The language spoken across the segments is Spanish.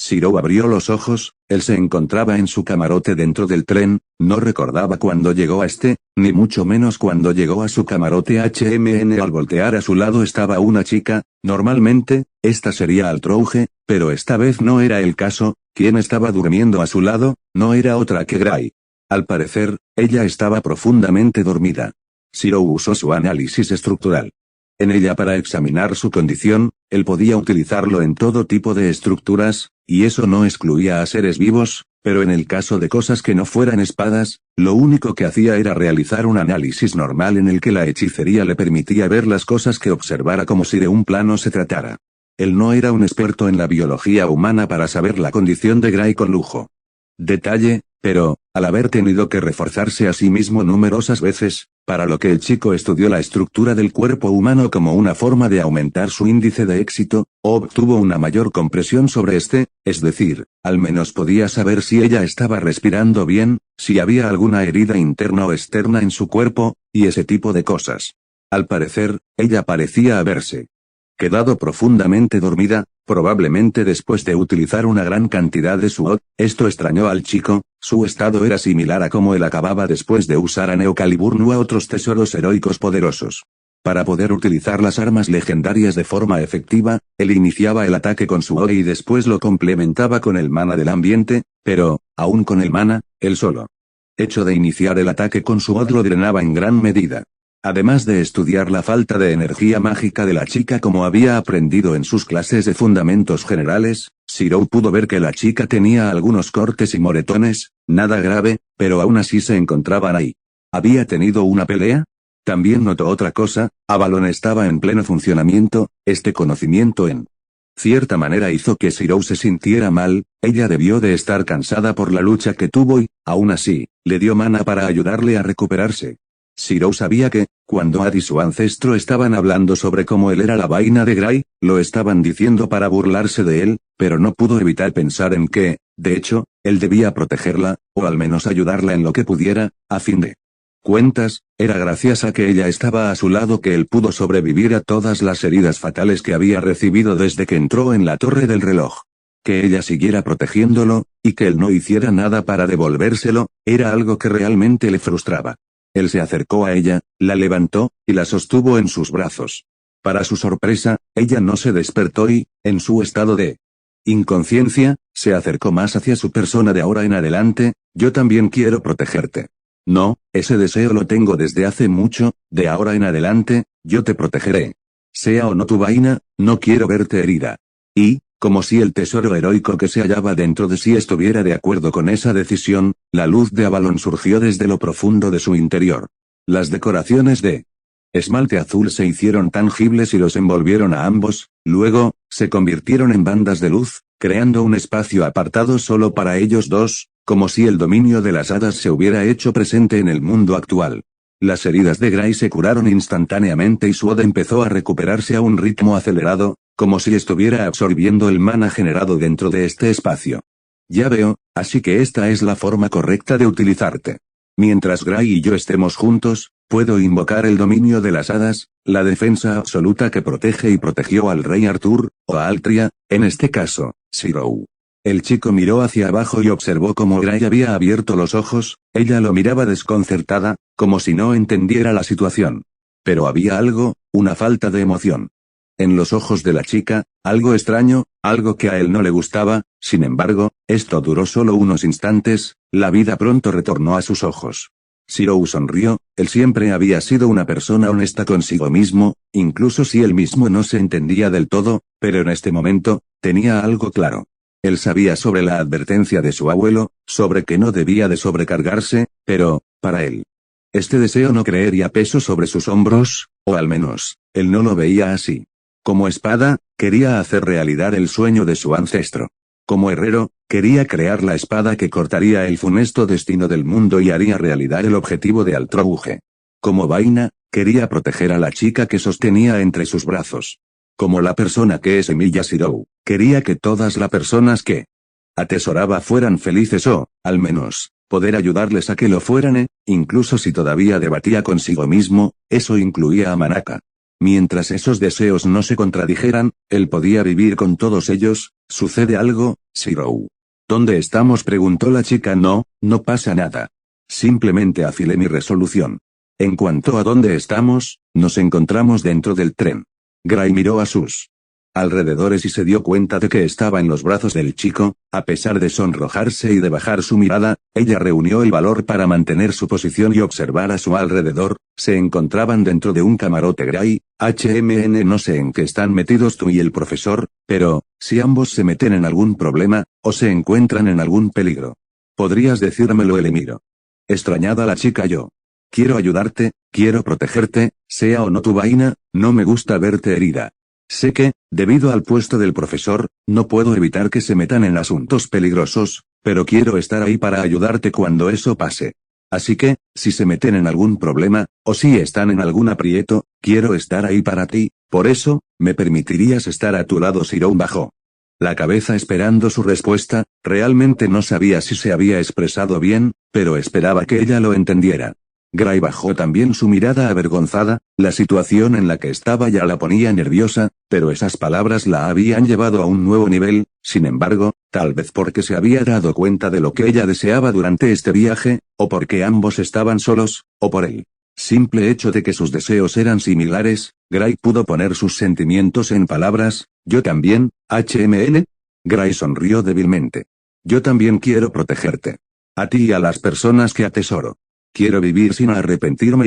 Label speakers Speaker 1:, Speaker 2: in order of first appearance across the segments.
Speaker 1: Shirou abrió los ojos, él se encontraba en su camarote dentro del tren, no recordaba cuándo llegó a este, ni mucho menos cuándo llegó a su camarote HMN. Al voltear a su lado estaba una chica, normalmente, esta sería Altrouge, pero esta vez no era el caso, quien estaba durmiendo a su lado, no era otra que Gray. Al parecer, ella estaba profundamente dormida. Shirou usó su análisis estructural en ella para examinar su condición, él podía utilizarlo en todo tipo de estructuras, y eso no excluía a seres vivos, pero en el caso de cosas que no fueran espadas, lo único que hacía era realizar un análisis normal en el que la hechicería le permitía ver las cosas que observara como si de un plano se tratara. Él no era un experto en la biología humana para saber la condición de Gray con lujo. Detalle, pero, al haber tenido que reforzarse a sí mismo numerosas veces, para lo que el chico estudió la estructura del cuerpo humano como una forma de aumentar su índice de éxito, obtuvo una mayor compresión sobre este, es decir, al menos podía saber si ella estaba respirando bien, si había alguna herida interna o externa en su cuerpo, y ese tipo de cosas. Al parecer, ella parecía haberse quedado profundamente dormida, probablemente después de utilizar una gran cantidad de SWOT. Esto extrañó al chico, su estado era similar a como él acababa después de usar a Neocalibur u a otros tesoros heroicos poderosos. Para poder utilizar las armas legendarias de forma efectiva, él iniciaba el ataque con su y después lo complementaba con el mana del ambiente, pero, aún con el mana, el solo hecho de iniciar el ataque con su lo drenaba en gran medida. Además de estudiar la falta de energía mágica de la chica como había aprendido en sus clases de fundamentos generales, Shirou pudo ver que la chica tenía algunos cortes y moretones, nada grave, pero aún así se encontraban ahí. ¿Había tenido una pelea? También notó otra cosa, Avalon estaba en pleno funcionamiento, este conocimiento en cierta manera hizo que Shirou se sintiera mal, ella debió de estar cansada por la lucha que tuvo y, aún así, le dio mana para ayudarle a recuperarse. Shirou sabía que, cuando Ad y su ancestro estaban hablando sobre cómo él era la vaina de Gray, lo estaban diciendo para burlarse de él, pero no pudo evitar pensar en que, de hecho, él debía protegerla, o al menos ayudarla en lo que pudiera, a fin de cuentas, era gracias a que ella estaba a su lado que él pudo sobrevivir a todas las heridas fatales que había recibido desde que entró en la torre del reloj. Que ella siguiera protegiéndolo, y que él no hiciera nada para devolvérselo, era algo que realmente le frustraba. Él se acercó a ella, la levantó, y la sostuvo en sus brazos. Para su sorpresa, ella no se despertó y, en su estado de inconsciencia, se acercó más hacia su persona de ahora en adelante. Yo también quiero protegerte. No, ese deseo lo tengo desde hace mucho, de ahora en adelante, yo te protegeré. Sea o no tu vaina, no quiero verte herida. Y, como si el tesoro heroico que se hallaba dentro de sí estuviera de acuerdo con esa decisión, la luz de Avalon surgió desde lo profundo de su interior. Las decoraciones de esmalte azul se hicieron tangibles y los envolvieron a ambos, luego, se convirtieron en bandas de luz, creando un espacio apartado solo para ellos dos, como si el dominio de las hadas se hubiera hecho presente en el mundo actual. Las heridas de Gray se curaron instantáneamente y Sword empezó a recuperarse a un ritmo acelerado, como si estuviera absorbiendo el mana generado dentro de este espacio. Ya veo, así que esta es la forma correcta de utilizarte. Mientras Gray y yo estemos juntos, puedo invocar el dominio de las hadas, la defensa absoluta que protege y protegió al rey Arthur, o a Altria, en este caso, Shirou. El chico miró hacia abajo y observó cómo Gray había abierto los ojos, ella lo miraba desconcertada, como si no entendiera la situación. Pero había algo, una falta de emoción en los ojos de la chica, algo extraño, algo que a él no le gustaba. Sin embargo, esto duró solo unos instantes, la vida pronto retornó a sus ojos. Shirou sonrió, él siempre había sido una persona honesta consigo mismo, incluso si él mismo no se entendía del todo, pero en este momento, tenía algo claro. Él sabía sobre la advertencia de su abuelo, sobre que no debía de sobrecargarse, pero, para él, este deseo no creería peso sobre sus hombros, o al menos, él no lo veía así. Como espada, quería hacer realidad el sueño de su ancestro. Como herrero, quería crear la espada que cortaría el funesto destino del mundo y haría realidad el objetivo de Altrouge. Como vaina, quería proteger a la chica que sostenía entre sus brazos. Como la persona que es Emilia Shirou, quería que todas las personas que atesoraba fueran felices o, al menos, poder ayudarles a que lo fueran, incluso si todavía debatía consigo mismo, eso incluía a Manaka. Mientras esos deseos no se contradijeran, él podía vivir con todos ellos. ¿Sucede algo, Shirou? ¿Dónde estamos?, preguntó la chica. No, no pasa nada. Simplemente afilé mi resolución. En cuanto a dónde estamos, nos encontramos dentro del tren. Gray miró a sus alrededores y se dio cuenta de que estaba en los brazos del chico. A pesar de sonrojarse y de bajar su mirada, ella reunió el valor para mantener su posición y observar a su alrededor. Se encontraban dentro de un camarote. Gray, no sé en qué están metidos tú y el profesor, pero, si ambos se meten en algún problema, o se encuentran en algún peligro, ¿podrías decírmelo? Miro extrañada la chica. Yo quiero ayudarte, quiero protegerte, sea o no tu vaina, no me gusta verte herida. Sé que, debido al puesto del profesor, no puedo evitar que se metan en asuntos peligrosos, pero quiero estar ahí para ayudarte cuando eso pase. Así que, si se meten en algún problema, o si están en algún aprieto, quiero estar ahí para ti. Por eso, ¿me permitirías estar a tu lado? Shirou bajó la cabeza esperando su respuesta. Realmente no sabía si se había expresado bien, pero esperaba que ella lo entendiera. Gray bajó también su mirada avergonzada. La situación en la que estaba ya la ponía nerviosa, pero esas palabras la habían llevado a un nuevo nivel. Sin embargo, tal vez porque se había dado cuenta de lo que ella deseaba durante este viaje, o porque ambos estaban solos, o por el simple hecho de que sus deseos eran similares, Gray pudo poner sus sentimientos en palabras. Yo también, Gray sonrió débilmente. Yo también quiero protegerte. A ti y a las personas que atesoro. Quiero vivir sin arrepentirme.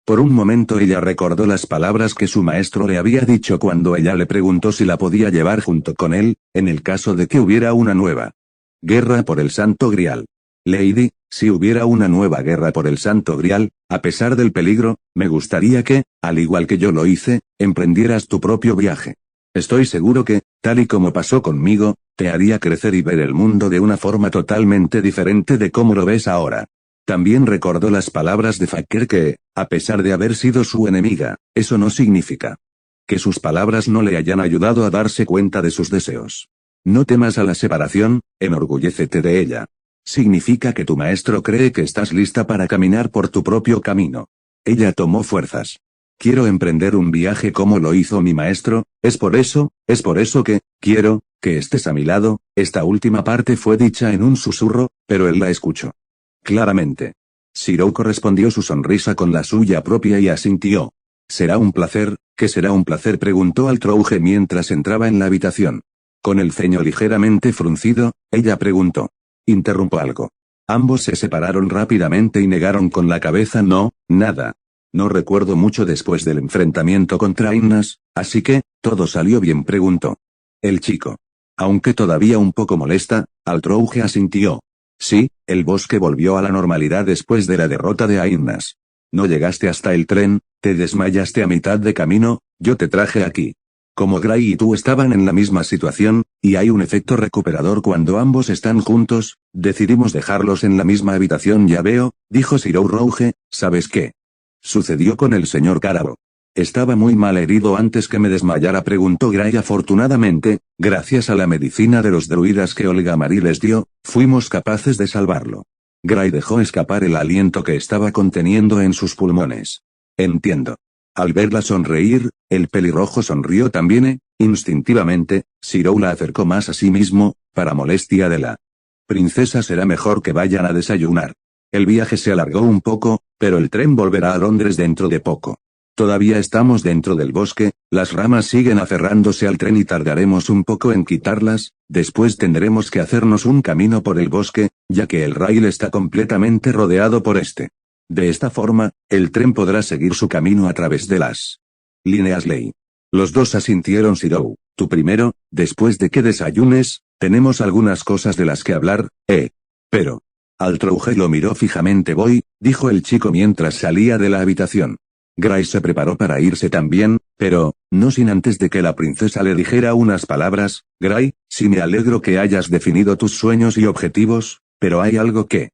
Speaker 1: Por un momento ella recordó las palabras que su maestro le había dicho cuando ella le preguntó si la podía llevar junto con él, en el caso de que hubiera una nueva guerra por el Santo Grial. Lady, si hubiera una nueva guerra por el Santo Grial, a pesar del peligro, me gustaría que, al igual que yo lo hice, emprendieras tu propio viaje. Estoy seguro que, tal y como pasó conmigo, te haría crecer y ver el mundo de una forma totalmente diferente de cómo lo ves ahora. También recordó las palabras de Faker que, a pesar de haber sido su enemiga, eso no significa que sus palabras no le hayan ayudado a darse cuenta de sus deseos. No temas a la separación, enorgullécete de ella. Significa que tu maestro cree que estás lista para caminar por tu propio camino. Ella tomó fuerzas. Quiero emprender un viaje como lo hizo mi maestro. Es por eso que, quiero, que estés a mi lado. Esta última parte fue dicha en un susurro, pero él la escuchó claramente. Shirou correspondió su sonrisa con la suya propia y asintió. ¿Será un placer? ¿Qué será un placer?, preguntó al Trouge mientras entraba en la habitación. Con el ceño ligeramente fruncido, ella preguntó. Interrumpo algo. Ambos se separaron rápidamente y negaron con la cabeza. No, nada. No recuerdo mucho después del enfrentamiento contra Innas, así que, ¿todo salió bien?, preguntó el chico. Aunque todavía un poco molesta, Altrouge asintió. Sí, el bosque volvió a la normalidad después de la derrota de Ainnas. No llegaste hasta el tren, te desmayaste a mitad de camino, yo te traje aquí. Como Gray y tú estaban en la misma situación, y hay un efecto recuperador cuando ambos están juntos, decidimos dejarlos en la misma habitación. Ya veo, dijo Shirou Rouge. ¿Sabes qué sucedió con el señor Karabo? ¿Estaba muy mal herido antes que me desmayara?, preguntó Gray. Afortunadamente, gracias a la medicina de los druidas que Olga Marie les dio, fuimos capaces de salvarlo. Gray dejó escapar el aliento que estaba conteniendo en sus pulmones. Entiendo. Al verla sonreír, el pelirrojo sonrió también. Instintivamente, Shirou la acercó más a sí mismo. Para molestia de la princesa será mejor que vayan a desayunar. El viaje se alargó un poco, pero el tren volverá a Londres dentro de poco. Todavía estamos dentro del bosque, las ramas siguen aferrándose al tren y tardaremos un poco en quitarlas. Después tendremos que hacernos un camino por el bosque, ya que el rail está completamente rodeado por este. De esta forma, el tren podrá seguir su camino a través de las líneas ley. Los dos asintieron. Shirou, tú primero, después de que desayunes, tenemos algunas cosas de las que hablar, Pero. Altrouge lo miró fijamente. Voy, dijo el chico mientras salía de la habitación. Gray se preparó para irse también, pero, no sin antes de que la princesa le dijera unas palabras. Gray, sí, me alegro que hayas definido tus sueños y objetivos, pero hay algo que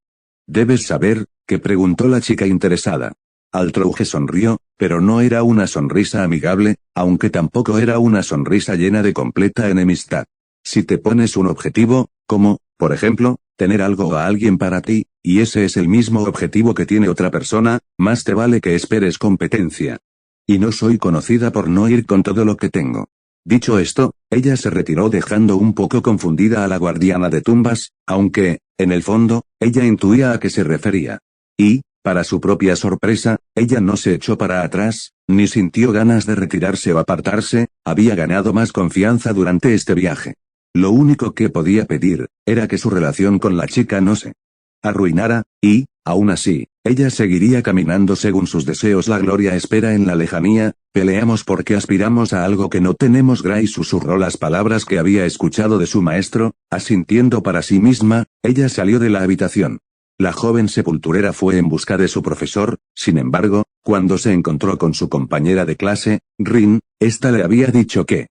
Speaker 1: debes saber, que preguntó la chica interesada. Altrouge sonrió, pero no era una sonrisa amigable, aunque tampoco era una sonrisa llena de completa enemistad. Si te pones un objetivo, como, por ejemplo, tener algo o a alguien para ti, y ese es el mismo objetivo que tiene otra persona, más te vale que esperes competencia. Y no soy conocida por no ir con todo lo que tengo. Dicho esto, ella se retiró dejando un poco confundida a la guardiana de tumbas, aunque, en el fondo, ella intuía a qué se refería. Y, para su propia sorpresa, ella no se echó para atrás, ni sintió ganas de retirarse o apartarse, había ganado más confianza durante este viaje. Lo único que podía pedir, era que su relación con la chica no se arruinara, y, aún así, ella seguiría caminando según sus deseos. La gloria espera en la lejanía, peleamos porque aspiramos a algo que no tenemos. Grace susurró las palabras que había escuchado de su maestro, asintiendo para sí misma, ella salió de la habitación. La joven sepulturera fue en busca de su profesor, sin embargo, cuando se encontró con su compañera de clase, Rin, ésta le había dicho que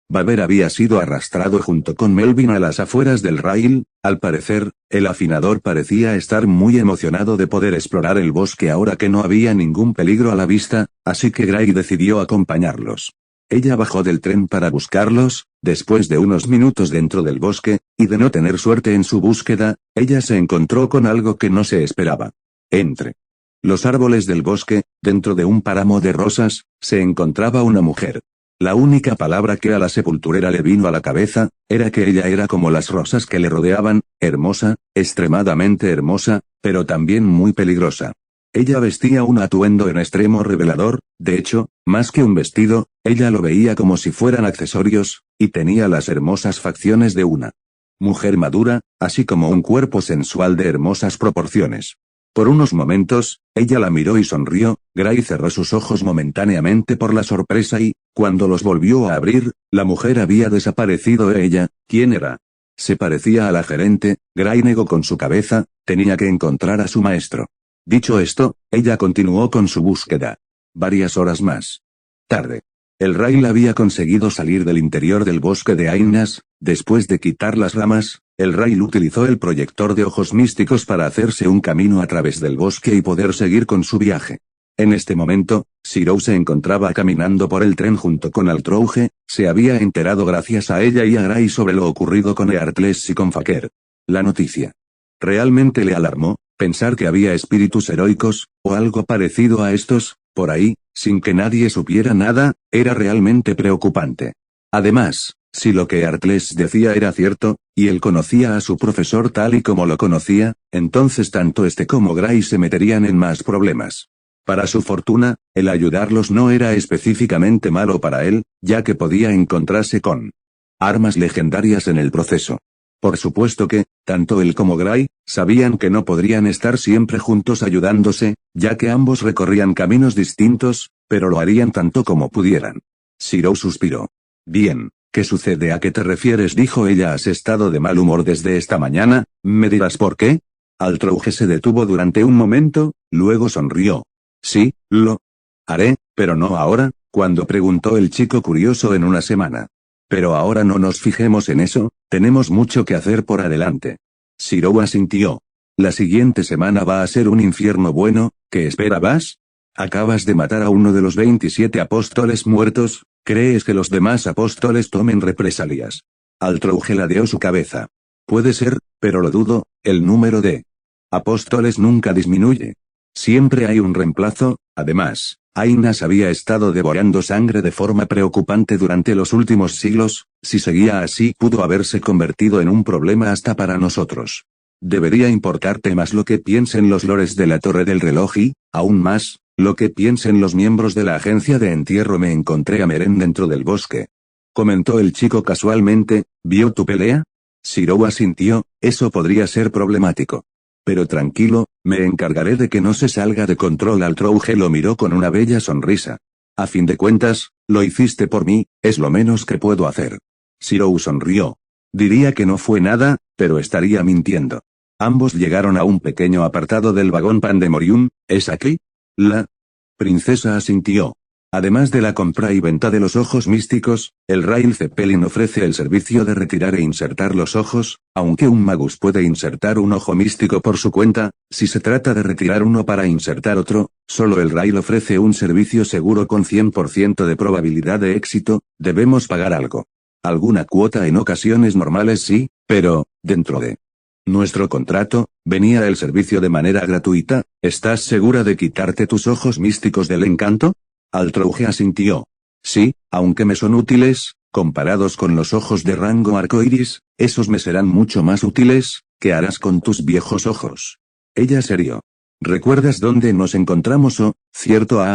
Speaker 1: Baber había sido arrastrado junto con Melvin a las afueras del rail. Al parecer, el afinador parecía estar muy emocionado de poder explorar el bosque ahora que no había ningún peligro a la vista, así que Gray decidió acompañarlos. Ella bajó del tren para buscarlos, después de unos minutos dentro del bosque, y de no tener suerte en su búsqueda, ella se encontró con algo que no se esperaba. Entre los árboles del bosque, dentro de un páramo de rosas, se encontraba una mujer. La única palabra que a la sepulturera le vino a la cabeza, era que ella era como las rosas que le rodeaban, hermosa, extremadamente hermosa, pero también muy peligrosa. Ella vestía un atuendo en extremo revelador, de hecho, más que un vestido, ella lo veía como si fueran accesorios, y tenía las hermosas facciones de una mujer madura, así como un cuerpo sensual de hermosas proporciones. Por unos momentos, ella la miró y sonrió. Gray cerró sus ojos momentáneamente por la sorpresa y, cuando los volvió a abrir, la mujer había desaparecido. Ella, ¿quién era? Se parecía a la gerente. Gray negó con su cabeza, tenía que encontrar a su maestro. Dicho esto, ella continuó con su búsqueda. Varias horas más tarde. El rail había conseguido salir del interior del bosque de Ainas. Después de quitar las ramas, el rail utilizó el proyector de ojos místicos para hacerse un camino a través del bosque y poder seguir con su viaje. En este momento, Shirou se encontraba caminando por el tren junto con Altrouge, se había enterado gracias a ella y a Gray sobre lo ocurrido con Eartles y con Faker. La noticia realmente le alarmó, pensar que había espíritus heroicos, o algo parecido a estos, por ahí, sin que nadie supiera nada, era realmente preocupante. Además, si lo que Eartles decía era cierto, y él conocía a su profesor tal y como lo conocía, entonces tanto este como Gray se meterían en más problemas. Para su fortuna, el ayudarlos no era específicamente malo para él, ya que podía encontrarse con armas legendarias en el proceso. Por supuesto que, tanto él como Gray, sabían que no podrían estar siempre juntos ayudándose, ya que ambos recorrían caminos distintos, pero lo harían tanto como pudieran. Shirou suspiró. Bien, ¿qué sucede? ¿A qué te refieres? Dijo ella. ¿Has estado de mal humor desde esta mañana? ¿Me dirás por qué? Altrouge se detuvo durante un momento, luego sonrió. Sí, lo haré, pero no ahora, cuando preguntó el chico curioso. En una semana. Pero ahora no nos fijemos en eso, tenemos mucho que hacer por adelante. Shirou asintió. La siguiente semana va a ser un infierno. Bueno, ¿qué esperabas? Acabas de matar a uno de los 27 apóstoles muertos, ¿crees que los demás apóstoles tomen represalias? Altrouge ladeó su cabeza. Puede ser, pero lo dudo, el número de apóstoles nunca disminuye. Siempre hay un reemplazo. Además, Ainas había estado devorando sangre de forma preocupante durante los últimos siglos. Si seguía así pudo haberse convertido en un problema hasta para nosotros. Debería importarte más lo que piensen los lores de la Torre del Reloj y, aún más, lo que piensen los miembros de la agencia de entierro. Me encontré a Meren dentro del bosque. Comentó el chico casualmente. ¿Vio tu pelea? Shirou asintió. Eso podría ser problemático. Pero tranquilo, me encargaré de que no se salga de control. Altrouge lo miró con una bella sonrisa. A fin de cuentas, lo hiciste por mí, es lo menos que puedo hacer. Shirou sonrió. Diría que no fue nada, pero estaría mintiendo. Ambos llegaron a un pequeño apartado del vagón Pandemorium. ¿Es aquí? La princesa asintió. Además de la compra y venta de los ojos místicos, el Rail Zeppelin ofrece el servicio de retirar e insertar los ojos, aunque un magus puede insertar un ojo místico por su cuenta. Si se trata de retirar uno para insertar otro, solo el Rail ofrece un servicio seguro con 100% de probabilidad de éxito. Debemos pagar algo. Alguna cuota en ocasiones normales sí, pero, dentro de nuestro contrato, venía el servicio de manera gratuita. ¿Estás segura de quitarte tus ojos místicos del encanto? Altrouge asintió. Sí, aunque me son útiles, comparados con los ojos de rango arcoiris, esos me serán mucho más útiles. ¿Qué harás con tus viejos ojos? Ella serió. ¿Recuerdas dónde nos encontramos cierto?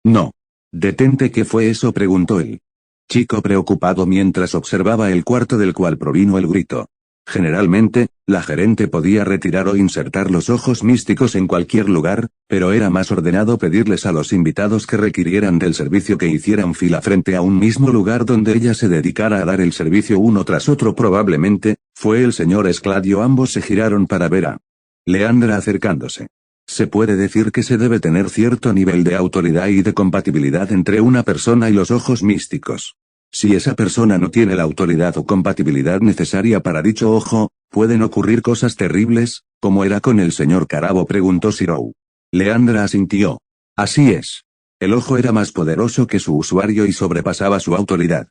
Speaker 1: No. Detente, ¿qué fue eso?, preguntó el chico preocupado mientras observaba el cuarto del cual provino el grito. Generalmente, la gerente podía retirar o insertar los ojos místicos en cualquier lugar, pero era más ordenado pedirles a los invitados que requirieran del servicio que hicieran fila frente a un mismo lugar donde ella se dedicara a dar el servicio uno tras otro. Probablemente, fue el señor Escladio. Ambos se giraron para ver a Leandra acercándose. Se puede decir que se debe tener cierto nivel de autoridad y de compatibilidad entre una persona y los ojos místicos. Si esa persona no tiene la autoridad o compatibilidad necesaria para dicho ojo, pueden ocurrir cosas terribles, ¿cómo era con el señor Carabo?, preguntó Zirou. Leandra asintió. Así es. El ojo era más poderoso que su usuario y sobrepasaba su autoridad.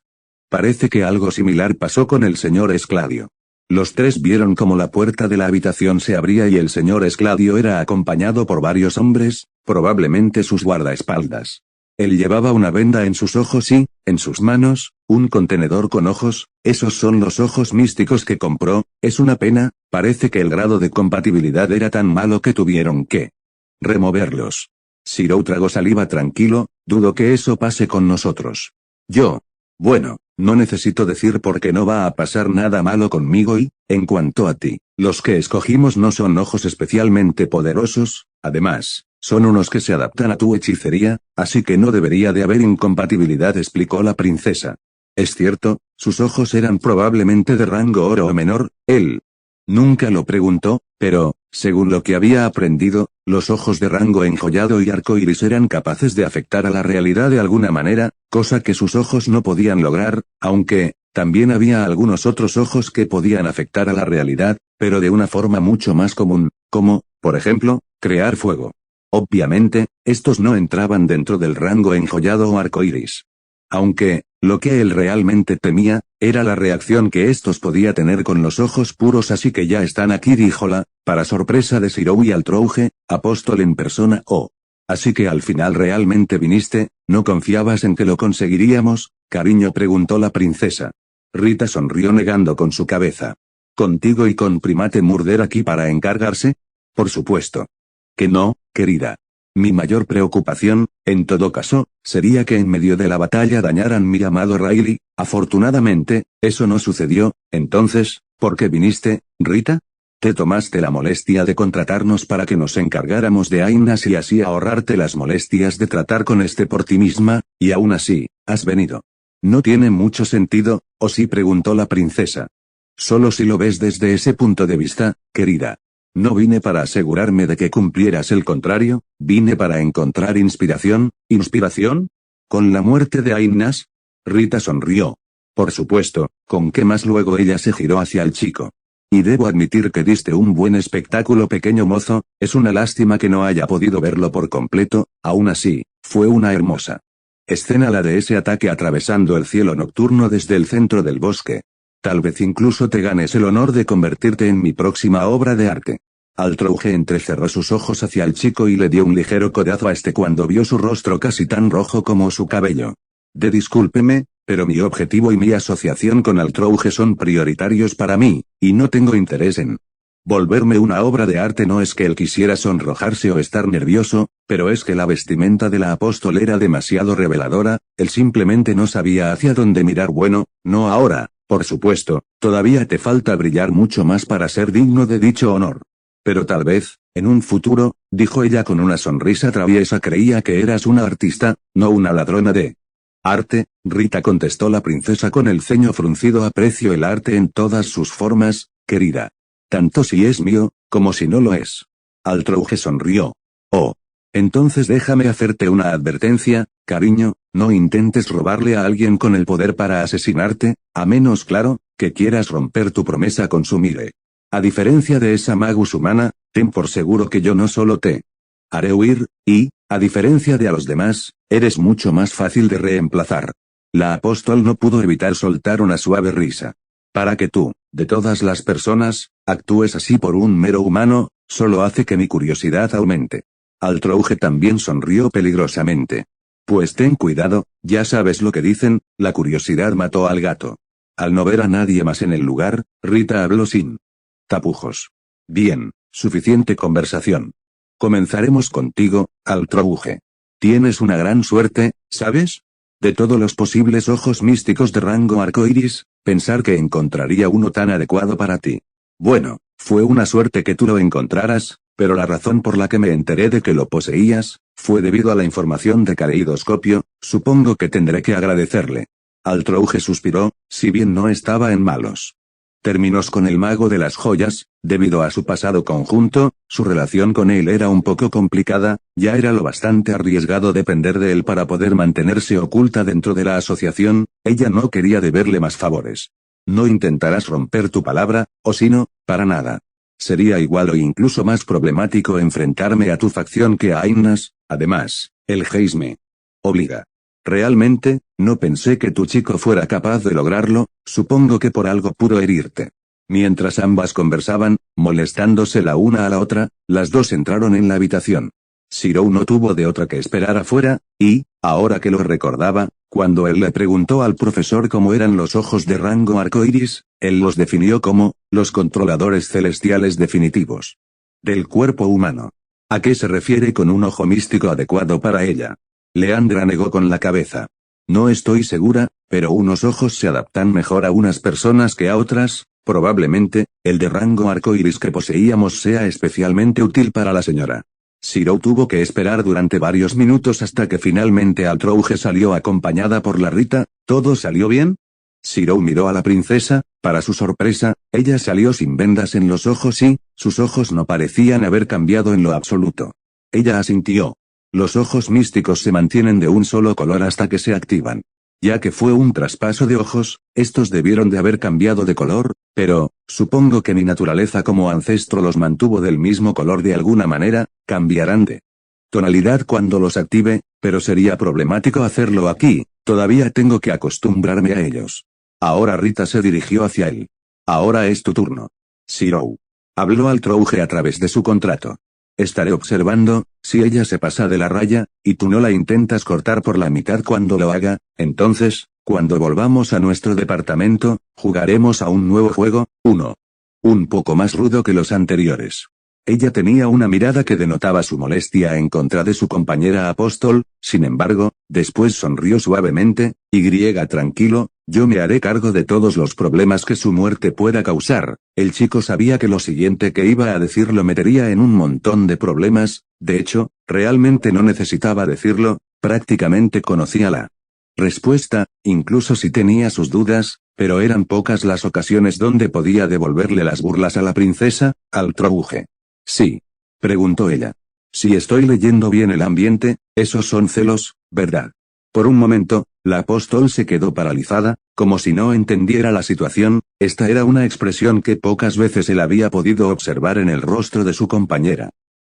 Speaker 1: Parece que algo similar pasó con el señor Escladio. Los tres vieron cómo la puerta de la habitación se abría y el señor Escladio era acompañado por varios hombres, probablemente sus guardaespaldas. Él llevaba una venda en sus ojos y, en sus manos, un contenedor con ojos. Esos son los ojos místicos que compró. Es una pena, parece que el grado de compatibilidad era tan malo que tuvieron que removerlos. Zirou tragó saliva tranquilo. Dudo que eso pase con nosotros. Bueno, no necesito decir por qué no va a pasar nada malo conmigo y, en cuanto a ti, los que escogimos no son ojos especialmente poderosos, además, son unos que se adaptan a tu hechicería, así que no debería de haber incompatibilidad, explicó la princesa. Es cierto, sus ojos eran probablemente de rango oro o menor. Él nunca lo preguntó, pero, según lo que había aprendido, los ojos de rango enjollado y arcoíris eran capaces de afectar a la realidad de alguna manera, cosa que sus ojos no podían lograr, aunque, también había algunos otros ojos que podían afectar a la realidad, pero de una forma mucho más común, como, por ejemplo, crear fuego. Obviamente, estos no entraban dentro del rango enjollado o arcoíris. Aunque, lo que él realmente temía, era la reacción que estos podía tener con los ojos puros. Así que ya están aquí, díjola, para sorpresa de Zirou y Altrouge, apóstol en persona. Así que al final realmente viniste, ¿no confiabas en que lo conseguiríamos, cariño?, preguntó la princesa. Rita sonrió negando con su cabeza. ¿Contigo y con Primate Murder aquí para encargarse? Por supuesto. Que no, querida. Mi mayor preocupación, en todo caso, sería que en medio de la batalla dañaran mi amado Riley. Afortunadamente, eso no sucedió. Entonces, ¿por qué viniste, Rita? Te tomaste la molestia de contratarnos para que nos encargáramos de Ainas y así ahorrarte las molestias de tratar con este por ti misma, y aún así, has venido. No tiene mucho sentido, ¿o sí?, preguntó la princesa. Solo si lo ves desde ese punto de vista, querida. No vine para asegurarme de que cumplieras el contrario, vine para encontrar inspiración. ¿Inspiración? ¿Con la muerte de Ainas? Rita sonrió. Por supuesto, ¿con qué más? Luego ella se giró hacia el chico. Y debo admitir que diste un buen espectáculo, pequeño mozo. Es una lástima que no haya podido verlo por completo. Aún así, fue una hermosa escena la de ese ataque atravesando el cielo nocturno desde el centro del bosque. Tal vez incluso te ganes el honor de convertirte en mi próxima obra de arte. Altrouge entrecerró sus ojos hacia el chico y le dio un ligero codazo a este cuando vio su rostro casi tan rojo como su cabello. Discúlpeme, pero mi objetivo y mi asociación con Altrouge son prioritarios para mí, y no tengo interés en volverme una obra de arte. No es que él quisiera sonrojarse o estar nervioso, pero es que la vestimenta de la apóstol era demasiado reveladora. Él simplemente no sabía hacia dónde mirar. Bueno, no ahora. Por supuesto, todavía te falta brillar mucho más para ser digno de dicho honor. Pero tal vez, en un futuro, dijo ella con una sonrisa traviesa. Creía que eras una artista, no una ladrona de arte, Rita, contestó la princesa con el ceño fruncido. Aprecio el arte en todas sus formas, querida. Tanto si es mío, como si no lo es. Altrouge sonrió. Entonces déjame hacerte una advertencia, cariño, no intentes robarle a alguien con el poder para asesinarte, a menos, claro, que quieras romper tu promesa con su Mire. A diferencia de esa magus humana, ten por seguro que yo no solo te haré huir, y, a diferencia de a los demás, eres mucho más fácil de reemplazar. La apóstol no pudo evitar soltar una suave risa. Para que tú, de todas las personas, actúes así por un mero humano, solo hace que mi curiosidad aumente. Altrouge también sonrió peligrosamente. Pues ten cuidado, ya sabes lo que dicen, la curiosidad mató al gato. Al no ver a nadie más en el lugar, Rita habló sin tapujos. Bien, suficiente conversación. Comenzaremos contigo, Altrouge. Tienes una gran suerte, ¿sabes? De todos los posibles ojos místicos de rango arcoiris, pensar que encontraría uno tan adecuado para ti. Bueno, fue una suerte que tú lo encontraras, pero la razón por la que me enteré de que lo poseías, fue debido a la información de Caleidoscopio, supongo que tendré que agradecerle. Altrouge suspiró, si bien no estaba en malos términos con el mago de las joyas, debido a su pasado conjunto, su relación con él era un poco complicada, ya era lo bastante arriesgado depender de él para poder mantenerse oculta dentro de la asociación, ella no quería deberle más favores. No intentarás romper tu palabra, o si no, para nada. Sería igual o incluso más problemático enfrentarme a tu facción que a Aimnas, además, el Geis me obliga. Realmente, no pensé que tu chico fuera capaz de lograrlo, supongo que por algo pudo herirte. Mientras ambas conversaban, molestándose la una a la otra, las dos entraron en la habitación. Shirou no tuvo de otra que esperar afuera, y, ahora que lo recordaba, cuando él le preguntó al profesor cómo eran los ojos de rango arcoiris, él los definió como, los controladores celestiales definitivos del cuerpo humano. ¿A qué se refiere con un ojo místico adecuado para ella? Leandra negó con la cabeza. No estoy segura, pero unos ojos se adaptan mejor a unas personas que a otras, probablemente, el de rango arcoiris que poseíamos sea especialmente útil para la señora. Shirou tuvo que esperar durante varios minutos hasta que finalmente Altrouge salió acompañada por la Rita. ¿Todo salió bien? Shirou miró a la princesa, para su sorpresa, ella salió sin vendas en los ojos y, sus ojos no parecían haber cambiado en lo absoluto. Ella asintió. Los ojos místicos se mantienen de un solo color hasta que se activan. Ya que fue un traspaso de ojos, estos debieron de haber cambiado de color, pero, supongo que mi naturaleza como ancestro los mantuvo del mismo color de alguna manera, cambiarán de tonalidad cuando los active, pero sería problemático hacerlo aquí, todavía tengo que acostumbrarme a ellos. Ahora Rita se dirigió hacia él. Ahora es tu turno. Shirou. Habló Altrouge a través de su contrato. Estaré observando, si ella se pasa de la raya, y tú no la intentas cortar por la mitad cuando lo haga, entonces, cuando volvamos a nuestro departamento, jugaremos a un nuevo juego, uno. Un poco más rudo que los anteriores. Ella tenía una mirada que denotaba su molestia en contra de su compañera apóstol, sin embargo, después sonrió suavemente, tranquilo, yo me haré cargo de todos los problemas que su muerte pueda causar. El chico sabía que lo siguiente que iba a decir lo metería en un montón de problemas, de hecho, realmente no necesitaba decirlo, prácticamente conocía la respuesta, incluso si tenía sus dudas, pero eran pocas las ocasiones donde podía devolverle las burlas a la princesa, Altrouge. Sí. Preguntó ella. Si estoy leyendo bien el ambiente, esos son celos, ¿verdad? Por un momento, la apóstol se quedó paralizada, como si no entendiera la situación, esta era una expresión que pocas veces él había podido observar en el rostro de su compañera.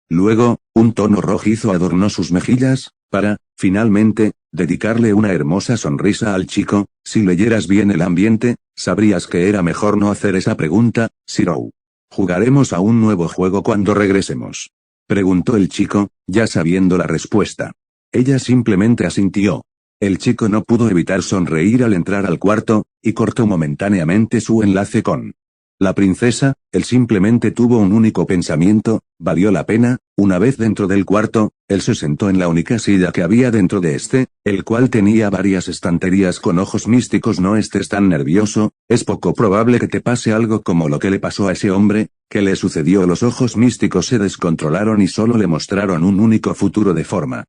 Speaker 1: Luego, un tono rojizo adornó sus mejillas, para, finalmente, dedicarle una hermosa sonrisa al chico. Si leyeras bien el ambiente, sabrías que era mejor no hacer esa pregunta, Shirou. ¿Jugaremos a un nuevo juego cuando regresemos?, preguntó el chico, ya sabiendo la respuesta. Ella simplemente asintió. El chico no pudo evitar sonreír al entrar al cuarto, y cortó momentáneamente su enlace con la princesa. Él simplemente tuvo un único pensamiento, valió la pena. Una vez dentro del cuarto, él se sentó en la única silla que había dentro de este, el cual tenía varias estanterías con ojos místicos. No estés tan nervioso, es poco probable que te pase algo como lo que le pasó a ese hombre. ¿Qué le sucedió? Los ojos místicos se descontrolaron y solo le mostraron un único futuro de forma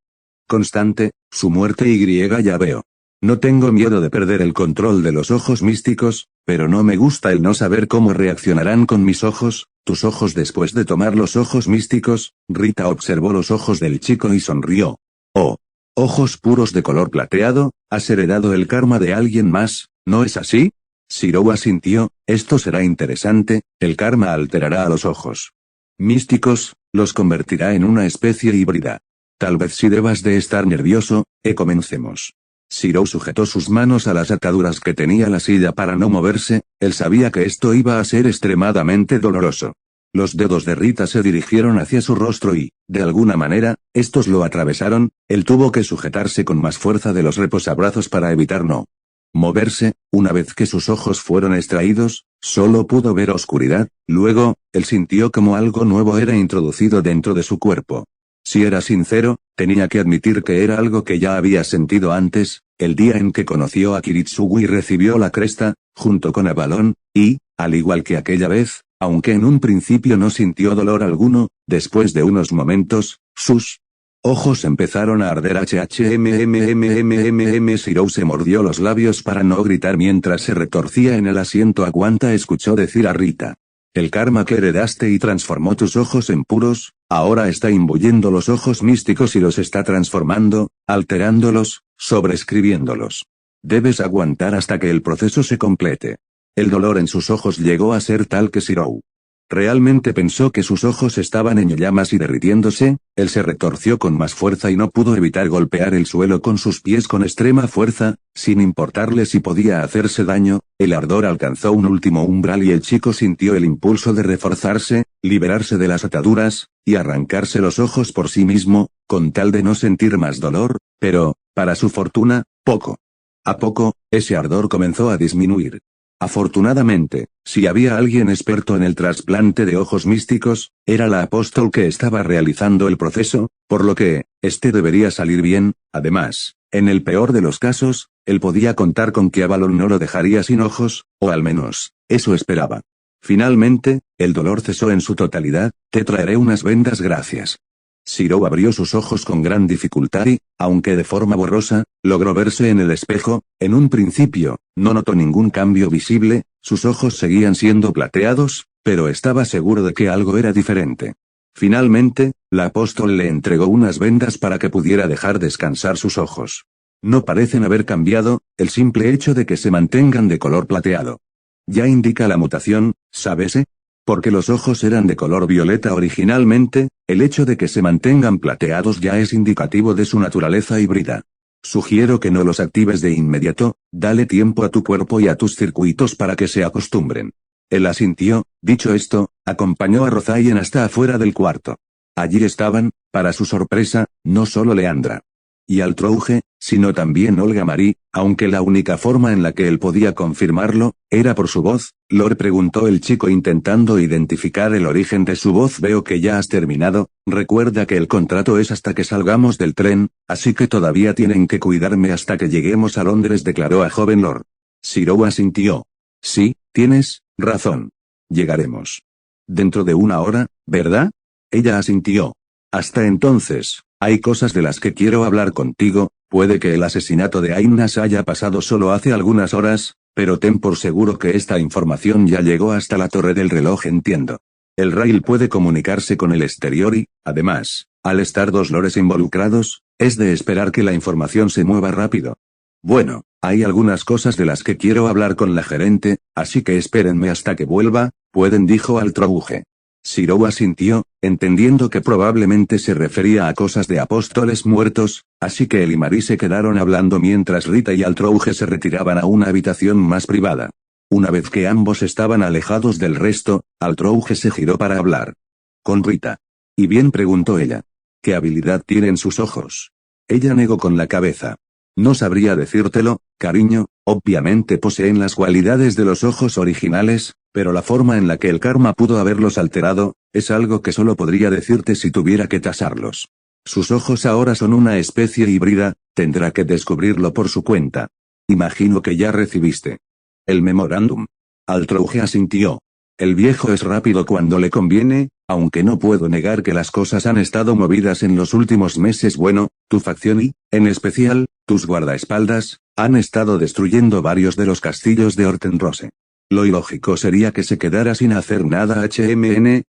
Speaker 1: constante, su muerte. Ya veo. No tengo miedo de perder el control de los ojos místicos, pero no me gusta el no saber cómo reaccionarán con mis ojos, tus ojos después de tomar los ojos místicos. Rita observó los ojos del chico y sonrió. Oh. Ojos puros de color plateado, has heredado el karma de alguien más, ¿no es así? Shirou asintió, esto será interesante, el karma alterará a los ojos místicos, los convertirá en una especie híbrida. Tal vez sí debas de estar nervioso, comencemos. Shirou sujetó sus manos a las ataduras que tenía la silla para no moverse, él sabía que esto iba a ser extremadamente doloroso. Los dedos de Rita se dirigieron hacia su rostro y, de alguna manera, estos lo atravesaron. Él tuvo que sujetarse con más fuerza de los reposabrazos para evitar no moverse. Una vez que sus ojos fueron extraídos, solo pudo ver oscuridad. Luego, él sintió como algo nuevo era introducido dentro de su cuerpo. Si era sincero, tenía que admitir que era algo que ya había sentido antes, el día en que conoció a Kiritsugu y recibió la cresta, junto con Avalon, y, al igual que aquella vez, aunque en un principio no sintió dolor alguno, después de unos momentos, sus ojos empezaron a arder. Shirou se mordió los labios para no gritar mientras se retorcía en el asiento. Aguanta, escuchó decir a Rita. El karma que heredaste y transformó tus ojos en puros, ahora está imbuyendo los ojos místicos y los está transformando, alterándolos, sobreescribiéndolos. Debes aguantar hasta que el proceso se complete. El dolor en sus ojos llegó a ser tal que Shirou realmente pensó que sus ojos estaban en llamas y derritiéndose. Él se retorció con más fuerza y no pudo evitar golpear el suelo con sus pies con extrema fuerza, sin importarle si podía hacerse daño. El ardor alcanzó un último umbral y el chico sintió el impulso de reforzarse, liberarse de las ataduras, y arrancarse los ojos por sí mismo, con tal de no sentir más dolor, pero, para su fortuna, poco a poco, ese ardor comenzó a disminuir. Afortunadamente, si había alguien experto en el trasplante de ojos místicos, era la apóstol que estaba realizando el proceso, por lo que, este debería salir bien. Además, en el peor de los casos, él podía contar con que Avalon no lo dejaría sin ojos, o al menos, eso esperaba. Finalmente, el dolor cesó en su totalidad. Te traeré unas vendas, gracias. Shirou abrió sus ojos con gran dificultad y, aunque de forma borrosa, logró verse en el espejo. En un principio, no notó ningún cambio visible, sus ojos seguían siendo plateados, pero estaba seguro de que algo era diferente. Finalmente, la apóstol le entregó unas vendas para que pudiera dejar descansar sus ojos. No parecen haber cambiado, el simple hecho de que se mantengan de color plateado ya indica la mutación, ¿sábese? Porque los ojos eran de color violeta originalmente, el hecho de que se mantengan plateados ya es indicativo de su naturaleza híbrida. Sugiero que no los actives de inmediato, dale tiempo a tu cuerpo y a tus circuitos para que se acostumbren. Él asintió. Dicho esto, acompañó a Rozayen hasta afuera del cuarto. Allí estaban, para su sorpresa, no solo Leandra y Altrouge, sino también Olga Marie, aunque la única forma en la que él podía confirmarlo, era por su voz. Lore, preguntó el chico intentando identificar el origen de su voz. Veo que ya has terminado. Recuerda que el contrato es hasta que salgamos del tren, así que todavía tienen que cuidarme hasta que lleguemos a Londres, declaró a joven Lore. Shirou asintió. Sí, tienes razón. Llegaremos dentro de una hora, ¿verdad? Ella asintió. Hasta entonces, hay cosas de las que quiero hablar contigo. Puede que el asesinato de Ainas haya pasado solo hace algunas horas, pero ten por seguro que esta información ya llegó hasta la torre del reloj. Entiendo. El rail puede comunicarse con el exterior y, además, al estar dos lores involucrados, es de esperar que la información se mueva rápido. Bueno, hay algunas cosas de las que quiero hablar con la gerente, así que espérenme hasta que vuelva, ¿pueden?, dijo Altrouge. Shirou asintió, entendiendo que probablemente se refería a cosas de apóstoles muertos, así que él y Marie se quedaron hablando mientras Rita y Altrouge se retiraban a una habitación más privada. Una vez que ambos estaban alejados del resto, Altrouge se giró para hablar con Rita. ¿Y bien?, preguntó ella. ¿Qué habilidad tienen sus ojos? Ella negó con la cabeza. No sabría decírtelo, cariño, obviamente poseen las cualidades de los ojos originales, pero la forma en la que el karma pudo haberlos alterado, es algo que solo podría decirte si tuviera que tasarlos. Sus ojos ahora son una especie híbrida, tendrá que descubrirlo por su cuenta. Imagino que ya recibiste el memorándum. Altrouge asintió. El viejo es rápido cuando le conviene, aunque no puedo negar que las cosas han estado movidas en los últimos meses. Bueno, tu facción y, en especial, tus guardaespaldas, han estado destruyendo varios de los castillos de Hortenrose. Lo ilógico sería que se quedara sin hacer nada.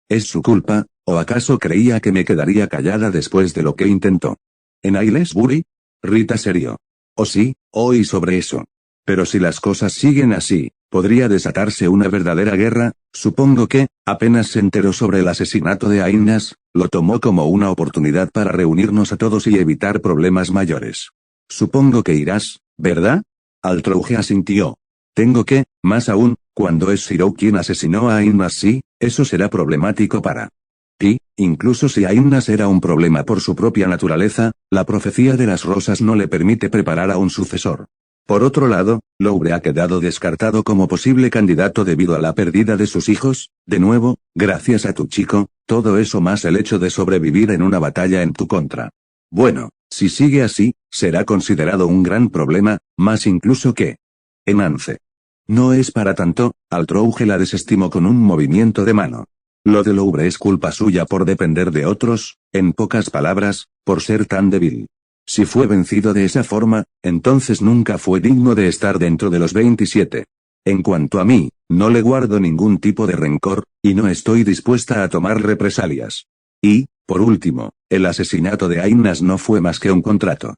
Speaker 1: ¿Es su culpa, o acaso creía que me quedaría callada después de lo que intentó? ¿En Aylesbury? Rita serió. Oh sí, oí sobre eso. Pero si las cosas siguen así, podría desatarse una verdadera guerra. Supongo que, apenas se enteró sobre el asesinato de Ainas, lo tomó como una oportunidad para reunirnos a todos y evitar problemas mayores. Supongo que irás, ¿verdad? Altrouge asintió. Tengo que, más aún, Cuando es Shirou quien asesinó a Ainas, sí, eso será problemático para ti, incluso si Ainas era un problema por su propia naturaleza, la profecía de las rosas no le permite preparar a un sucesor. Por otro lado, Louvre ha quedado descartado como posible candidato debido a la pérdida de sus hijos, de nuevo, gracias a tu chico, todo eso más el hecho de sobrevivir en una batalla en tu contra. Bueno, si sigue así, será considerado un gran problema, más incluso que Enance. No es para tanto, Altrouge la desestimó con un movimiento de mano. Lo de Louvre es culpa suya por depender de otros, en pocas palabras, por ser tan débil. Si fue vencido de esa forma, entonces nunca fue digno de estar dentro de los 27. En cuanto a mí, no le guardo ningún tipo de rencor, y no estoy dispuesta a tomar represalias. Y, por último, el asesinato de Ainas no fue más que un contrato.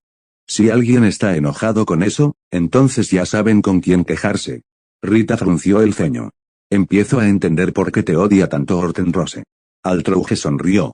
Speaker 1: Si alguien está enojado con eso, entonces ya saben con quién quejarse. Rita frunció el ceño. Empiezo a entender por qué te odia tanto Hortenrose. Altrouge sonrió.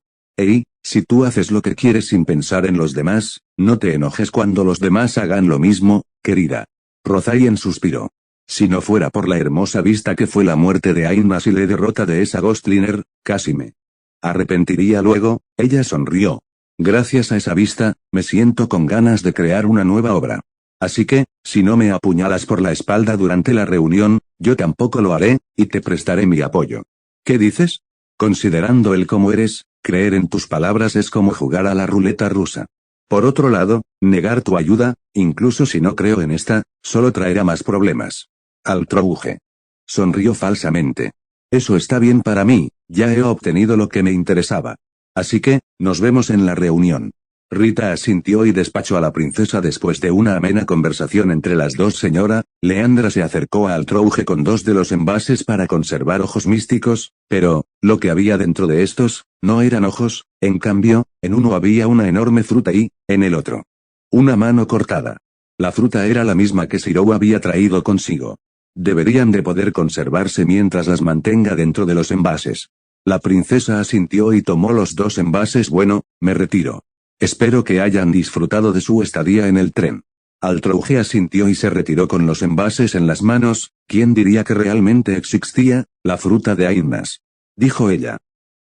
Speaker 1: Si tú haces lo que quieres sin pensar en los demás, no te enojes cuando los demás hagan lo mismo, querida. Rozayen suspiró. Si no fuera por la hermosa vista que fue la muerte de Ainas y la derrota de esa Ghostliner, casi me arrepentiría luego. Ella sonrió. Gracias a esa vista, me siento con ganas de crear una nueva obra. Así que, si no me apuñalas por la espalda durante la reunión, yo tampoco lo haré, y te prestaré mi apoyo. ¿Qué dices? Considerando el cómo eres, creer en tus palabras es como jugar a la ruleta rusa. Por otro lado, negar tu ayuda, incluso si no creo en esta, solo traerá más problemas. Altrouge sonrió falsamente. Eso está bien para mí, ya he obtenido lo que me interesaba. Así que, nos vemos en la reunión. Rita asintió y despachó a la princesa después de una amena conversación entre las dos. Señora, Leandra se acercó a Altrouge con dos de los envases para conservar ojos místicos, pero, lo que había dentro de estos, no eran ojos, en cambio, en uno había una enorme fruta y, en el otro, una mano cortada. La fruta era la misma que Shirou había traído consigo. Deberían de poder conservarse mientras las mantenga dentro de los envases. La princesa asintió y tomó los dos envases. Bueno, me retiro. Espero que hayan disfrutado de su estadía en el tren. Altrouge asintió y se retiró con los envases en las manos. ¿Quién diría que realmente existía la fruta de Ainas? Dijo ella.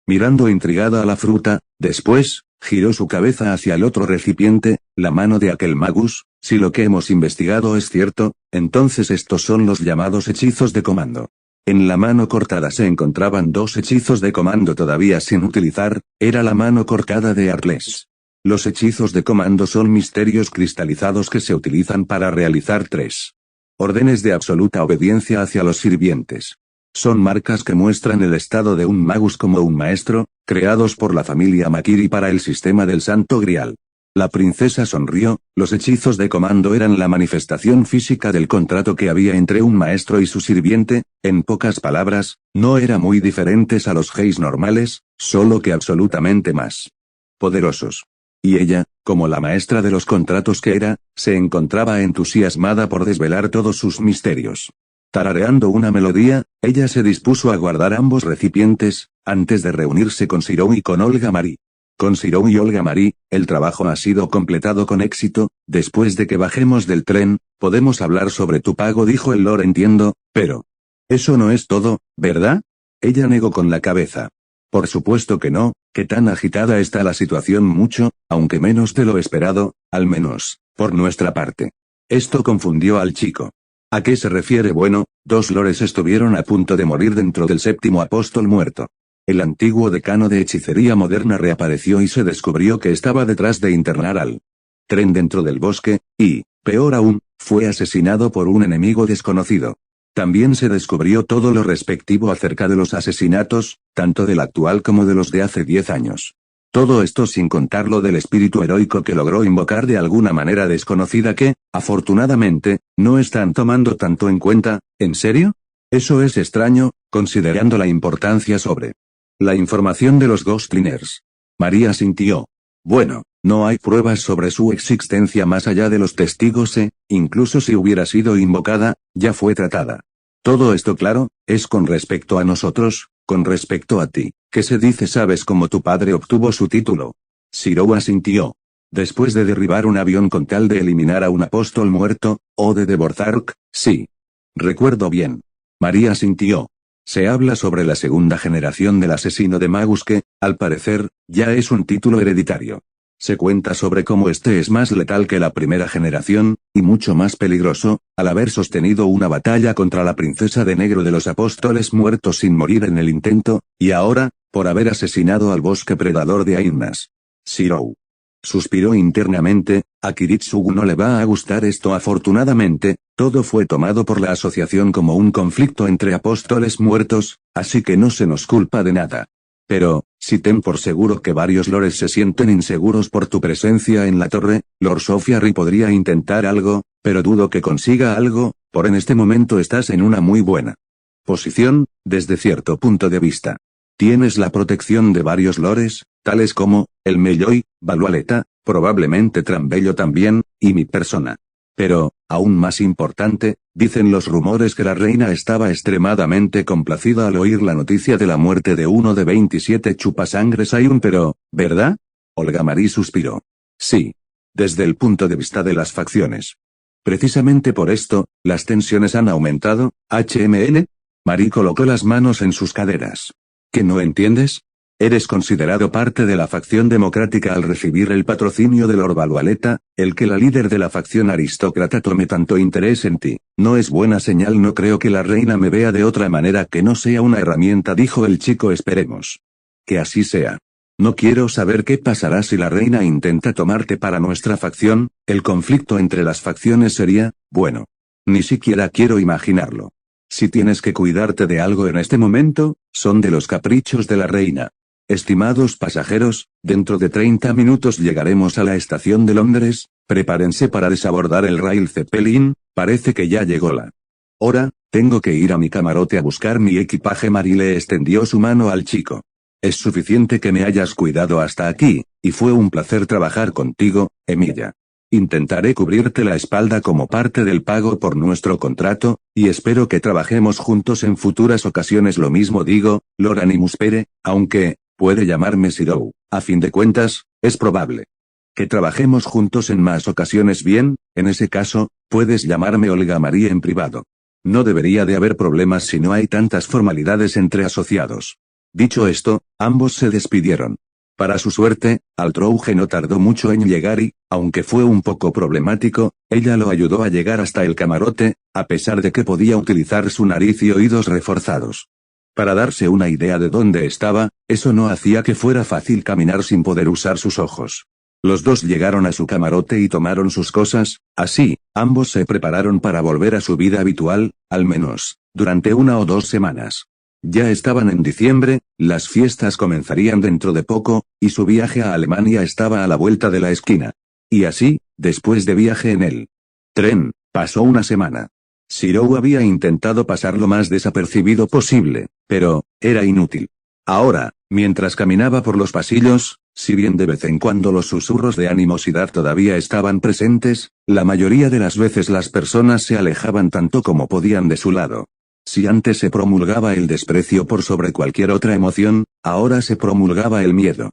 Speaker 1: Mirando intrigada a la fruta, después, giró su cabeza hacia el otro recipiente, la mano de aquel magus. Si lo que hemos investigado es cierto, entonces estos son los llamados hechizos de comando. En la mano cortada se encontraban dos hechizos de comando todavía sin utilizar, era la mano cortada de Arles. Los hechizos de comando son misterios cristalizados que se utilizan para realizar 3 órdenes de absoluta obediencia hacia los sirvientes. Son marcas que muestran el estado de un magus como un maestro, creados por la familia Makiri para el sistema del Santo Grial. La princesa sonrió, los hechizos de comando eran la manifestación física del contrato que había entre un maestro y su sirviente, en pocas palabras, no eran muy diferentes a los Heis normales, solo que absolutamente más poderosos. Y ella, como la maestra de los contratos que era, se encontraba entusiasmada por desvelar todos sus misterios. Tarareando una melodía, ella se dispuso a guardar ambos recipientes, antes de reunirse con Shirou y con Olga Marie. Con Shirou y Olga Marie, el trabajo ha sido completado con éxito. Después de que bajemos del tren, podemos hablar sobre tu pago, dijo el Lord. Entiendo, pero eso no es todo, ¿verdad? Ella negó con la cabeza. Por supuesto que no, que tan agitada está la situación, mucho, aunque menos de lo esperado, al menos, por nuestra parte. Esto confundió al chico. ¿A qué se refiere? Bueno, 2 lores estuvieron a punto de morir dentro del séptimo apóstol muerto. El antiguo decano de hechicería moderna reapareció y se descubrió que estaba detrás de internar al tren dentro del bosque, y, peor aún, fue asesinado por un enemigo desconocido. También se descubrió todo lo respectivo acerca de los asesinatos, tanto del actual como de los de hace 10 años. Todo esto sin contar lo del espíritu heroico que logró invocar de alguna manera desconocida que, afortunadamente, no están tomando tanto en cuenta. ¿En serio? Eso es extraño, considerando la importancia sobre la información de los Ghostliners. María sintió. Bueno, no hay pruebas sobre su existencia más allá de los testigos incluso si hubiera sido invocada, ya fue tratada. Todo esto claro, es con respecto a nosotros, con respecto a ti, ¿qué se dice? ¿Sabes cómo tu padre obtuvo su título? Shirou asintió. Después de derribar un avión con tal de eliminar a un apóstol muerto, o de Deborthark, sí. Recuerdo bien. María sintió. Se habla sobre la segunda generación del asesino de Magus que, al parecer, ya es un título hereditario. Se cuenta sobre cómo este es más letal que la primera generación, y mucho más peligroso, al haber sostenido una batalla contra la princesa de negro de los apóstoles muertos sin morir en el intento, y ahora, por haber asesinado al bosque predador de Ainmas. Shirou suspiró internamente. A Kiritsugu no le va a gustar esto. Afortunadamente, todo fue tomado por la asociación como un conflicto entre apóstoles muertos, así que no se nos culpa de nada. Pero, si ten por seguro que varios lores se sienten inseguros por tu presencia en la torre, Lord Sofiari podría intentar algo, pero dudo que consiga algo, por en este momento estás en una muy buena posición, desde cierto punto de vista. Tienes la protección de varios lores, tales como, el Melloi, Valualeta, probablemente Trambello también, y mi persona. Pero, aún más importante, dicen los rumores que la reina estaba extremadamente complacida al oír la noticia de la muerte de uno de 27 chupasangres Ayun, pero, ¿verdad? Olga Marie suspiró. Sí. Desde el punto de vista de las facciones. Precisamente por esto, las tensiones han aumentado. HMN. Marie colocó las manos en sus caderas. ¿Qué no entiendes? Eres considerado parte de la facción democrática al recibir el patrocinio de Lord Valualeta. El que la líder de la facción aristócrata tome tanto interés en ti, no es buena señal. No creo que la reina me vea de otra manera que no sea una herramienta, dijo el chico. Esperemos que así sea. No quiero saber qué pasará si la reina intenta tomarte para nuestra facción. El conflicto entre las facciones sería, bueno. Ni siquiera quiero imaginarlo. Si tienes que cuidarte de algo en este momento, son de los caprichos de la reina. Estimados pasajeros, dentro de 30 minutos llegaremos a la estación de Londres. Prepárense para desabordar el Rail Zeppelin. Parece que ya llegó la hora. Tengo que ir a mi camarote a buscar mi equipaje. Marie le extendió su mano al chico. Es suficiente que me hayas cuidado hasta aquí, y fue un placer trabajar contigo, Emilia. Intentaré cubrirte la espalda como parte del pago por nuestro contrato, y espero que trabajemos juntos en futuras ocasiones. Lo mismo digo, Lord Animus Pere, aunque, puede llamarme Shirou. A fin de cuentas, es probable que trabajemos juntos en más ocasiones. Bien, en ese caso, puedes llamarme Olga Marie en privado. No debería de haber problemas si no hay tantas formalidades entre asociados. Dicho esto, ambos se despidieron. Para su suerte, Altrouge no tardó mucho en llegar y, aunque fue un poco problemático, ella lo ayudó a llegar hasta el camarote, a pesar de que podía utilizar su nariz y oídos reforzados. Para darse una idea de dónde estaba, eso no hacía que fuera fácil caminar sin poder usar sus ojos. Los dos llegaron a su camarote y tomaron sus cosas. Así, ambos se prepararon para volver a su vida habitual, al menos, durante 1 o 2 semanas. Ya estaban en diciembre, las fiestas comenzarían dentro de poco, y su viaje a Alemania estaba a la vuelta de la esquina. Y así, después de viaje en el tren, pasó una semana. Shirou había intentado pasar lo más desapercibido posible, pero, era inútil. Ahora, mientras caminaba por los pasillos, si bien de vez en cuando los susurros de animosidad todavía estaban presentes, la mayoría de las veces las personas se alejaban tanto como podían de su lado. Si antes se promulgaba el desprecio por sobre cualquier otra emoción, ahora se promulgaba el miedo.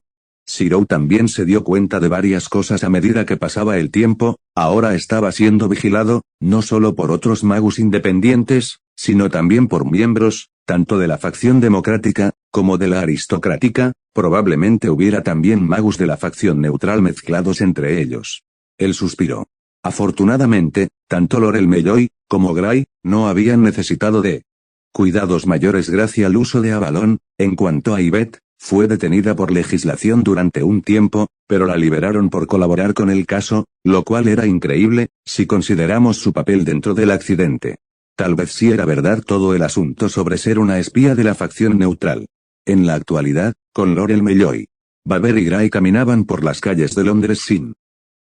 Speaker 1: Shirou también se dio cuenta de varias cosas a medida que pasaba el tiempo. Ahora estaba siendo vigilado, no solo por otros magus independientes, sino también por miembros, tanto de la facción democrática, como de la aristocrática. Probablemente hubiera también magus de la facción neutral mezclados entre ellos. Él suspiró. Afortunadamente, tanto Lorel Melloi, como Gray, no habían necesitado de cuidados mayores gracias al uso de Avalon. En cuanto a Yvette, fue detenida por legislación durante un tiempo, pero la liberaron por colaborar con el caso, lo cual era increíble, si consideramos su papel dentro del accidente. Tal vez sí era verdad todo el asunto sobre ser una espía de la facción neutral. En la actualidad, con Lorel Melloi, Baber y Gray caminaban por las calles de Londres sin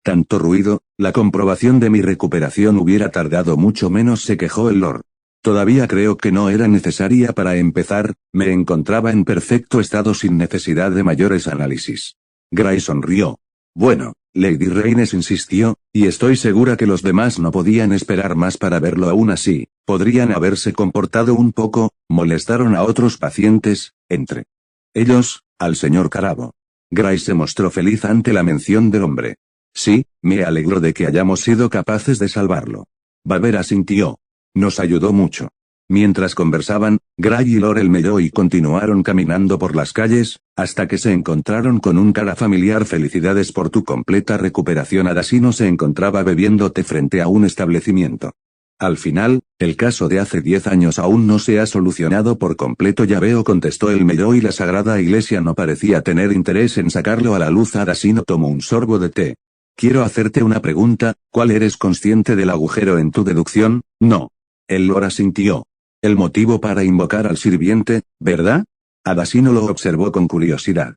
Speaker 1: tanto ruido. La comprobación de mi recuperación hubiera tardado mucho menos, se quejó el Lord. Todavía creo que no era necesaria para empezar, me encontraba en perfecto estado sin necesidad de mayores análisis. Gray sonrió. Bueno, Lady Reynes insistió, y estoy segura que los demás no podían esperar más para verlo. Aún así, podrían haberse comportado un poco. Molestaron a otros pacientes, entre ellos, al señor Carabo. Gray se mostró feliz ante la mención del hombre. Sí, me alegro de que hayamos sido capaces de salvarlo. Baber asintió. Nos ayudó mucho. Mientras conversaban, Gray y Laurel Melloy continuaron caminando por las calles, hasta que se encontraron con un cara familiar. Felicidades por tu completa recuperación. Adasino se encontraba bebiendo té frente a un establecimiento. Al final, el caso de hace 10 años aún no se ha solucionado por completo. Ya veo, contestó el Melloy. La Sagrada Iglesia no parecía tener interés en sacarlo a la luz. Adasino tomó un sorbo de té. Quiero hacerte una pregunta, ¿cuál eres consciente del agujero en tu deducción? No. El Lord asintió. El motivo para invocar al sirviente, ¿verdad? Adasino lo observó con curiosidad.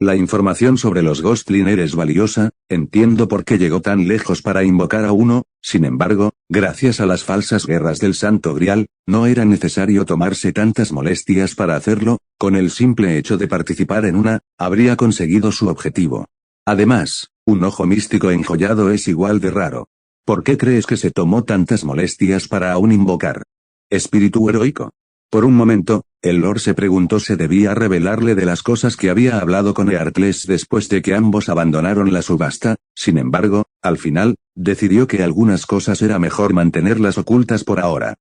Speaker 1: La información sobre los Ghostliner es valiosa, entiendo por qué llegó tan lejos para invocar a uno, sin embargo, gracias a las falsas guerras del Santo Grial, no era necesario tomarse tantas molestias para hacerlo, con el simple hecho de participar en una, habría conseguido su objetivo. Además, un ojo místico enjollado es igual de raro. ¿Por qué crees que se tomó tantas molestias para aún invocar? ¿Espíritu heroico? Por un momento, el Lord se preguntó si debía revelarle de las cosas que había hablado con Earthles después de que ambos abandonaron la subasta. Sin embargo, al final, decidió que algunas cosas era mejor mantenerlas ocultas por ahora.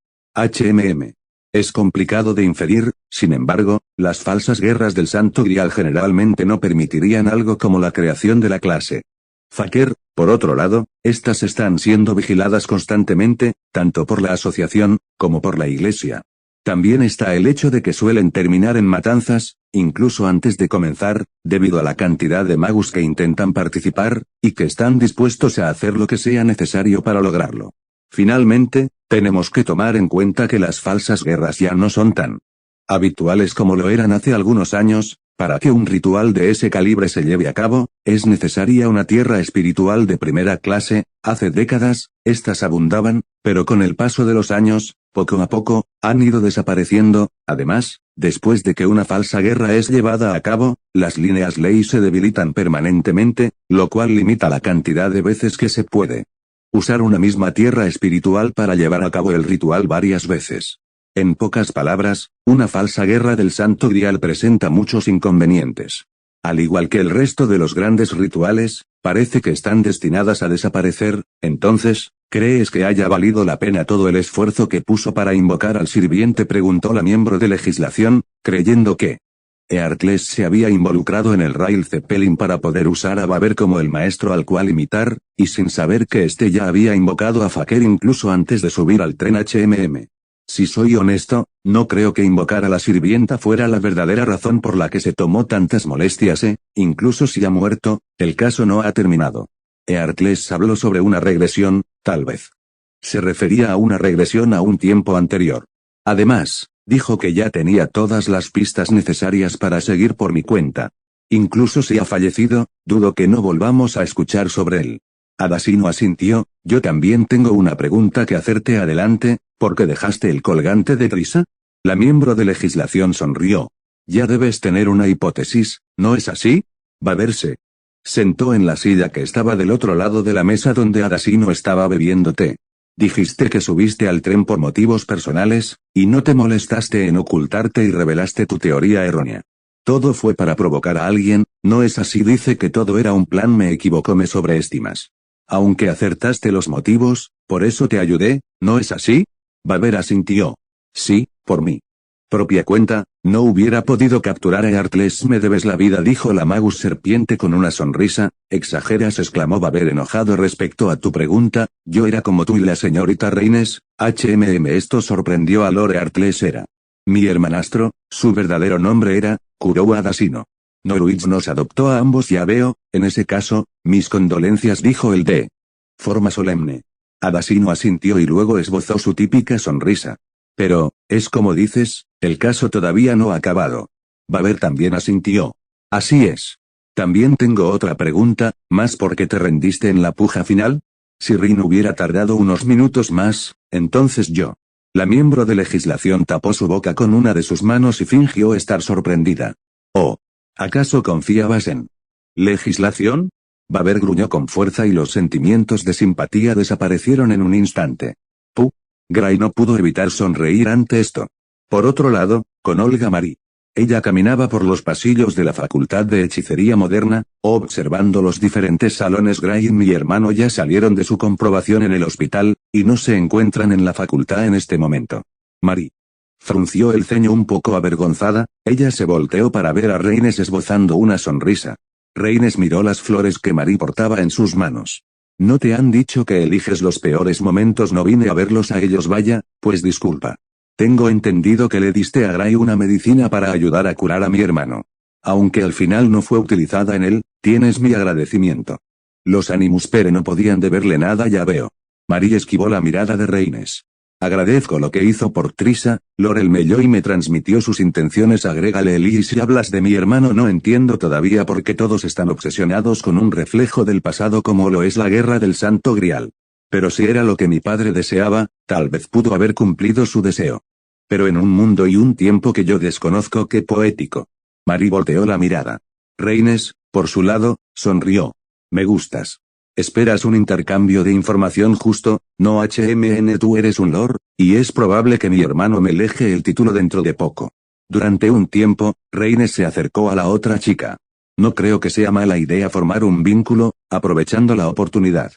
Speaker 1: Es complicado de inferir, sin embargo, las falsas guerras del Santo Grial generalmente no permitirían algo como la creación de la clase Faker. Por otro lado, estas están siendo vigiladas constantemente, tanto por la asociación, como por la iglesia. También está el hecho de que suelen terminar en matanzas, incluso antes de comenzar, debido a la cantidad de magus que intentan participar, y que están dispuestos a hacer lo que sea necesario para lograrlo. Finalmente, tenemos que tomar en cuenta que las falsas guerras ya no son tan habituales como lo eran hace algunos años. Para que un ritual de ese calibre se lleve a cabo, es necesaria una tierra espiritual de primera clase. Hace décadas, estas abundaban, pero con el paso de los años, poco a poco, han ido desapareciendo. Además, después de que una falsa guerra es llevada a cabo, las líneas ley se debilitan permanentemente, lo cual limita la cantidad de veces que se puede usar una misma tierra espiritual para llevar a cabo el ritual varias veces. En pocas palabras, una falsa guerra del Santo Grial presenta muchos inconvenientes. Al igual que el resto de los grandes rituales, parece que están destinadas a desaparecer. Entonces, ¿crees que haya valido la pena todo el esfuerzo que puso para invocar al sirviente?, preguntó la miembro de legislación, creyendo que Earthles se había involucrado en el Rail Zeppelin para poder usar a Baber como el maestro al cual imitar, y sin saber que éste ya había invocado a Faker incluso antes de subir al tren HMM. Si soy honesto, no creo que invocar a la sirvienta fuera la verdadera razón por la que se tomó tantas molestias. Incluso si ha muerto, el caso no ha terminado. Earthles habló sobre una regresión, tal vez. Se refería a una regresión a un tiempo anterior. Además, dijo que ya tenía todas las pistas necesarias para seguir por mi cuenta. Incluso si ha fallecido, dudo que no volvamos a escuchar sobre él. Adasino asintió. Yo también tengo una pregunta que hacerte. Adelante. ¿Por qué dejaste el colgante de Trisa? La miembro de legislación sonrió. Ya debes tener una hipótesis, ¿no es así? Baber se sentó en la silla que estaba del otro lado de la mesa donde Adasino estaba bebiendo té. Dijiste que subiste al tren por motivos personales, y no te molestaste en ocultarte y revelaste tu teoría errónea. Todo fue para provocar a alguien, ¿no es así? Dice que todo era un plan. Me equivoco, me sobreestimas. Aunque acertaste los motivos, por eso te ayudé, ¿no es así? Baber asintió. Sí, por mi propia cuenta, no hubiera podido capturar a Earthles. Me debes la vida, dijo la magus serpiente con una sonrisa. Exageras, exclamó Baber enojado. Respecto a tu pregunta, yo era como tú y la señorita Reines. Esto sorprendió a Lord. Earthles era mi hermanastro, su verdadero nombre era Kurowa Adasino. Norwich nos adoptó a ambos. Ya veo, en ese caso, mis condolencias, dijo el de forma solemne. Adasino asintió y luego esbozó su típica sonrisa. Pero, es como dices, el caso todavía no ha acabado. Baber también asintió. Así es. También tengo otra pregunta, ¿más por qué te rendiste en la puja final? Si Rin hubiera tardado unos minutos más, entonces yo. La miembro de legislación tapó su boca con una de sus manos y fingió estar sorprendida. Oh. ¿Acaso confiabas en legislación? Baber gruñó con fuerza y los sentimientos de simpatía desaparecieron en un instante. Gray no pudo evitar sonreír ante esto. Por otro lado, con Olga Marie. Ella caminaba por los pasillos de la Facultad de Hechicería Moderna, observando los diferentes salones. Gray y mi hermano ya salieron de su comprobación en el hospital, y no se encuentran en la facultad en este momento. Marie Frunció el ceño un poco avergonzada, ella se volteó para ver a Reines esbozando una sonrisa. Reines miró las flores que Marie portaba en sus manos. ¿No te han dicho que eliges los peores momentos? No vine a verlos a ellos. Vaya, pues disculpa. Tengo entendido que le diste a Gray una medicina para ayudar a curar a mi hermano. Aunque al final no fue utilizada en él, tienes mi agradecimiento. Los Animus Pere no podían deberle nada, ya veo. Marie esquivó la mirada de Reines. Agradezco lo que hizo por Trisa, Lorel Melloy me transmitió sus intenciones. Agrégale Eli, y si hablas de mi hermano no entiendo todavía por qué todos están obsesionados con un reflejo del pasado como lo es la guerra del Santo Grial. Pero si era lo que mi padre deseaba, tal vez pudo haber cumplido su deseo. Pero en un mundo y un tiempo que yo desconozco. Qué poético. Marie volteó la mirada. Reines, por su lado, sonrió. Me gustas. Esperas un intercambio de información justo, no tú eres un lord, y es probable que mi hermano me leje el título dentro de poco. Durante un tiempo, Reines se acercó a la otra chica. No creo que sea mala idea formar un vínculo, aprovechando la oportunidad.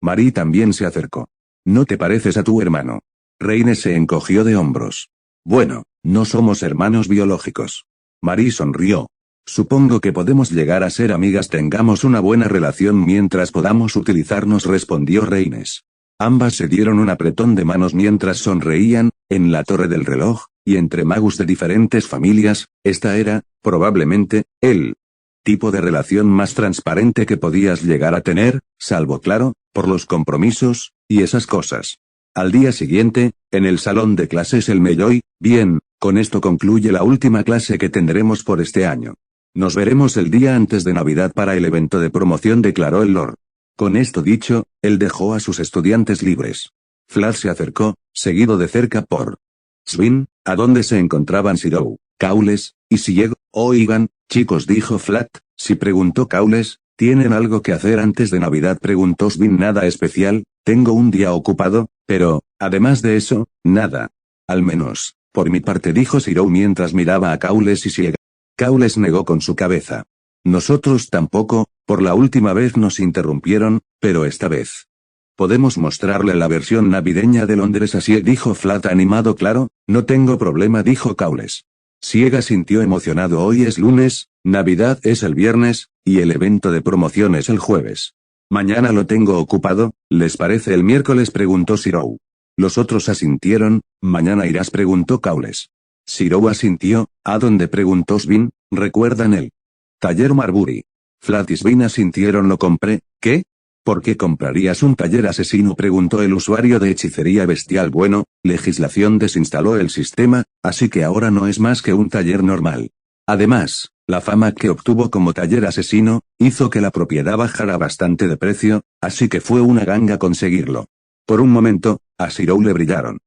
Speaker 1: Marie también se acercó. ¿No te pareces a tu hermano? Reines se encogió de hombros. Bueno, no somos hermanos biológicos. Marie sonrió. Supongo que podemos llegar a ser amigas. Tengamos una buena relación mientras podamos utilizarnos, respondió Reines. Ambas se dieron un apretón de manos mientras sonreían, en la torre del reloj, y entre magus de diferentes familias, esta era, probablemente, el tipo de relación más transparente que podías llegar a tener, salvo claro, por los compromisos, y esas cosas. Al día siguiente, en el salón de clases el Melloy, bien, con esto concluye la última clase que tendremos por este año. Nos veremos el día antes de Navidad para el evento de promoción, declaró el Lord. Con esto dicho, él dejó a sus estudiantes libres. Flash se acercó, seguido de cerca por Svin, a donde se encontraban Zero, Cowles, y Sieg. Oigan, chicos, dijo Flat, si preguntó Cowles, ¿tienen algo que hacer antes de Navidad? Preguntó Svin. Nada especial, tengo un día ocupado, pero, además de eso, nada. Al menos, por mi parte, dijo Zero mientras miraba a Cowles y Sieg. Cowles negó con su cabeza. Nosotros tampoco, por la última vez nos interrumpieron, pero esta vez podemos mostrarle la versión navideña de Londres. Así dijo Flat animado. Claro, no tengo problema, dijo Cowles. Siega sintió emocionado. Hoy es lunes, Navidad es el viernes, y el evento de promoción es el jueves. Mañana lo tengo ocupado, ¿les parece el miércoles? Preguntó Zero. Los otros asintieron. ¿Mañana irás? Preguntó Cowles. Zero asintió. ¿A dónde? Preguntó Svin. ¿Recuerdan el taller Marbury? Flat y Svin asintieron. Lo compré. ¿Qué? ¿Por qué comprarías un taller asesino? Preguntó el usuario de hechicería bestial. Bueno, legislación desinstaló el sistema, así que ahora no es más que un taller normal. Además, la fama que obtuvo como taller asesino, hizo que la propiedad bajara bastante de precio, así que fue una ganga conseguirlo. Por un momento, a Zero le brillaron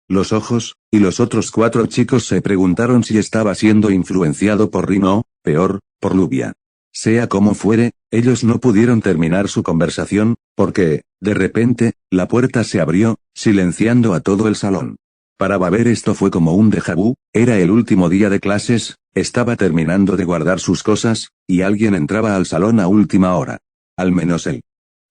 Speaker 1: los ojos, y los otros 4 chicos se preguntaron si estaba siendo influenciado por Rino, peor, por Lubia. Sea como fuere, ellos no pudieron terminar su conversación, porque, de repente, la puerta se abrió, silenciando a todo el salón. Para Baber esto fue como un déjà vu, era el último día de clases, estaba terminando de guardar sus cosas, y alguien entraba al salón a última hora. Al menos él.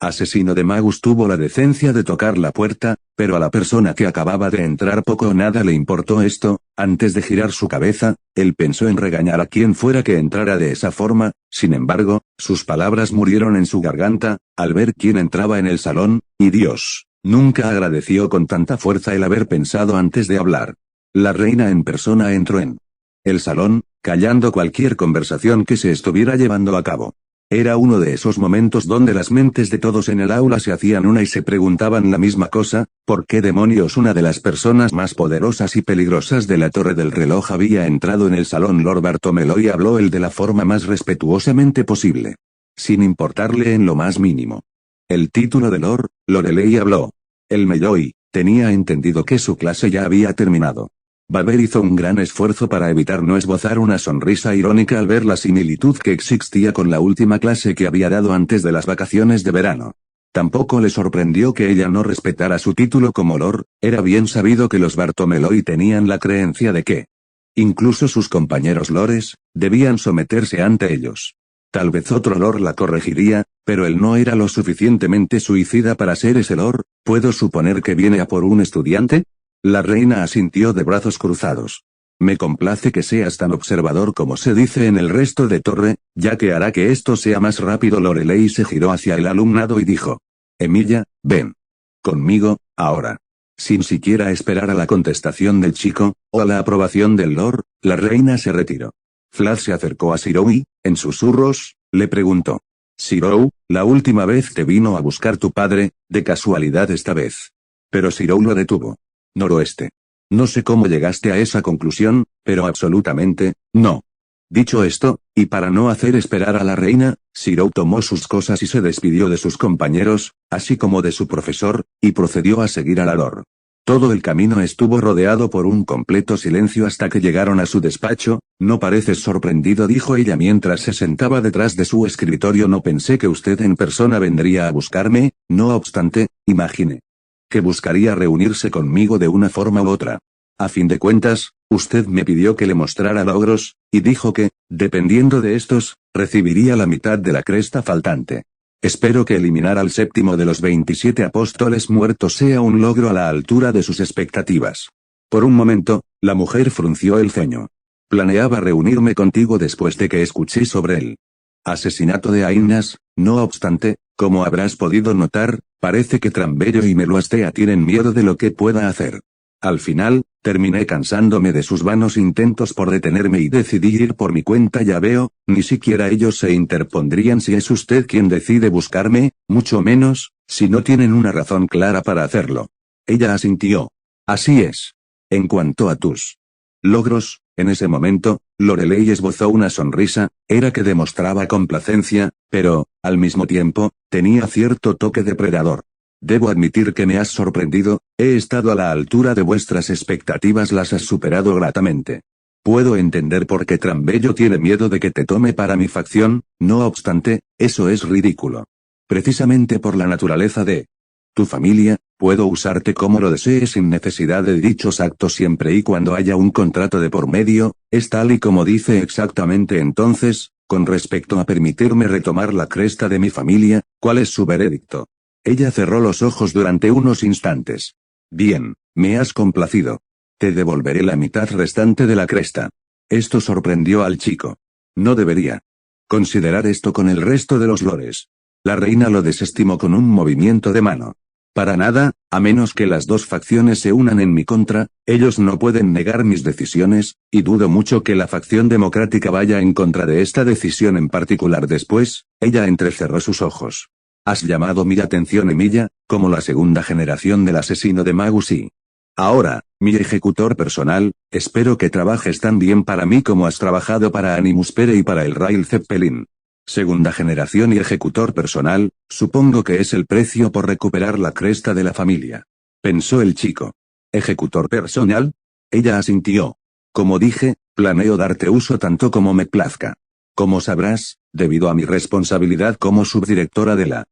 Speaker 1: Asesino de Magus tuvo la decencia de tocar la puerta, pero a la persona que acababa de entrar poco o nada le importó esto. Antes de girar su cabeza, él pensó en regañar a quien fuera que entrara de esa forma, sin embargo, sus palabras murieron en su garganta, al ver quién entraba en el salón, y Dios, nunca agradeció con tanta fuerza el haber pensado antes de hablar. La reina en persona entró en el salón, callando cualquier conversación que se estuviera llevando a cabo. Era uno de esos momentos donde las mentes de todos en el aula se hacían una y se preguntaban la misma cosa: ¿por qué demonios una de las personas más poderosas y peligrosas de la Torre del Reloj había entrado en el salón? Lord Bartholomew habló él de la forma más respetuosamente posible, sin importarle en lo más mínimo el título de Lord. Lorelei habló. El Melloy tenía entendido que su clase ya había terminado. Baber hizo un gran esfuerzo para evitar no esbozar una sonrisa irónica al ver la similitud que existía con la última clase que había dado antes de las vacaciones de verano. Tampoco le sorprendió que ella no respetara su título como Lord, era bien sabido que los Bartholomew tenían la creencia de que incluso sus compañeros lores debían someterse ante ellos. Tal vez otro Lord la corregiría, pero él no era lo suficientemente suicida para ser ese Lord. ¿Puedo suponer que viene a por un estudiante? La reina asintió de brazos cruzados. Me complace que seas tan observador como se dice en el resto de torre, ya que hará que esto sea más rápido. Lorelei se giró hacia el alumnado y dijo. Emilia, ven. Conmigo, ahora. Sin siquiera esperar a la contestación del chico, o a la aprobación del lord, la reina se retiró. Vlad se acercó a Shirou y, en susurros, le preguntó. Shirou, la última vez te vino a buscar tu padre, de casualidad esta vez. Pero Shirou lo detuvo. Noroeste. No sé cómo llegaste a esa conclusión, pero absolutamente, no. Dicho esto, y para no hacer esperar a la reina, Shirou tomó sus cosas y se despidió de sus compañeros, así como de su profesor, y procedió a seguir a la lord. Todo el camino estuvo rodeado por un completo silencio hasta que llegaron a su despacho. No pareces sorprendido, dijo ella mientras se sentaba detrás de su escritorio. No pensé que usted en persona vendría a buscarme, no obstante, imaginé que buscaría reunirse conmigo de una forma u otra. A fin de cuentas, usted me pidió que le mostrara logros, y dijo que, dependiendo de estos, recibiría la mitad de la cresta faltante. Espero que eliminar al séptimo de los 27 apóstoles muertos sea un logro a la altura de sus expectativas. Por un momento, la mujer frunció el ceño. Planeaba reunirme contigo después de que escuché sobre el asesinato de Ainas. No obstante, como habrás podido notar, parece que Trambello y Meluastea tienen miedo de lo que pueda hacer. Al final, terminé cansándome de sus vanos intentos por detenerme y decidí ir por mi cuenta. Ya veo, ni siquiera ellos se interpondrían si es usted quien decide buscarme, mucho menos, si no tienen una razón clara para hacerlo. Ella asintió. Así es. En cuanto a tus logros, en ese momento, Lorelei esbozó una sonrisa, era que demostraba complacencia, pero, al mismo tiempo, tenía cierto toque depredador. Debo admitir que me has sorprendido, he estado a la altura de vuestras expectativas, las has superado gratamente. Puedo entender por qué Trambello tiene miedo de que te tome para mi facción, no obstante, eso es ridículo. Precisamente por la naturaleza de tu familia, puedo usarte como lo desees sin necesidad de dichos actos siempre y cuando haya un contrato de por medio, es tal y como dice exactamente. Entonces, con respecto a permitirme retomar la cresta de mi familia, ¿cuál es su veredicto? Ella cerró los ojos durante unos instantes. Bien, me has complacido. Te devolveré la mitad restante de la cresta. Esto sorprendió al chico. No debería considerar esto con el resto de los lores. La reina lo desestimó con un movimiento de mano. Para nada, a menos que las dos facciones se unan en mi contra, ellos no pueden negar mis decisiones, y dudo mucho que la facción democrática vaya en contra de esta decisión en particular. Después, ella entrecerró sus ojos. Has llamado mi atención, Emilia, como la segunda generación del asesino de Magus y ahora, mi ejecutor personal, espero que trabajes tan bien para mí como has trabajado para Animus Pere y para el Rail Zeppelin. Segunda generación y ejecutor personal, supongo que es el precio por recuperar la cresta de la familia. Pensó el chico. ¿Ejecutor personal? Ella asintió. Como dije, planeo darte uso tanto como me plazca. Como sabrás, debido a mi responsabilidad como subdirectora de la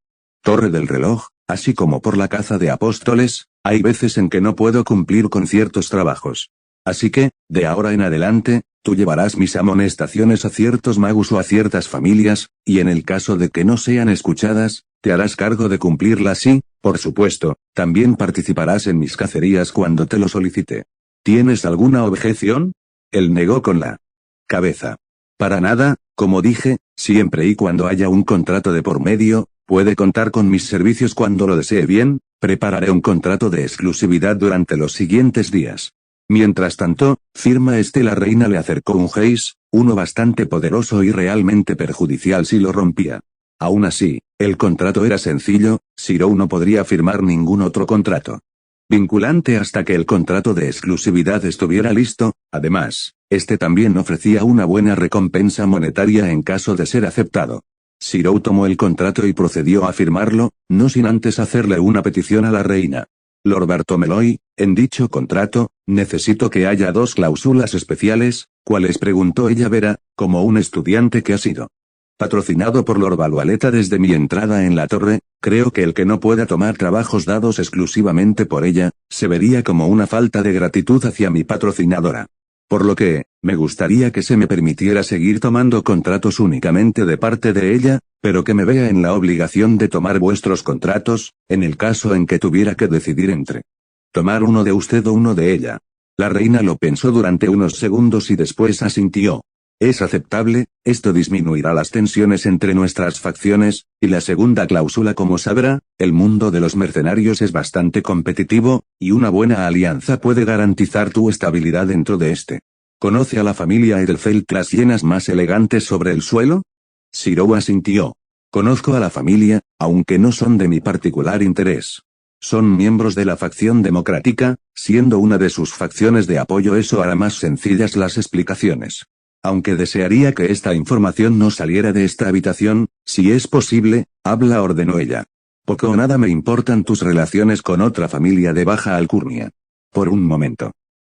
Speaker 1: Torre del Reloj, así como por la caza de apóstoles, hay veces en que no puedo cumplir con ciertos trabajos. Así que, de ahora en adelante, tú llevarás mis amonestaciones a ciertos magos o a ciertas familias, y en el caso de que no sean escuchadas, te harás cargo de cumplirlas y, por supuesto, también participarás en mis cacerías cuando te lo solicite. ¿Tienes alguna objeción? Él negó con la cabeza. Para nada, como dije, siempre y cuando haya un contrato de por medio, puede contar con mis servicios cuando lo desee. Bien, prepararé un contrato de exclusividad durante los siguientes días. Mientras tanto, firma este. La reina le acercó un geis, uno bastante poderoso y realmente perjudicial si lo rompía. Aún así, el contrato era sencillo, Shirou no podría firmar ningún otro contrato vinculante hasta que el contrato de exclusividad estuviera listo. Además, este también ofrecía una buena recompensa monetaria en caso de ser aceptado. Shirou tomó el contrato y procedió a firmarlo, no sin antes hacerle una petición a la reina. Lord Bartomeloy, en dicho contrato, necesito que haya dos cláusulas especiales. ¿Cuáles?, preguntó ella. Verá, como un estudiante que ha sido patrocinado por Lord Valualeta desde mi entrada en la torre, creo que el que no pueda tomar trabajos dados exclusivamente por ella, se vería como una falta de gratitud hacia mi patrocinadora. Por lo que, me gustaría que se me permitiera seguir tomando contratos únicamente de parte de ella, pero que me vea en la obligación de tomar vuestros contratos, en el caso en que tuviera que decidir entre tomar uno de usted o uno de ella. La reina lo pensó durante unos segundos y después asintió. Es aceptable, esto disminuirá las tensiones entre nuestras facciones, y la segunda cláusula, como sabrá, el mundo de los mercenarios es bastante competitivo, y una buena alianza puede garantizar tu estabilidad dentro de este. ¿Conoce a la familia Edelfelt, las hienas más elegantes sobre el suelo? Shirou asintió. Conozco a la familia, aunque no son de mi particular interés. Son miembros de la facción democrática, siendo una de sus facciones de apoyo, eso hará más sencillas las explicaciones. Aunque desearía que esta información no saliera de esta habitación, si es posible, habla, ordenó ella. Poco o nada me importan tus relaciones con otra familia de Baja Alcurnia. Por un momento.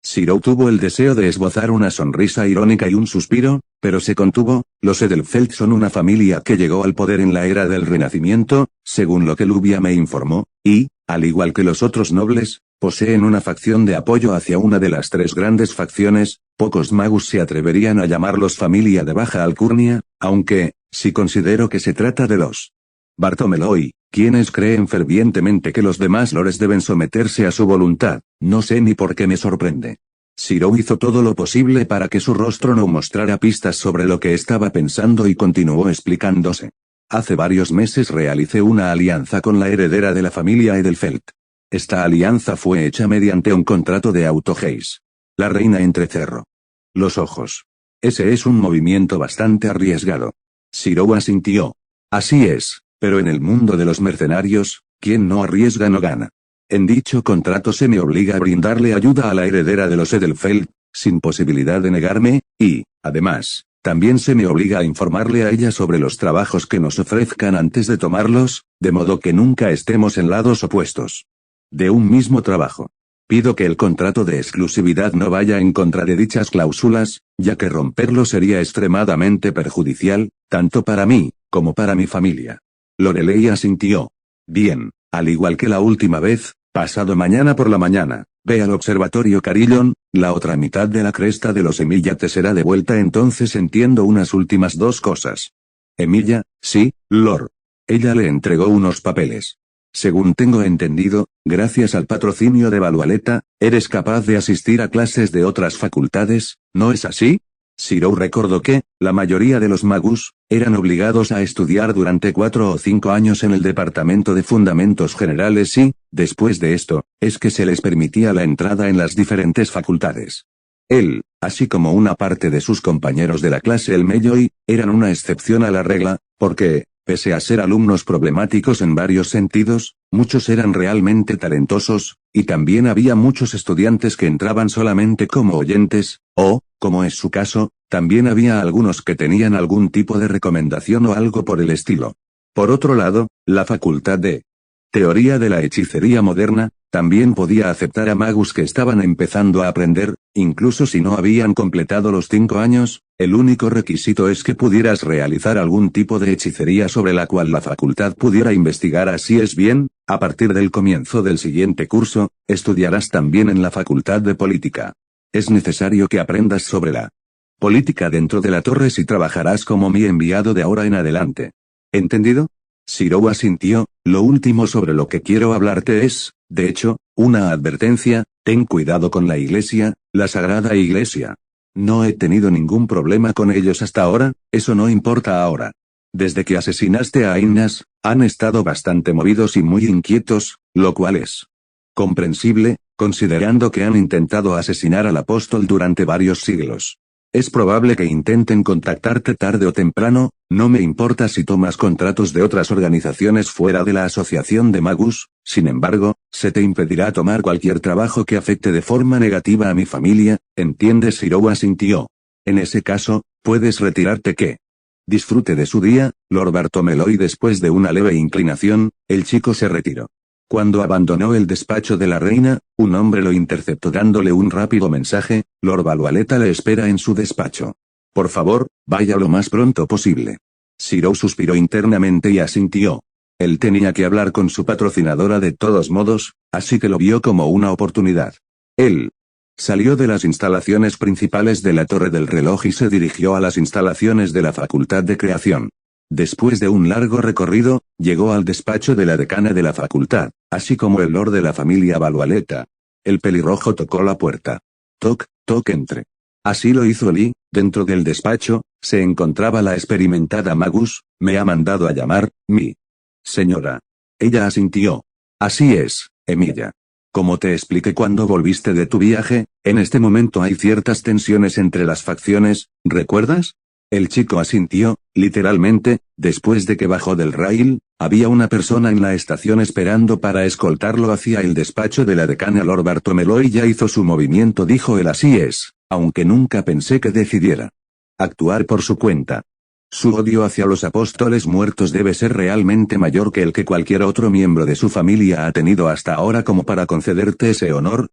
Speaker 1: Shirou tuvo el deseo de esbozar una sonrisa irónica y un suspiro, pero se contuvo. Los Edelfelt son una familia que llegó al poder en la era del Renacimiento, según lo que Lubia me informó, y, al igual que los otros nobles, poseen una facción de apoyo hacia una de las tres grandes facciones. Pocos magus se atreverían a llamarlos familia de Baja Alcurnia, aunque, si considero que se trata de los Bartomeloy, quienes creen fervientemente que los demás lores deben someterse a su voluntad, no sé ni por qué me sorprende. Shirou hizo todo lo posible para que su rostro no mostrara pistas sobre lo que estaba pensando y continuó explicándose. Hace varios meses realicé una alianza con la heredera de la familia Edelfelt. Esta alianza fue hecha mediante un contrato de autogeis. La reina entrecerró los ojos. Ese es un movimiento bastante arriesgado. Shirou asintió. Así es, pero en el mundo de los mercenarios, quien no arriesga no gana. En dicho contrato se me obliga a brindarle ayuda a la heredera de los Edelfelt, sin posibilidad de negarme, y, además, también se me obliga a informarle a ella sobre los trabajos que nos ofrezcan antes de tomarlos, de modo que nunca estemos en lados opuestos de un mismo trabajo. Pido que el contrato de exclusividad no vaya en contra de dichas cláusulas, ya que romperlo sería extremadamente perjudicial, tanto para mí, como para mi familia. Lorelei asintió. Bien, al igual que la última vez, pasado mañana por la mañana, ve al observatorio Carillon, la otra mitad de la cresta de los Emilia te será devuelta, entonces entiendo unas últimas dos cosas. Emilia, sí, Lord. Ella le entregó unos papeles. Según tengo entendido, gracias al patrocinio de Valualeta, eres capaz de asistir a clases de otras facultades, ¿no es así? Shirou recordó que, la mayoría de los magus, eran obligados a estudiar durante 4 o 5 años en el Departamento de Fundamentos Generales y, después de esto, es que se les permitía la entrada en las diferentes facultades. Él, así como una parte de sus compañeros de la clase el Melloi, eran una excepción a la regla, porque, pese a ser alumnos problemáticos en varios sentidos, muchos eran realmente talentosos, y también había muchos estudiantes que entraban solamente como oyentes, o, como es su caso, también había algunos que tenían algún tipo de recomendación o algo por el estilo. Por otro lado, la facultad de Teoría de la Hechicería Moderna, también podía aceptar a magus que estaban empezando a aprender, incluso si no habían completado los 5 años, el único requisito es que pudieras realizar algún tipo de hechicería sobre la cual la facultad pudiera investigar. Así es bien, a partir del comienzo del siguiente curso, estudiarás también en la facultad de Política. Es necesario que aprendas sobre la política dentro de la torre si trabajarás como mi enviado de ahora en adelante. ¿Entendido? Shirou asintió. Lo último sobre lo que quiero hablarte es, de hecho, una advertencia: ten cuidado con la iglesia, la Sagrada Iglesia. No he tenido ningún problema con ellos hasta ahora, eso no importa ahora. Desde que asesinaste a Innas, han estado bastante movidos y muy inquietos, lo cual es comprensible, considerando que han intentado asesinar al apóstol durante varios siglos. Es probable que intenten contactarte tarde o temprano, no me importa si tomas contratos de otras organizaciones fuera de la asociación de magus, sin embargo, se te impedirá tomar cualquier trabajo que afecte de forma negativa a mi familia, ¿entiendes? Shirou asintió. En ese caso, puedes retirarte. Que disfrute de su día, Lord Bartomeloy. Después de una leve inclinación, el chico se retiró. Cuando abandonó el despacho de la reina, un hombre lo interceptó dándole un rápido mensaje: Lord Valualeta le espera en su despacho. Por favor, vaya lo más pronto posible. Shirou suspiró internamente y asintió. Él tenía que hablar con su patrocinadora de todos modos, así que lo vio como una oportunidad. Él salió de las instalaciones principales de la Torre del Reloj y se dirigió a las instalaciones de la Facultad de Creación. Después de un largo recorrido, llegó al despacho de la decana de la facultad, así como el lord de la familia Valualeta. El pelirrojo tocó la puerta. Toc, toc, entre. Así lo hizo Lee. Dentro del despacho, se encontraba la experimentada Magus. Me ha mandado a llamar, mi señora. Ella asintió. Así es, Emilia. Como te expliqué cuando volviste de tu viaje, en este momento hay ciertas tensiones entre las facciones, ¿recuerdas? El chico asintió, literalmente, después de que bajó del rail, había una persona en la estación esperando para escoltarlo hacia el despacho de la decana Lord Bartholomew. Ya hizo su movimiento, dijo él. Así es, aunque nunca pensé que decidiera actuar por su cuenta. Su odio hacia los apóstoles muertos debe ser realmente mayor que el que cualquier otro miembro de su familia ha tenido hasta ahora como para concederte ese honor,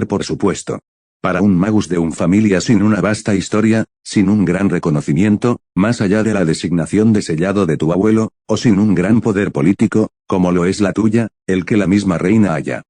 Speaker 1: por supuesto. Para un magus de una familia sin una vasta historia, sin un gran reconocimiento, más allá de la designación de sellado de tu abuelo, o sin un gran poder político, como lo es la tuya, el que la misma reina haya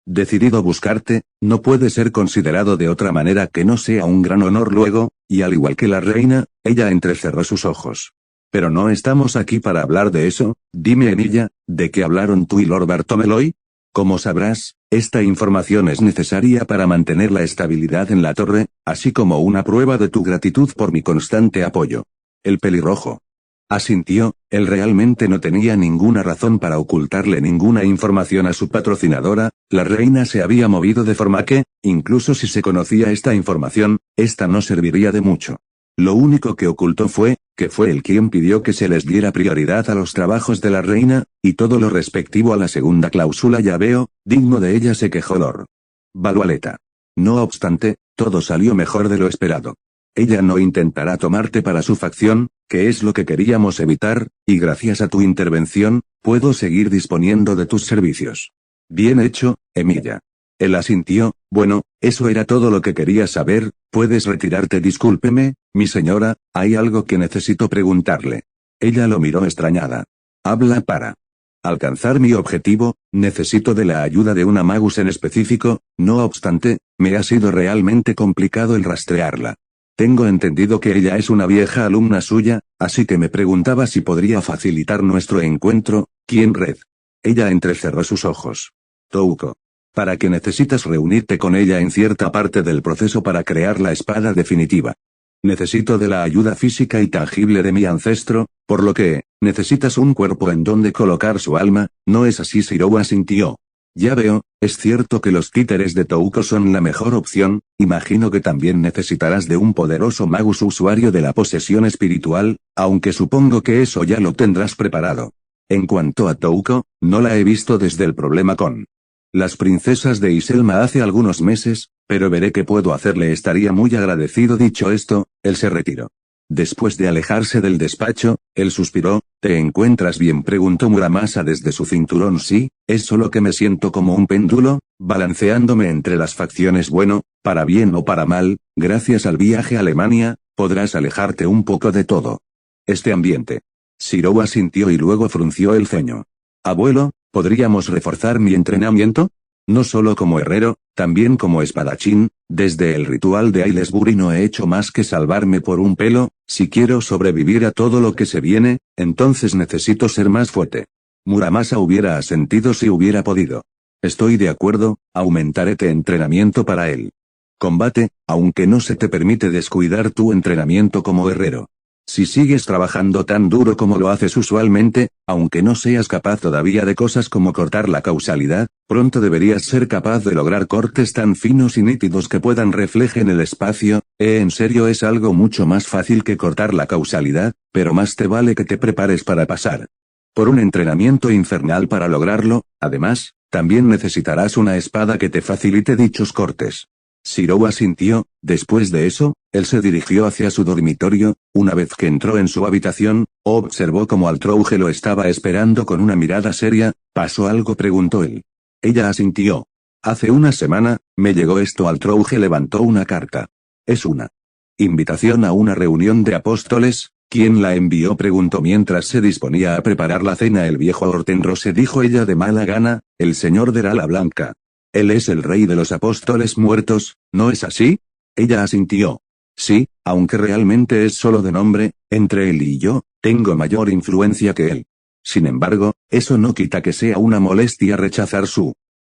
Speaker 1: decidido buscarte, no puede ser considerado de otra manera que no sea un gran honor luego, y al igual que la reina, ella entrecerró sus ojos. Pero no estamos aquí para hablar de eso. Dime, Emilia, ¿de qué hablaron tú y Lord Bartholomew? Como sabrás, esta información es necesaria para mantener la estabilidad en la torre, así como una prueba de tu gratitud por mi constante apoyo. El pelirrojo asintió. Él realmente no tenía ninguna razón para ocultarle ninguna información a su patrocinadora. La reina se había movido de forma que, incluso si se conocía esta información, esta no serviría de mucho. Lo único que ocultó fue, que fue él quien pidió que se les diera prioridad a los trabajos de la reina, y todo lo respectivo a la segunda cláusula. Ya veo, digno de ella, se quejó Lord Valualeta. No obstante, todo salió mejor de lo esperado. Ella no intentará tomarte para su facción, que es lo que queríamos evitar, y gracias a tu intervención, puedo seguir disponiendo de tus servicios. Bien hecho, Emilia. Él asintió. Bueno, eso era todo lo que quería saber. Puedes retirarte. Discúlpeme, mi señora, hay algo que necesito preguntarle. Ella lo miró extrañada. Habla. Para alcanzar mi objetivo, necesito de la ayuda de una magus en específico. No obstante, me ha sido realmente complicado el rastrearla. Tengo entendido que ella es una vieja alumna suya, así que me preguntaba si podría facilitar nuestro encuentro. ¿Quién? Red. Ella entrecerró sus ojos. Touko. ¿Para qué necesitas reunirte con ella en cierta parte del proceso para crear la espada definitiva? Necesito de la ayuda física y tangible de mi ancestro, por lo que, necesitas un cuerpo en donde colocar su alma, ¿no es así? Shirou asintió. Ya veo, es cierto que los títeres de Touko son la mejor opción. Imagino que también necesitarás de un poderoso magus usuario de la posesión espiritual, aunque supongo que eso ya lo tendrás preparado. En cuanto a Touko, no la he visto desde el problema con las princesas de Iselma hace algunos meses, pero veré qué puedo hacerle. Estaría muy agradecido. Dicho esto, él se retiró. Después de alejarse del despacho, él suspiró. ¿Te encuentras bien?, preguntó Muramasa desde su cinturón. Sí, es solo que me siento como un péndulo, balanceándome entre las facciones. Bueno, para bien o para mal, gracias al viaje a Alemania, podrás alejarte un poco de todo este ambiente. Shirou asintió y luego frunció el ceño. Abuelo, ¿podríamos reforzar mi entrenamiento? No solo como herrero, también como espadachín. Desde el ritual de Aylesbury no he hecho más que salvarme por un pelo. Si quiero sobrevivir a todo lo que se viene, entonces necesito ser más fuerte. Muramasa hubiera asentido si hubiera podido. Estoy de acuerdo, aumentaré tu entrenamiento para el combate, aunque no se te permite descuidar tu entrenamiento como herrero. Si sigues trabajando tan duro como lo haces usualmente, aunque no seas capaz todavía de cosas como cortar la causalidad, pronto deberías ser capaz de lograr cortes tan finos y nítidos que puedan reflejar el espacio. En serio, es algo mucho más fácil que cortar la causalidad, pero más te vale que te prepares para pasar por un entrenamiento infernal para lograrlo. Además, también necesitarás una espada que te facilite dichos cortes. Shirou asintió. Después de eso, él se dirigió hacia su dormitorio. Una vez que entró en su habitación, observó cómo Altrouge lo estaba esperando con una mirada seria. ¿Pasó algo?, preguntó él. Ella asintió. Hace una semana, me llegó esto. Altrouge levantó una carta. Es una invitación a una reunión de apóstoles. ¿Quién la envió?, preguntó mientras se disponía a preparar la cena. El viejo Hortenrose, dijo ella de mala gana, el señor de Ala Blanca. Él es el rey de los apóstoles muertos, ¿no es así? Ella asintió. Sí, aunque realmente es solo de nombre. Entre él y yo, tengo mayor influencia que él. Sin embargo, eso no quita que sea una molestia rechazar su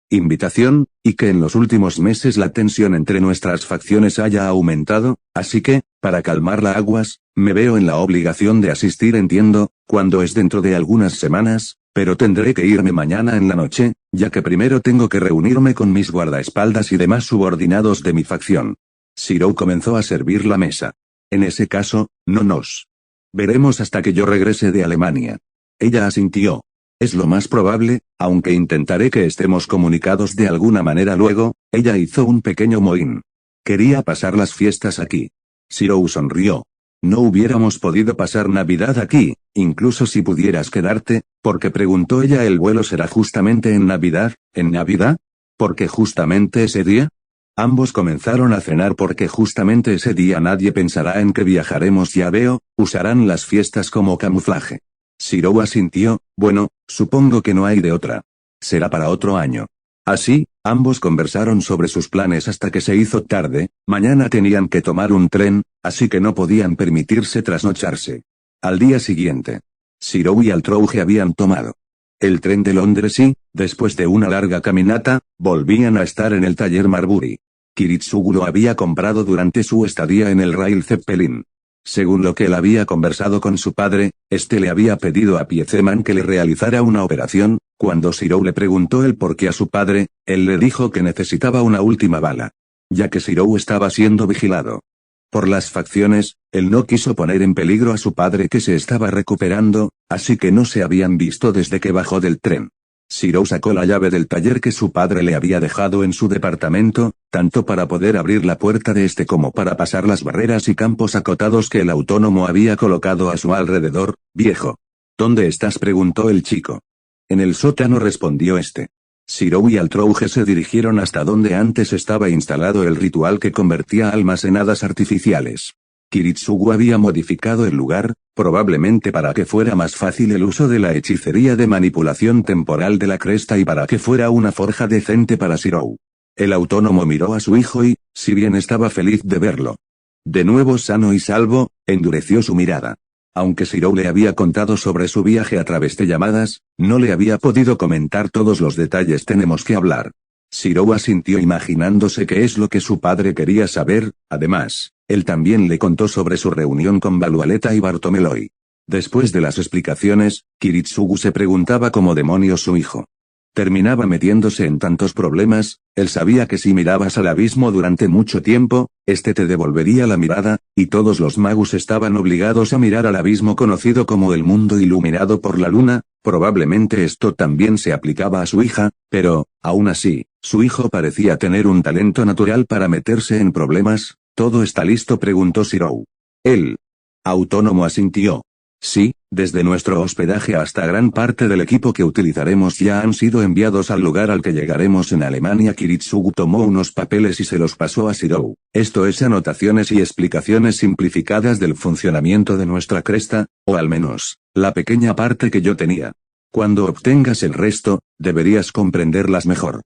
Speaker 1: invitación, y que en los últimos meses la tensión entre nuestras facciones haya aumentado, así que, para calmar las aguas, me veo en la obligación de asistir, entiendo, cuando es dentro de algunas semanas, pero tendré que irme mañana en la noche, ya que primero tengo que reunirme con mis guardaespaldas y demás subordinados de mi facción. Shirou comenzó a servir la mesa. En ese caso, no nos veremos hasta que yo regrese de Alemania. Ella asintió. Es lo más probable, aunque intentaré que estemos comunicados de alguna manera luego. Ella hizo un pequeño mohín. Quería pasar las fiestas aquí. Shirou sonrió. No hubiéramos podido pasar Navidad aquí, incluso si pudieras quedarte, porque preguntó ella. ¿El vuelo será justamente en Navidad? ¿En Navidad? ¿Porque justamente ese día? Ambos comenzaron a cenar porque justamente ese día nadie pensará en que viajaremos. Ya veo, usarán las fiestas como camuflaje. Shirou asintió. Bueno, supongo que no hay de otra. Será para otro año. Así, ambos conversaron sobre sus planes hasta que se hizo tarde. Mañana tenían que tomar un tren, así que no podían permitirse trasnocharse. Al día siguiente, Shirou y Altrouge habían tomado el tren de Londres y, después de una larga caminata, volvían a estar en el taller Marbury. Kiritsugu lo había comprado durante su estadía en el Rail Zeppelin. Según lo que él había conversado con su padre, este le había pedido a Piezeman que le realizara una operación. Cuando Shirou le preguntó el por qué a su padre, él le dijo que necesitaba una última bala, ya que Shirou estaba siendo vigilado por las facciones. Él no quiso poner en peligro a su padre, que se estaba recuperando, así que no se habían visto desde que bajó del tren. Shirou sacó la llave del taller que su padre le había dejado en su departamento, tanto para poder abrir la puerta de este como para pasar las barreras y campos acotados que el autónomo había colocado a su alrededor. «Viejo. ¿Dónde estás?», preguntó el chico. «En el sótano», respondió este. Shirou y Altrouge se dirigieron hasta donde antes estaba instalado el ritual que convertía almas en hadas artificiales. Kiritsugu había modificado el lugar, probablemente para que fuera más fácil el uso de la hechicería de manipulación temporal de la cresta y para que fuera una forja decente para Shirou. El autónomo miró a su hijo y, si bien estaba feliz de verlo de nuevo sano y salvo, endureció su mirada. Aunque Shirou le había contado sobre su viaje a través de llamadas, no le había podido comentar todos los detalles. «Tenemos que hablar». Shirou asintió imaginándose qué es lo que su padre quería saber. Además, él también le contó sobre su reunión con Valualeta y Bartomeloy. Después de las explicaciones, Kiritsugu se preguntaba cómo demonios su hijo terminaba metiéndose en tantos problemas. Él sabía que si mirabas al abismo durante mucho tiempo, este te devolvería la mirada, y todos los magos estaban obligados a mirar al abismo conocido como el mundo iluminado por la luna. Probablemente esto también se aplicaba a su hija, pero, aún así, su hijo parecía tener un talento natural para meterse en problemas. «¿Todo está listo?», preguntó Shirou. El autónomo asintió. «Sí, desde nuestro hospedaje hasta gran parte del equipo que utilizaremos ya han sido enviados al lugar al que llegaremos en Alemania». Kiritsugu tomó unos papeles y se los pasó a Shirou. «Esto es anotaciones y explicaciones simplificadas del funcionamiento de nuestra cresta, o al menos, la pequeña parte que yo tenía. Cuando obtengas el resto, deberías comprenderlas mejor».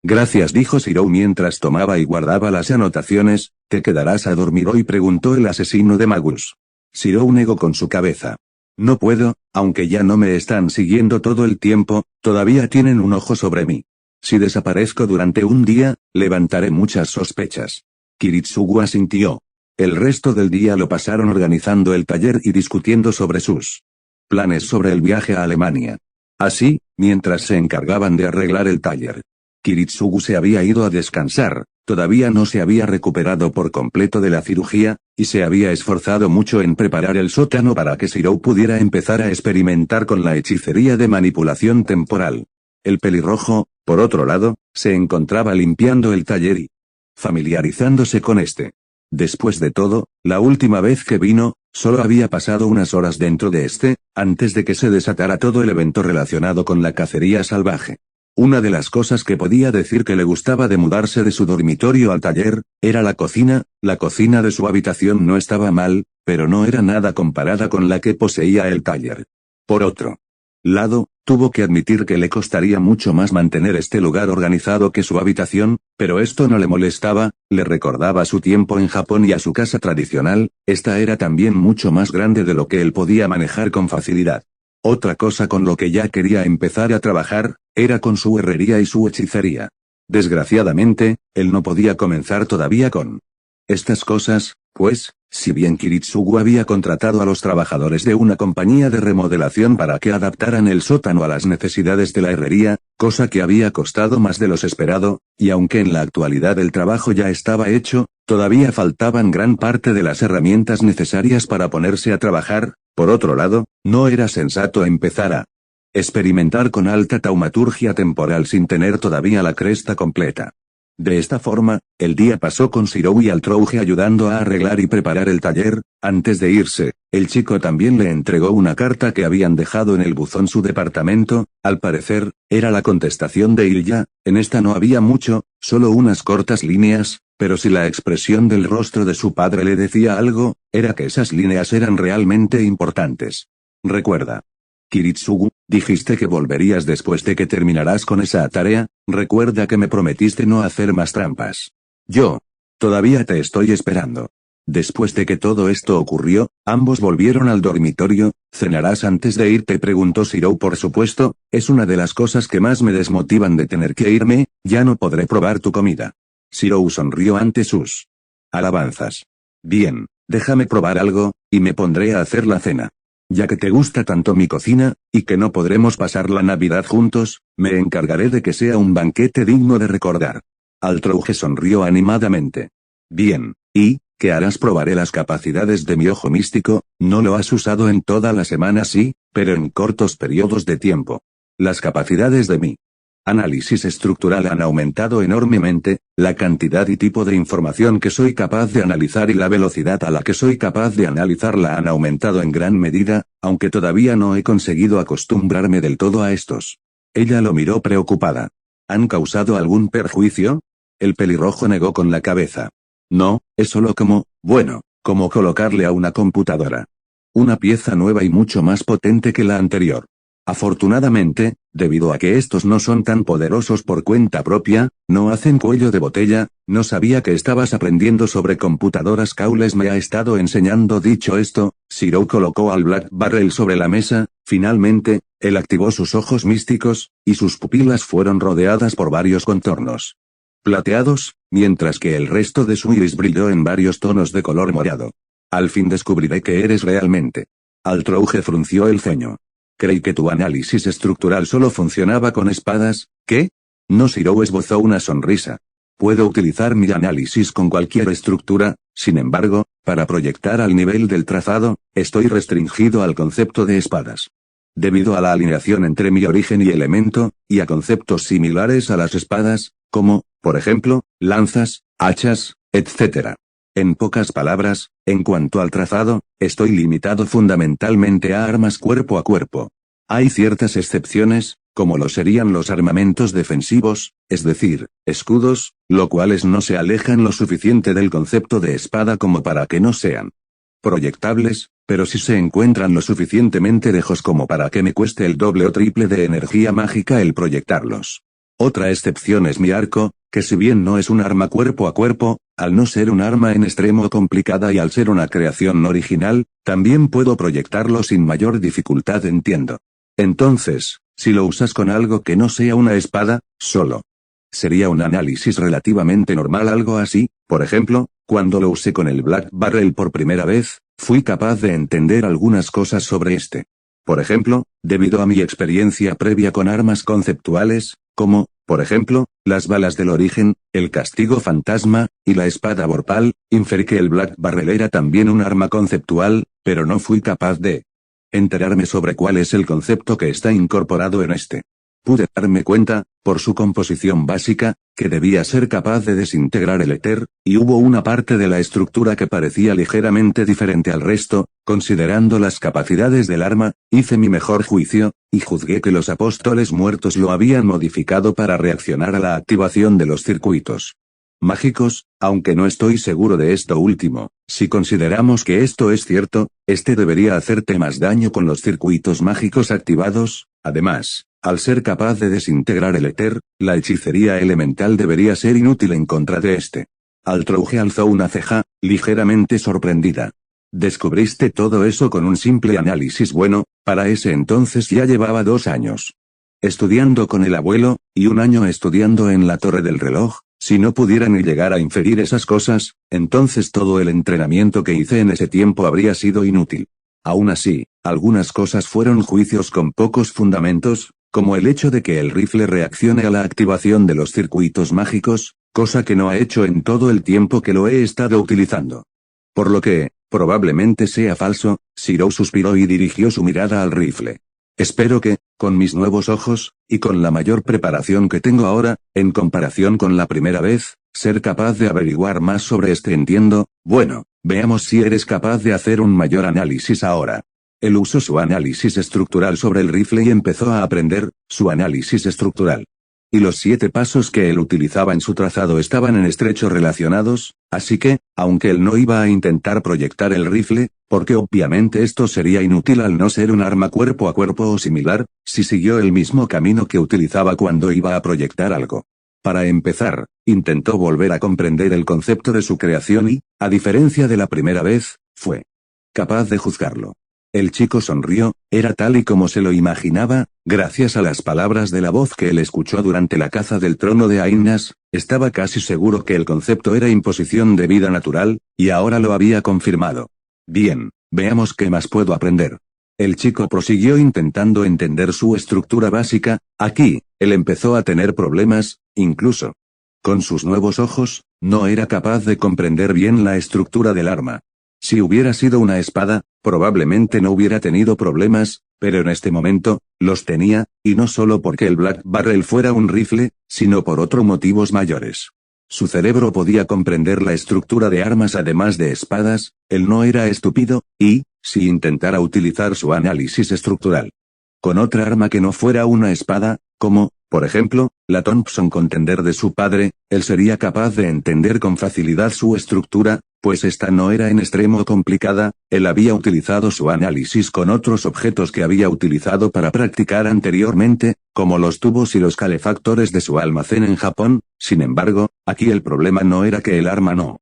Speaker 1: «Gracias», dijo Shirou mientras tomaba y guardaba las anotaciones. «¿Te quedarás a dormir hoy?», preguntó el asesino de Magus. Shirou negó con su cabeza. «No puedo, aunque ya no me están siguiendo todo el tiempo, todavía tienen un ojo sobre mí. Si desaparezco durante un día, levantaré muchas sospechas». Kiritsugu asintió. El resto del día lo pasaron organizando el taller y discutiendo sobre sus planes sobre el viaje a Alemania. Así, mientras se encargaban de arreglar el taller, Kiritsugu se había ido a descansar. Todavía no se había recuperado por completo de la cirugía, y se había esforzado mucho en preparar el sótano para que Shirou pudiera empezar a experimentar con la hechicería de manipulación temporal. El pelirrojo, por otro lado, se encontraba limpiando el taller y familiarizándose con este. Después de todo, la última vez que vino, solo había pasado unas horas dentro de este, antes de que se desatara todo el evento relacionado con la cacería salvaje. Una de las cosas que podía decir que le gustaba de mudarse de su dormitorio al taller, era la cocina. La cocina de su habitación no estaba mal, pero no era nada comparada con la que poseía el taller. Por otro lado, tuvo que admitir que le costaría mucho más mantener este lugar organizado que su habitación, pero esto no le molestaba. Le recordaba su tiempo en Japón y a su casa tradicional. Esta era también mucho más grande de lo que él podía manejar con facilidad. Otra cosa con lo que ya quería empezar a trabajar, era con su herrería y su hechicería. Desgraciadamente, él no podía comenzar todavía con estas cosas, pues, si bien Kiritsugu había contratado a los trabajadores de una compañía de remodelación para que adaptaran el sótano a las necesidades de la herrería, cosa que había costado más de lo esperado, y aunque en la actualidad el trabajo ya estaba hecho, todavía faltaban gran parte de las herramientas necesarias para ponerse a trabajar. Por otro lado, no era sensato empezar a experimentar con alta taumaturgia temporal sin tener todavía la cresta completa. De esta forma, el día pasó con Shirou y Altrouge ayudando a arreglar y preparar el taller. Antes de irse, el chico también le entregó una carta que habían dejado en el buzón su departamento. Al parecer, era la contestación de Ilya. En esta no había mucho, solo unas cortas líneas, pero si la expresión del rostro de su padre le decía algo, era que esas líneas eran realmente importantes. Recuerda. Kiritsugu, dijiste que volverías después de que terminarás con esa tarea. Recuerda que me prometiste no hacer más trampas. Yo. Todavía te estoy esperando. Después de que todo esto ocurrió, ambos volvieron al dormitorio. ¿Cenarás antes de irte?, preguntó Shirou. Por supuesto, es una de las cosas que más me desmotivan de tener que irme. Ya no podré probar tu comida. Shirou sonrió ante sus alabanzas. Bien, déjame probar algo, y me pondré a hacer la cena. Ya que te gusta tanto mi cocina, y que no podremos pasar la Navidad juntos, me encargaré de que sea un banquete digno de recordar. Altrouge sonrió animadamente. Bien, ¿y qué harás? Probaré las capacidades de mi ojo místico. No lo has usado en toda la semana, sí, pero en cortos periodos de tiempo. Las capacidades de mi análisis estructural han aumentado enormemente, la cantidad y tipo de información que soy capaz de analizar y la velocidad a la que soy capaz de analizarla han aumentado en gran medida, aunque todavía no he conseguido acostumbrarme del todo a estos. Ella lo miró preocupada. ¿Han causado algún perjuicio? El pelirrojo negó con la cabeza. No, es solo como colocarle a una computadora una pieza nueva y mucho más potente que la anterior. Afortunadamente, debido a que estos no son tan poderosos por cuenta propia, no hacen cuello de botella. No sabía que estabas aprendiendo sobre computadoras. Caules me ha estado enseñando. Dicho esto, Shirou colocó al Black Barrel sobre la mesa. Finalmente, él activó sus ojos místicos, y sus pupilas fueron rodeadas por varios contornos plateados, mientras que el resto de su iris brilló en varios tonos de color morado. Al fin descubriré que eres realmente. Altrouge frunció el ceño. Creí que tu análisis estructural solo funcionaba con espadas. ¿Qué? No. Shirou esbozó una sonrisa. Puedo utilizar mi análisis con cualquier estructura, sin embargo, para proyectar al nivel del trazado, estoy restringido al concepto de espadas. Debido a la alineación entre mi origen y elemento, y a conceptos similares a las espadas, como, por ejemplo, lanzas, hachas, etc. En pocas palabras, en cuanto al trazado, estoy limitado fundamentalmente a armas cuerpo a cuerpo. Hay ciertas excepciones, como lo serían los armamentos defensivos, es decir, escudos, lo cuales no se alejan lo suficiente del concepto de espada como para que no sean proyectables, pero sí se encuentran lo suficientemente lejos como para que me cueste el doble o triple de energía mágica el proyectarlos. Otra excepción es mi arco, que si bien no es un arma cuerpo a cuerpo, al no ser un arma en extremo complicada y al ser una creación original, también puedo proyectarlo sin mayor dificultad. Entiendo. Entonces, si lo usas con algo que no sea una espada, solo sería un análisis relativamente normal. Algo así, por ejemplo, cuando lo usé con el Black Barrel por primera vez, fui capaz de entender algunas cosas sobre este. Por ejemplo, debido a mi experiencia previa con armas conceptuales, como, por ejemplo, las balas del origen, el castigo fantasma, y la espada vorpal, inferí que el Black Barrel era también un arma conceptual, pero no fui capaz de enterarme sobre cuál es el concepto que está incorporado en este. Pude darme cuenta, por su composición básica, que debía ser capaz de desintegrar el éter, y hubo una parte de la estructura que parecía ligeramente diferente al resto. Considerando las capacidades del arma, hice mi mejor juicio, y juzgué que los apóstoles muertos lo habían modificado para reaccionar a la activación de los circuitos mágicos, aunque no estoy seguro de esto último. Si consideramos que esto es cierto, este debería hacerte más daño con los circuitos mágicos activados. Además, al ser capaz de desintegrar el éter, la hechicería elemental debería ser inútil en contra de este. Altrouge alzó una ceja, ligeramente sorprendida. ¿Descubriste todo eso con un simple análisis? Bueno, para ese entonces ya llevaba 2 años estudiando con el abuelo, y 1 año estudiando en la torre del reloj. Si no pudiera ni llegar a inferir esas cosas, entonces todo el entrenamiento que hice en ese tiempo habría sido inútil. Aún así, algunas cosas fueron juicios con pocos fundamentos, como el hecho de que el rifle reaccione a la activación de los circuitos mágicos, cosa que no ha hecho en todo el tiempo que lo he estado utilizando. Por lo que, probablemente sea falso, Shirou suspiró y dirigió su mirada al rifle. Espero que, con mis nuevos ojos, y con la mayor preparación que tengo ahora, en comparación con la primera vez, ser capaz de averiguar más sobre este entiendo. Bueno, veamos si eres capaz de hacer un mayor análisis ahora. Él usó su análisis estructural sobre el rifle y empezó a aprender su análisis estructural. Y los 7 pasos que él utilizaba en su trazado estaban en estrecho relacionados, así que, aunque él no iba a intentar proyectar el rifle, porque obviamente esto sería inútil al no ser un arma cuerpo a cuerpo o similar, si siguió el mismo camino que utilizaba cuando iba a proyectar algo. Para empezar, intentó volver a comprender el concepto de su creación y, a diferencia de la primera vez, fue capaz de juzgarlo. El chico sonrió, era tal y como se lo imaginaba, gracias a las palabras de la voz que él escuchó durante la caza del trono de Ainas, estaba casi seguro que el concepto era imposición de vida natural, y ahora lo había confirmado. Bien, veamos qué más puedo aprender. El chico prosiguió intentando entender su estructura básica. Aquí, él empezó a tener problemas, incluso con sus nuevos ojos, no era capaz de comprender bien la estructura del arma. Si hubiera sido una espada, probablemente no hubiera tenido problemas, pero en este momento, los tenía, y no solo porque el Black Barrel fuera un rifle, sino por otros motivos mayores. Su cerebro podía comprender la estructura de armas además de espadas, él no era estúpido, y, si intentara utilizar su análisis estructural con otra arma que no fuera una espada, como, por ejemplo, la Thompson Contender de su padre, él sería capaz de entender con facilidad su estructura, pues esta no era en extremo complicada. Él había utilizado su análisis con otros objetos que había utilizado para practicar anteriormente, como los tubos y los calefactores de su almacén en Japón. Sin embargo, aquí el problema no era que el arma no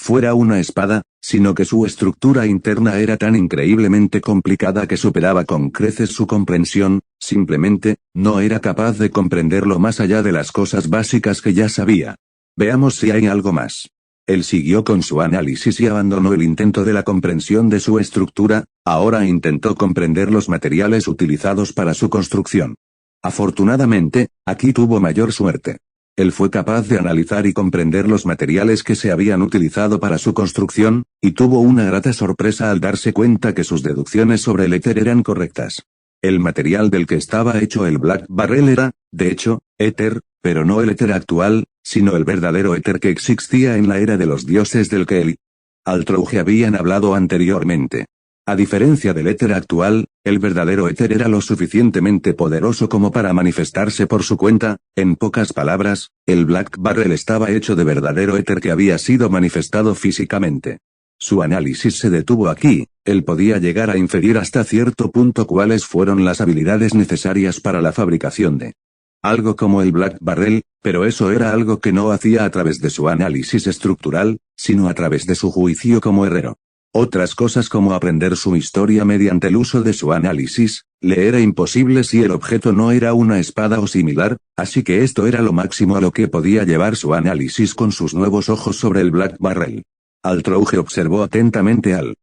Speaker 1: fuera una espada, sino que su estructura interna era tan increíblemente complicada que superaba con creces su comprensión. Simplemente, no era capaz de comprenderlo más allá de las cosas básicas que ya sabía. Veamos si hay algo más. Él siguió con su análisis y abandonó el intento de la comprensión de su estructura. Ahora intentó comprender los materiales utilizados para su construcción. Afortunadamente, aquí tuvo mayor suerte. Él fue capaz de analizar y comprender los materiales que se habían utilizado para su construcción, y tuvo una grata sorpresa al darse cuenta que sus deducciones sobre el éter eran correctas. El material del que estaba hecho el Black Barrel era, de hecho, éter, pero no el éter actual, sino el verdadero éter que existía en la era de los dioses del que él y Altrouge habían hablado anteriormente. A diferencia del éter actual, el verdadero éter era lo suficientemente poderoso como para manifestarse por su cuenta. En pocas palabras, el Black Barrel estaba hecho de verdadero éter que había sido manifestado físicamente. Su análisis se detuvo aquí. Él podía llegar a inferir hasta cierto punto cuáles fueron las habilidades necesarias para la fabricación de algo como el Black Barrel, pero eso era algo que no hacía a través de su análisis estructural, sino a través de su juicio como herrero. Otras cosas como aprender su historia mediante el uso de su análisis, le era imposible si el objeto no era una espada o similar, así que esto era lo máximo a lo que podía llevar su análisis con sus nuevos ojos sobre el Black Barrel. Altrouge observó atentamente al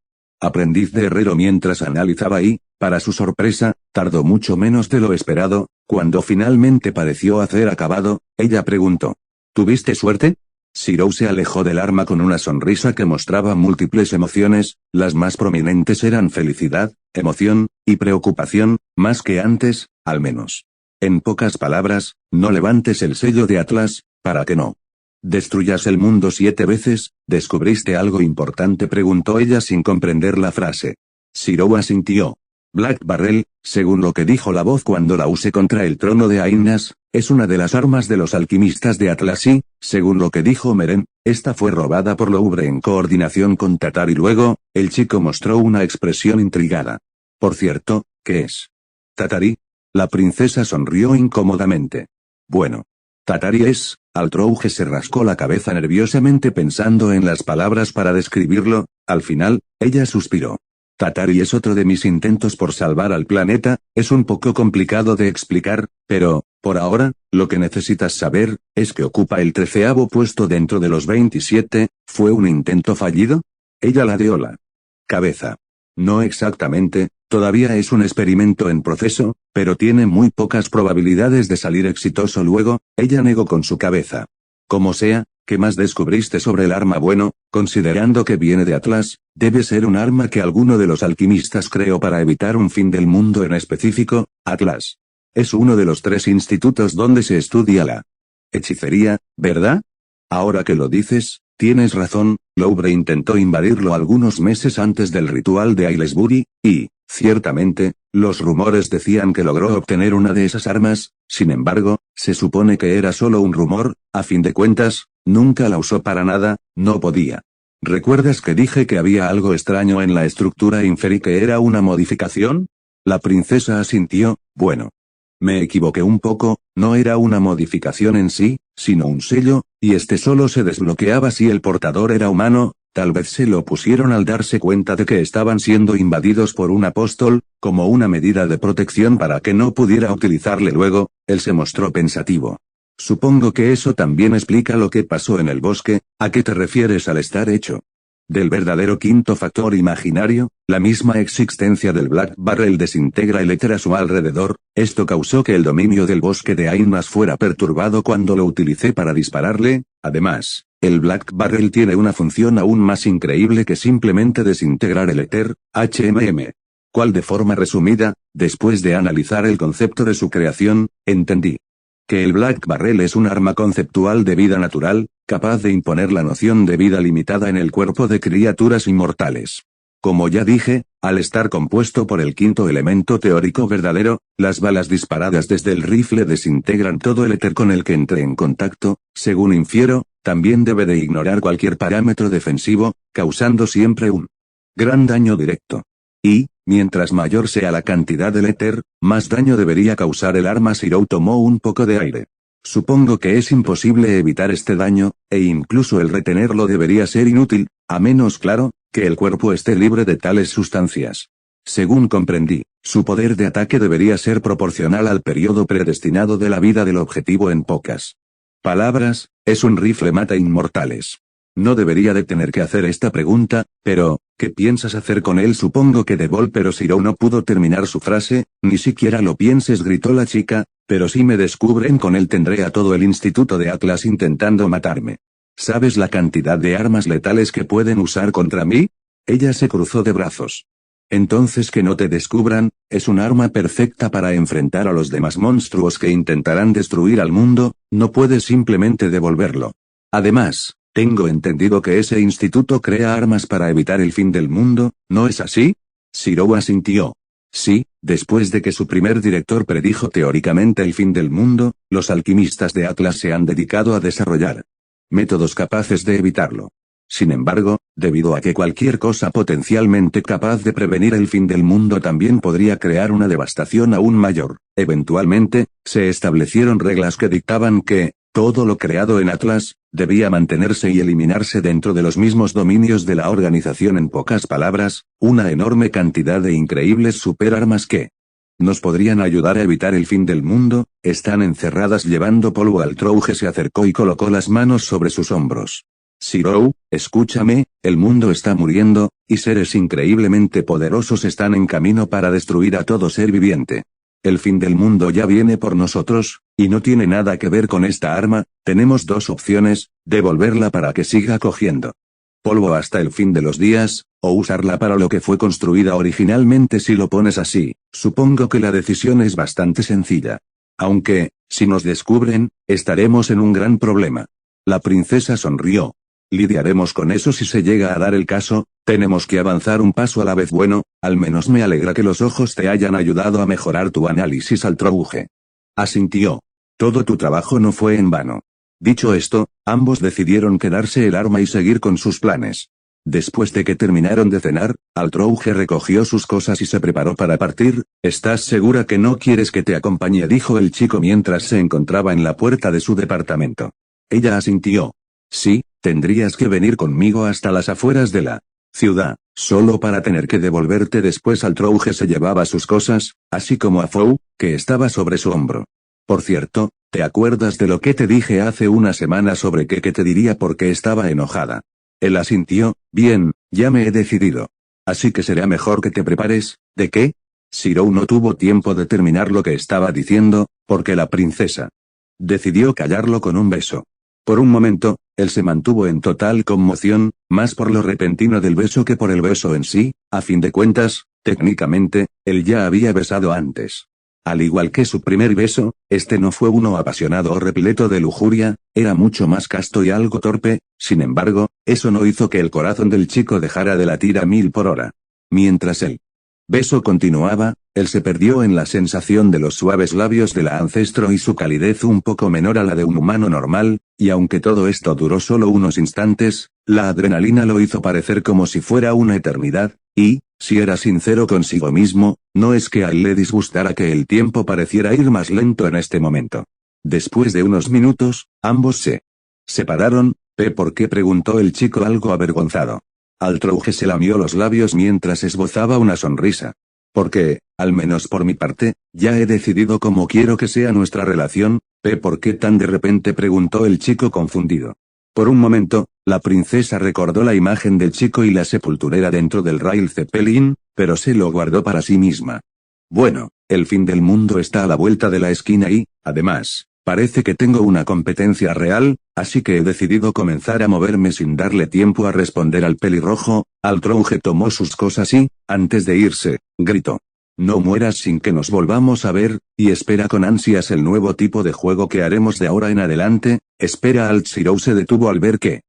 Speaker 1: aprendiz de herrero mientras analizaba y, para su sorpresa, tardó mucho menos de lo esperado. Cuando finalmente pareció hacer acabado, ella preguntó: ¿Tuviste suerte? Shirou se alejó del arma con una sonrisa que mostraba múltiples emociones. Las más prominentes eran felicidad, emoción, y preocupación, más que antes, al menos. En pocas palabras, no levantes el sello de Atlas, para que no destruyas el mundo 7 veces. ¿Descubriste algo importante?, preguntó ella sin comprender la frase. Shirou asintió. Black Barrel, según lo que dijo la voz cuando la usé contra el trono de Ainas, es una de las armas de los alquimistas de Atlas y, según lo que dijo Meren, esta fue robada por Louvre en coordinación con Tatar. Y luego, el chico mostró una expresión intrigada. Por cierto, ¿qué es Tatari? La princesa sonrió incómodamente. Bueno, Tatari es... Altrouge se rascó la cabeza nerviosamente pensando en las palabras para describirlo. Al final, ella suspiró. Tatari es otro de mis intentos por salvar al planeta, es un poco complicado de explicar, pero, por ahora, lo que necesitas saber, es que ocupa el 13º puesto dentro de los 27, ¿fue un intento fallido? Ella ladeó la cabeza. No exactamente, todavía es un experimento en proceso, pero tiene muy pocas probabilidades de salir exitoso luego, ella negó con su cabeza. Como sea, ¿qué más descubriste sobre el arma? Bueno, considerando que viene de Atlas, debe ser un arma que alguno de los alquimistas creó para evitar un fin del mundo en específico. Atlas es uno de los 3 institutos donde se estudia la hechicería, ¿verdad? Ahora que lo dices, tienes razón, Louvre intentó invadirlo algunos meses antes del ritual de Aylesbury, y, ciertamente, los rumores decían que logró obtener una de esas armas, sin embargo, se supone que era solo un rumor, a fin de cuentas, nunca la usó para nada, no podía. ¿Recuerdas que dije que había algo extraño en la estructura e inferí que era una modificación? La princesa asintió, bueno. Me equivoqué un poco, no era una modificación en sí, sino un sello, y este solo se desbloqueaba si el portador era humano, tal vez se lo pusieron al darse cuenta de que estaban siendo invadidos por un apóstol, como una medida de protección para que no pudiera utilizarle luego. Él se mostró pensativo. Supongo que eso también explica lo que pasó en el bosque. ¿A qué te refieres al estar hecho del verdadero quinto factor imaginario? La misma existencia del Black Barrel desintegra el éter a su alrededor. Esto causó que el dominio del bosque de Ainmas fuera perturbado cuando lo utilicé para dispararle. Además, el Black Barrel tiene una función aún más increíble que simplemente desintegrar el éter, ¿Cuál? De forma resumida, después de analizar el concepto de su creación, entendí que el Black Barrel es un arma conceptual de vida natural, capaz de imponer la noción de vida limitada en el cuerpo de criaturas inmortales. Como ya dije, al estar compuesto por el quinto elemento teórico verdadero, las balas disparadas desde el rifle desintegran todo el éter con el que entre en contacto. Según infiero, también debe de ignorar cualquier parámetro defensivo, causando siempre un gran daño directo. Y, mientras mayor sea la cantidad del éter, más daño debería causar el arma. Shirou tomó un poco de aire. Supongo que es imposible evitar este daño, e incluso el retenerlo debería ser inútil, a menos, claro, que el cuerpo esté libre de tales sustancias. Según comprendí, su poder de ataque debería ser proporcional al periodo predestinado de la vida del objetivo. En pocas palabras, es un rifle mata inmortales. No debería de tener que hacer esta pregunta, pero, ¿qué piensas hacer con él? Supongo que pero Shirou no pudo terminar su frase. Ni siquiera lo pienses, gritó la chica, pero si me descubren con él tendré a todo el instituto de Atlas intentando matarme. ¿Sabes la cantidad de armas letales que pueden usar contra mí? Ella se cruzó de brazos. Entonces que no te descubran, es un arma perfecta para enfrentar a los demás monstruos que intentarán destruir al mundo, no puedes simplemente devolverlo. Además, tengo entendido que ese instituto crea armas para evitar el fin del mundo, ¿no es así? Shirou asintió. Sí, después de que su primer director predijo teóricamente el fin del mundo, los alquimistas de Atlas se han dedicado a desarrollar métodos capaces de evitarlo. Sin embargo, debido a que cualquier cosa potencialmente capaz de prevenir el fin del mundo también podría crear una devastación aún mayor, eventualmente, se establecieron reglas que dictaban que todo lo creado en Atlas debía mantenerse y eliminarse dentro de los mismos dominios de la organización. En pocas palabras, una enorme cantidad de increíbles superarmas que nos podrían ayudar a evitar el fin del mundo, están encerradas llevando polvo. Altrouge se acercó y colocó las manos sobre sus hombros. Shirou, escúchame, el mundo está muriendo, y seres increíblemente poderosos están en camino para destruir a todo ser viviente. El fin del mundo ya viene por nosotros, y no tiene nada que ver con esta arma. Tenemos dos opciones: devolverla para que siga cogiendo polvo hasta el fin de los días, o usarla para lo que fue construida originalmente. Si lo pones así, supongo que la decisión es bastante sencilla. Aunque, si nos descubren, estaremos en un gran problema. La princesa sonrió. Lidiaremos con eso si se llega a dar el caso. Tenemos que avanzar un paso a la vez. Bueno, al menos me alegra que los ojos te hayan ayudado a mejorar tu análisis. Altrouge asintió. Todo tu trabajo no fue en vano. Dicho esto, ambos decidieron quedarse el arma y seguir con sus planes. Después de que terminaron de cenar, Altrouge recogió sus cosas y se preparó para partir. ¿Estás segura que no quieres que te acompañe?, dijo el chico mientras se encontraba en la puerta de su departamento. Ella asintió. Sí, tendrías que venir conmigo hasta las afueras de la ciudad, solo para tener que devolverte después. Altrouge se llevaba sus cosas, así como a Fou, que estaba sobre su hombro. Por cierto, ¿te acuerdas de lo que te dije hace una semana sobre que te diría porque estaba enojada? Él asintió, bien, ya me he decidido. Así que será mejor que te prepares. ¿De qué? Shirou no tuvo tiempo de terminar lo que estaba diciendo, porque la princesa decidió callarlo con un beso. Por un momento, él se mantuvo en total conmoción, más por lo repentino del beso que por el beso en sí. A fin de cuentas, técnicamente, él ya había besado antes. Al igual que su primer beso, este no fue uno apasionado o repleto de lujuria, era mucho más casto y algo torpe. Sin embargo, eso no hizo que el corazón del chico dejara de latir a 1000 por hora. Mientras el beso continuaba, él se perdió en la sensación de los suaves labios de la ancestro y su calidez un poco menor a la de un humano normal, y aunque todo esto duró solo unos instantes, la adrenalina lo hizo parecer como si fuera una eternidad, y, si era sincero consigo mismo, no es que a él le disgustara que el tiempo pareciera ir más lento en este momento. Después de unos minutos, ambos se separaron. ¿Por qué?, preguntó el chico algo avergonzado. Altrouge se lamió los labios mientras esbozaba una sonrisa. Porque, al menos por mi parte, ya he decidido cómo quiero que sea nuestra relación. ¿Por qué tan de repente?, preguntó el chico confundido. Por un momento, la princesa recordó la imagen del chico y la sepulturera dentro del Rail Zeppelin, pero se lo guardó para sí misma. Bueno, el fin del mundo está a la vuelta de la esquina y, además, parece que tengo una competencia real, así que he decidido comenzar a moverme sin darle tiempo a responder al pelirrojo. Altrouge tomó sus cosas y, antes de irse, gritó: no mueras sin que nos volvamos a ver, y espera con ansias el nuevo tipo de juego que haremos de ahora en adelante. Espera. Shirou se detuvo al ver que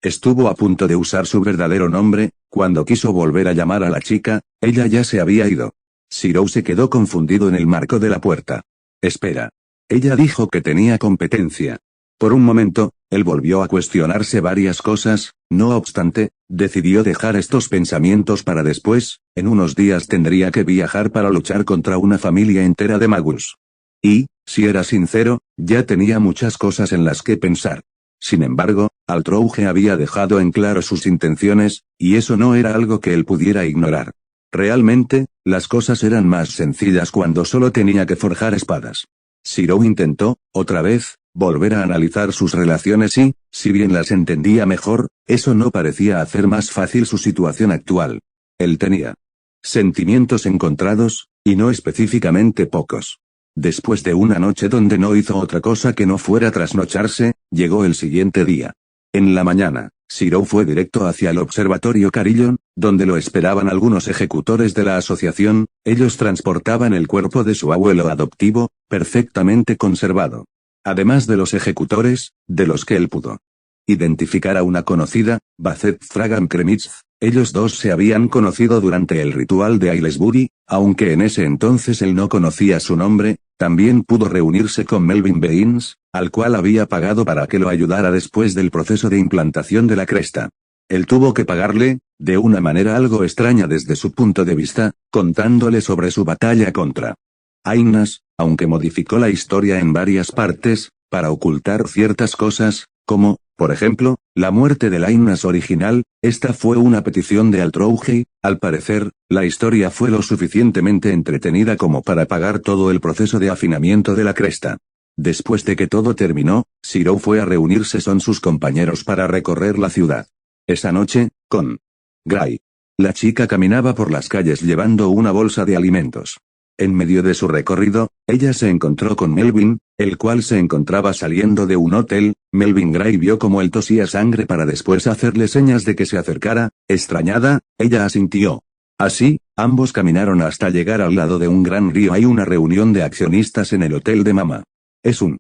Speaker 1: estuvo a punto de usar su verdadero nombre. Cuando quiso volver a llamar a la chica, ella ya se había ido. Shirou se quedó confundido en el marco de la puerta. Espera. Ella dijo que tenía competencia. Por un momento, él volvió a cuestionarse varias cosas. No obstante, decidió dejar estos pensamientos para después. En unos días tendría que viajar para luchar contra una familia entera de magus. Y, si era sincero, ya tenía muchas cosas en las que pensar. Sin embargo, Altrouge había dejado en claro sus intenciones, y eso no era algo que él pudiera ignorar. Realmente, las cosas eran más sencillas cuando solo tenía que forjar espadas. Shirou intentó, otra vez, volver a analizar sus relaciones y, si bien las entendía mejor, eso no parecía hacer más fácil su situación actual. Él tenía sentimientos encontrados, y no específicamente pocos. Después de una noche donde no hizo otra cosa que no fuera trasnocharse, llegó el siguiente día. En la mañana, Shirou fue directo hacia el observatorio Carillon, donde lo esperaban algunos ejecutores de la asociación. Ellos transportaban el cuerpo de su abuelo adoptivo, perfectamente conservado. Además de los ejecutores, de los que él pudo identificar a una conocida, Bazet Fragan Kremitz. Ellos dos se habían conocido durante el ritual de Aylesbury, aunque en ese entonces él no conocía su nombre. También pudo reunirse con Melvin Baines, al cual había pagado para que lo ayudara después del proceso de implantación de la cresta. Él tuvo que pagarle, de una manera algo extraña desde su punto de vista, contándole sobre su batalla contra Ainas, aunque modificó la historia en varias partes, para ocultar ciertas cosas, como, por ejemplo, la muerte del Ainas original. Esta fue una petición de Altrouge. Al parecer, la historia fue lo suficientemente entretenida como para pagar todo el proceso de afinamiento de la cresta. Después de que todo terminó, Shirou fue a reunirse con sus compañeros para recorrer la ciudad. Esa noche, con Gray. La chica caminaba por las calles llevando una bolsa de alimentos. En medio de su recorrido, ella se encontró con Melvin, el cual se encontraba saliendo de un hotel. Melvin Gray vio cómo él tosía sangre para después hacerle señas de que se acercara. Extrañada, ella asintió. Así, ambos caminaron hasta llegar al lado de un gran río. Hay una reunión de accionistas en el hotel de Mama. Es un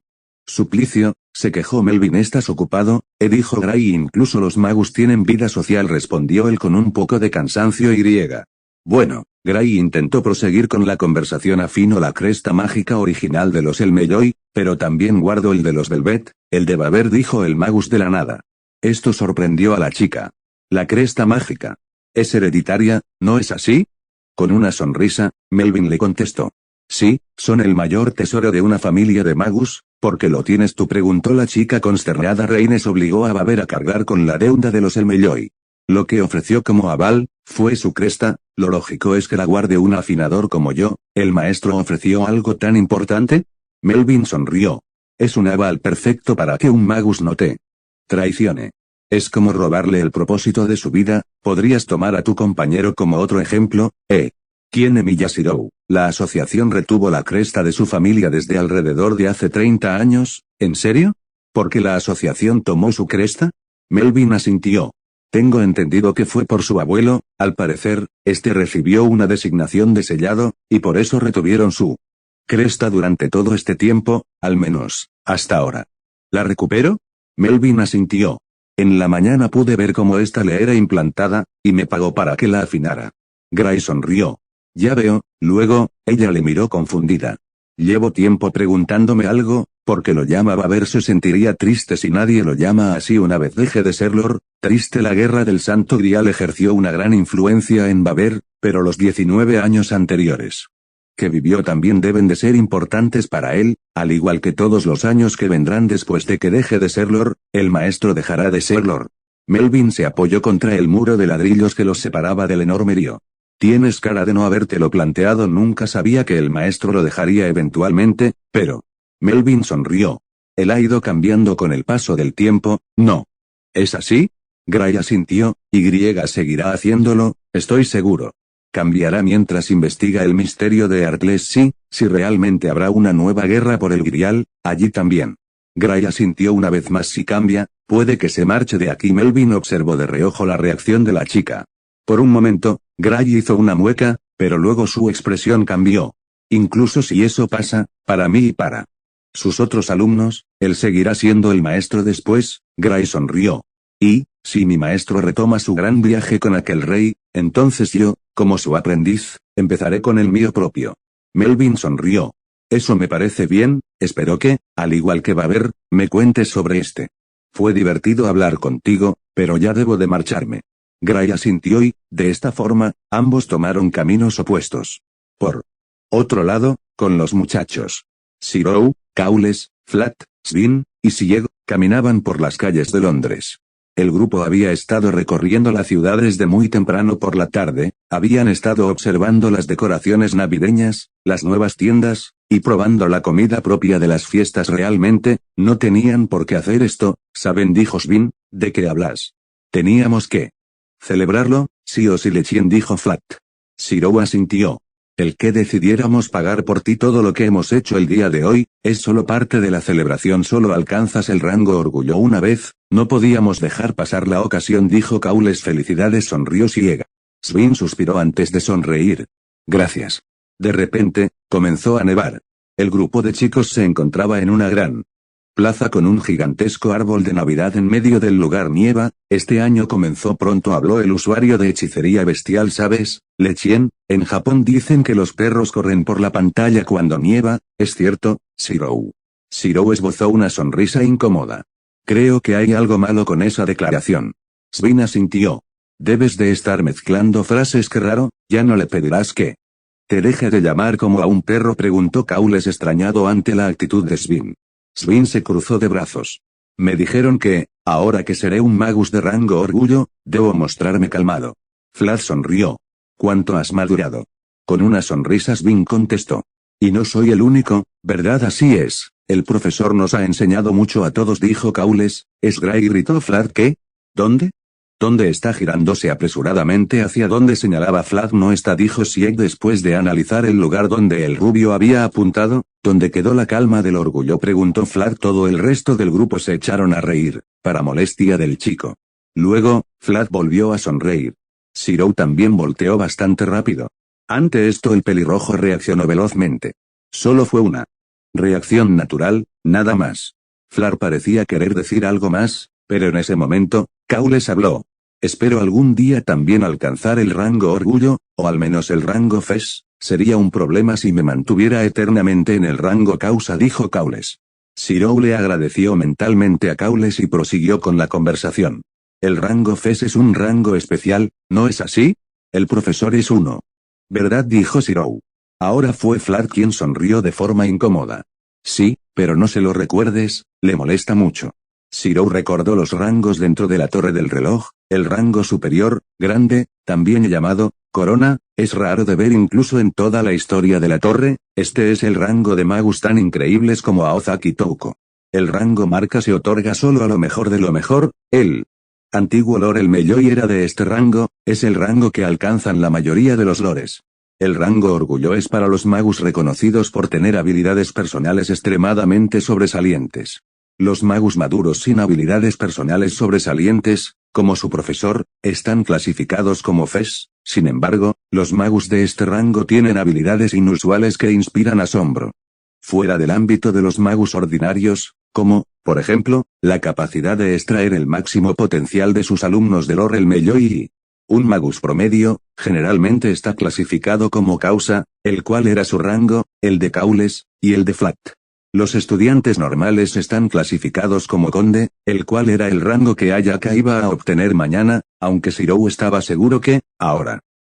Speaker 1: suplicio, se quejó Melvin. ¿Estás ocupado?, dijo Gray. Incluso los magus tienen vida social, respondió él con un poco de cansancio y griega. Bueno, Gray intentó proseguir con la conversación. Afino la cresta mágica original de los Elmeyoy, pero también guardo el de los Velvet, el de Baber, dijo el magus de la nada. Esto sorprendió a la chica. La cresta mágica es hereditaria, ¿no es así? Con una sonrisa, Melvin le contestó. Sí, son el mayor tesoro de una familia de magus. ¿Por qué lo tienes tú?, preguntó la chica consternada. Reines obligó a Baber a cargar con la deuda de los Elmeyoy. Lo que ofreció como aval, fue su cresta. Lo lógico es que la guarde un afinador como yo. ¿El maestro ofreció algo tan importante? Melvin sonrió. Es un aval perfecto para que un magus no te traicione. Es como robarle el propósito de su vida. ¿Podrías tomar a tu compañero como otro ejemplo? ¿Quién Emilia Shirou? La asociación retuvo la cresta de su familia desde alrededor de hace 30 años. ¿En serio? ¿Por qué la asociación tomó su cresta? Melvin asintió. Tengo entendido que fue por su abuelo. Al parecer, este recibió una designación de sellado, y por eso retuvieron su cresta durante todo este tiempo, al menos, hasta ahora. ¿La recupero? Melvin asintió. En la mañana pude ver cómo esta le era implantada, y me pagó para que la afinara. Gray sonrió. Ya veo. Luego, ella le miró confundida. Llevo tiempo preguntándome algo, ¿por qué lo llama Baber? Se sentiría triste si nadie lo llama así una vez deje de ser Lord. Triste. La guerra del Santo Grial ejerció una gran influencia en Baber, pero los 19 años anteriores que vivió también deben de ser importantes para él, al igual que todos los años que vendrán después de que deje de ser Lord. El maestro dejará de ser Lord. Melvin se apoyó contra el muro de ladrillos que los separaba del enorme río. Tienes cara de no habértelo planteado. Nunca sabía que el maestro lo dejaría eventualmente, pero... Melvin sonrió. Él ha ido cambiando con el paso del tiempo, ¿no? ¿Es así? Gray asintió. Y seguirá haciéndolo, estoy seguro. Cambiará mientras investiga el misterio de Artless. Sí, si realmente habrá una nueva guerra por el Grial, allí también. Gray asintió una vez más. Si cambia, puede que se marche de aquí. Melvin observó de reojo la reacción de la chica. Por un momento, Gray hizo una mueca, pero luego su expresión cambió. Incluso si eso pasa, para mí y para sus otros alumnos, él seguirá siendo el maestro después. Gray sonrió. Y, si mi maestro retoma su gran viaje con aquel rey, entonces yo, como su aprendiz, empezaré con el mío propio. Melvin sonrió. Eso me parece bien. Espero que, al igual que Baber, me cuentes sobre este. Fue divertido hablar contigo, pero ya debo de marcharme. Gray asintió y, de esta forma, ambos tomaron caminos opuestos. Por otro lado, con los muchachos Shirou, Cowles, Flat, Svin, y Sieg, caminaban por las calles de Londres. El grupo había estado recorriendo la ciudad desde muy temprano por la tarde, habían estado observando las decoraciones navideñas, las nuevas tiendas, y probando la comida propia de las fiestas. Realmente, no tenían por qué hacer esto, ¿saben? Dijo Svin. ¿De qué hablas? Teníamos que celebrarlo, sí o sí, Lechien, dijo Flat. Shirou asintió. El que decidiéramos pagar por ti todo lo que hemos hecho el día de hoy, es solo parte de la celebración. Solo alcanzas el rango orgullo una vez, no podíamos dejar pasar la ocasión, dijo Cowles. Felicidades, sonrió Sieg. Svin suspiró antes de sonreír. Gracias. De repente, comenzó a nevar. El grupo de chicos se encontraba en una gran plaza con un gigantesco árbol de Navidad en medio del lugar. Nieva, este año comenzó pronto, habló el usuario de hechicería bestial. ¿Sabes, Lechien? En Japón dicen que los perros corren por la pantalla cuando nieva, ¿es cierto, Shirou? Shirou esbozó una sonrisa incómoda. Creo que hay algo malo con esa declaración. Svin asintió. Debes de estar mezclando frases. Qué raro. ¿Ya no le pedirás que te deje de llamar como a un perro?, preguntó Cowles, extrañado ante la actitud de Svin. Svin se cruzó de brazos. Me dijeron que, ahora que seré un magus de rango orgullo, debo mostrarme calmado. Flat sonrió. ¿Cuánto has madurado? Con una sonrisa Svin contestó. Y no soy el único, ¿verdad? Así es, el profesor nos ha enseñado mucho a todos, dijo Cowles. ¿Es Gray?, gritó Flat. ¿Qué? ¿Dónde? ¿Dónde está? Girándose apresuradamente hacia donde señalaba Flat. No está, dijo Sieg después de analizar el lugar donde el rubio había apuntado. ¿Dónde quedó la calma del orgullo?, preguntó Flat. Todo el resto del grupo se echaron a reír, para molestia del chico. Luego, Flat volvió a sonreír. Shirou también volteó bastante rápido. Ante esto el pelirrojo reaccionó velozmente. Solo fue una reacción natural, nada más. Flat parecía querer decir algo más, pero en ese momento, Cowles habló. Espero algún día también alcanzar el rango orgullo, o al menos el rango Fes. Sería un problema si me mantuviera eternamente en el rango causa, dijo Cowles. Shirou le agradeció mentalmente a Cowles y prosiguió con la conversación. El rango Fes es un rango especial, ¿no es así? El profesor es uno. ¿Verdad?, dijo Shirou. Ahora fue Flat quien sonrió de forma incómoda. Sí, pero no se lo recuerdes, le molesta mucho. Shirou recordó los rangos dentro de la torre del reloj. El rango superior, grande, también llamado corona, es raro de ver incluso en toda la historia de la torre. Este es el rango de magus tan increíbles como Aozaki Touko. El rango marca se otorga solo a lo mejor de lo mejor. El antiguo Lord el Melloi era de este rango, es el rango que alcanzan la mayoría de los lores. El rango orgullo es para los magus reconocidos por tener habilidades personales extremadamente sobresalientes. Los magus maduros sin habilidades personales sobresalientes, como su profesor, están clasificados como Fes. Sin embargo, los magus de este rango tienen habilidades inusuales que inspiran asombro. Fuera del ámbito de los magus ordinarios, como, por ejemplo, la capacidad de extraer el máximo potencial de sus alumnos de Lord el Melloi. Un magus promedio, generalmente está clasificado como causa, el cual era su rango, el de Caules, y el de Flat. Los estudiantes normales están clasificados como conde, el cual era el rango que Ayaka iba a obtener mañana, aunque Shirou estaba seguro que, ahora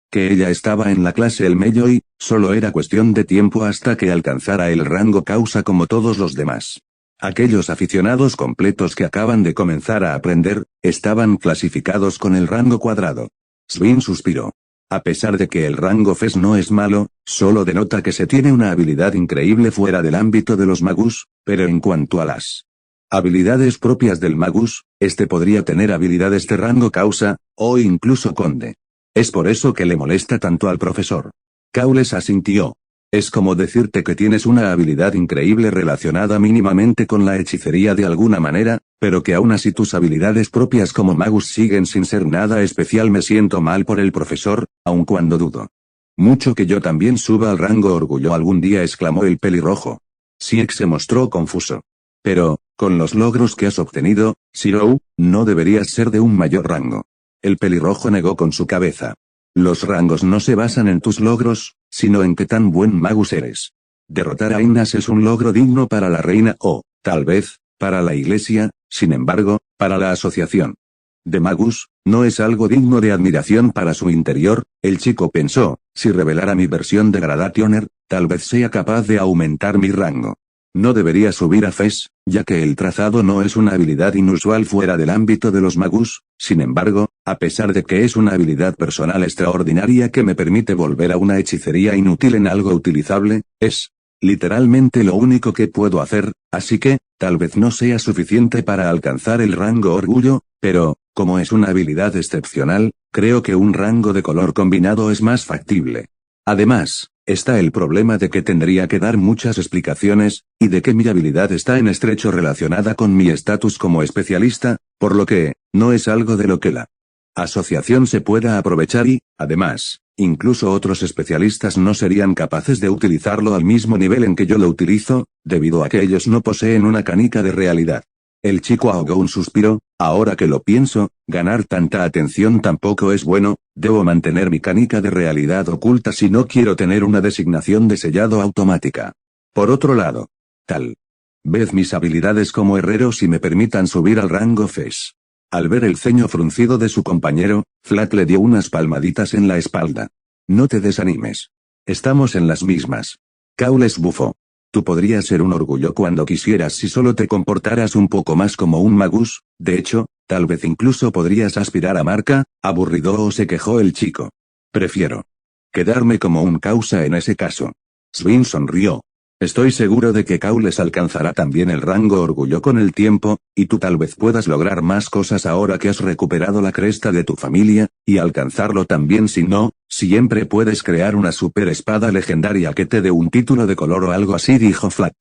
Speaker 1: que ella estaba en la clase el Melloi, solo era cuestión de tiempo hasta que alcanzara el rango causa como todos los demás. Aquellos aficionados completos que acaban de comenzar a aprender, estaban clasificados con el rango cuadrado. Svin suspiró. A pesar de que el rango Fes no es malo, solo denota que se tiene una habilidad increíble fuera del ámbito de los magus, pero en cuanto a las habilidades propias del magus, este podría tener habilidades de rango causa, o incluso conde. Es por eso que le molesta tanto al profesor. Caules asintió. Es como decirte que tienes una habilidad increíble relacionada mínimamente con la hechicería de alguna manera, pero que aún así tus habilidades propias como magus siguen sin ser nada especial. Me siento mal por el profesor, aun cuando dudo mucho que yo también suba al rango orgullo algún día, exclamó el pelirrojo. Siek se mostró confuso. Pero, con los logros que has obtenido, Shirou, no deberías ser de un mayor rango. El pelirrojo negó con su cabeza. Los rangos no se basan en tus logros, sino en qué tan buen magus eres. Derrotar a Inas es un logro digno para la reina o, tal vez, para la iglesia, sin embargo, para la asociación de magus, no es algo digno de admiración para su interior. El chico pensó, si revelara mi versión de Gradationer, tal vez sea capaz de aumentar mi rango. No debería subir a Fes, ya que el trazado no es una habilidad inusual fuera del ámbito de los magus. Sin embargo, a pesar de que es una habilidad personal extraordinaria que me permite volver a una hechicería inútil en algo utilizable, es literalmente lo único que puedo hacer, así que, tal vez no sea suficiente para alcanzar el rango orgullo, pero, como es una habilidad excepcional, creo que un rango de color combinado es más factible. Además, está el problema de que tendría que dar muchas explicaciones, y de que mi habilidad está en estrecho relacionada con mi estatus como especialista, por lo que, no es algo de lo que la asociación se pueda aprovechar y, además, incluso otros especialistas no serían capaces de utilizarlo al mismo nivel en que yo lo utilizo, debido a que ellos no poseen una canica de realidad. El chico ahogó un suspiro. Ahora que lo pienso, ganar tanta atención tampoco es bueno. Debo mantener mi canica de realidad oculta si no quiero tener una designación de sellado automática. Por otro lado, tal vez mis habilidades como herrero si me permitan subir al rango Fes. Al ver el ceño fruncido de su compañero, Flat le dio unas palmaditas en la espalda. No te desanimes. Estamos en las mismas. Caules bufó. Tú podrías ser un orgullo cuando quisieras si solo te comportaras un poco más como un magus. De hecho, tal vez incluso podrías aspirar a marca. Aburrido, o se quejó el chico. Prefiero quedarme como un causa en ese caso. Svin sonrió. Estoy seguro de que Caules alcanzará también el rango orgullo con el tiempo, y tú tal vez puedas lograr más cosas ahora que has recuperado la cresta de tu familia, y alcanzarlo también. Si no, siempre puedes crear una super espada legendaria que te dé un título de color o algo así, dijo Flat.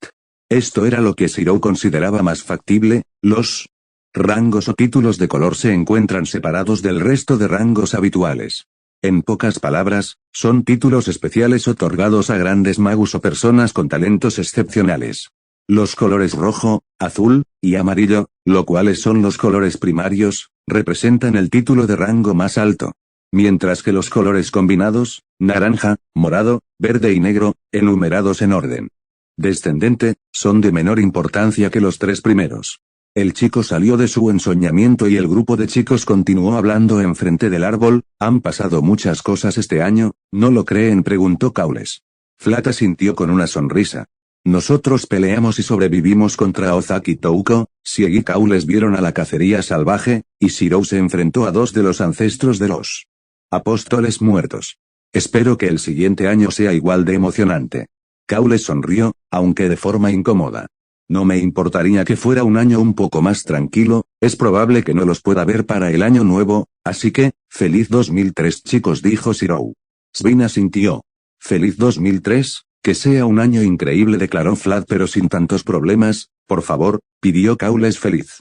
Speaker 1: Esto era lo que Shirou consideraba más factible. Los rangos o títulos de color se encuentran separados del resto de rangos habituales. En pocas palabras, son títulos especiales otorgados a grandes magus o personas con talentos excepcionales. Los colores rojo, azul y amarillo, lo cuales son los colores primarios, representan el título de rango más alto. Mientras que los colores combinados, naranja, morado, verde y negro, enumerados en orden descendente, son de menor importancia que los tres primeros. El chico salió de su ensoñamiento y el grupo de chicos continuó hablando enfrente del árbol. Han pasado muchas cosas este año, ¿no lo creen?, preguntó Caules. Flat asintió con una sonrisa. Nosotros peleamos y sobrevivimos contra Ozaki Touko, Sieg y Kaules vieron a la cacería salvaje, y Shirou se enfrentó a dos de los ancestros de los apóstoles muertos. Espero que el siguiente año sea igual de emocionante. Kaules sonrió, aunque de forma incómoda. No me importaría que fuera un año un poco más tranquilo, es probable que no los pueda ver para el año nuevo, así que, feliz 2003 chicos, dijo Shirou. Svin asintió. Feliz 2003, que sea un año increíble, declaró Flat, pero sin tantos problemas, por favor, pidió Kaules feliz.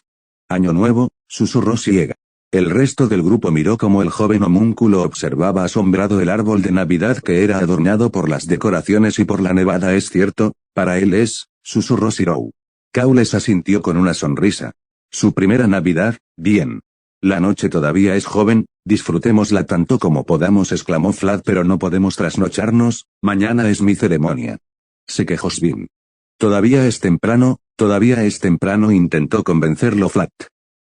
Speaker 1: Año nuevo, susurró Sieg. El resto del grupo miró como el joven homúnculo observaba asombrado el árbol de Navidad que era adornado por las decoraciones y por la nevada. Es cierto, para él es, susurró Shirou. Kaules asintió con una sonrisa. Su primera Navidad, bien. La noche todavía es joven, disfrutémosla tanto como podamos, exclamó Flat, pero no podemos trasnocharnos, mañana es mi ceremonia. Se quejó Svin. Todavía es temprano, intentó convencerlo Flat.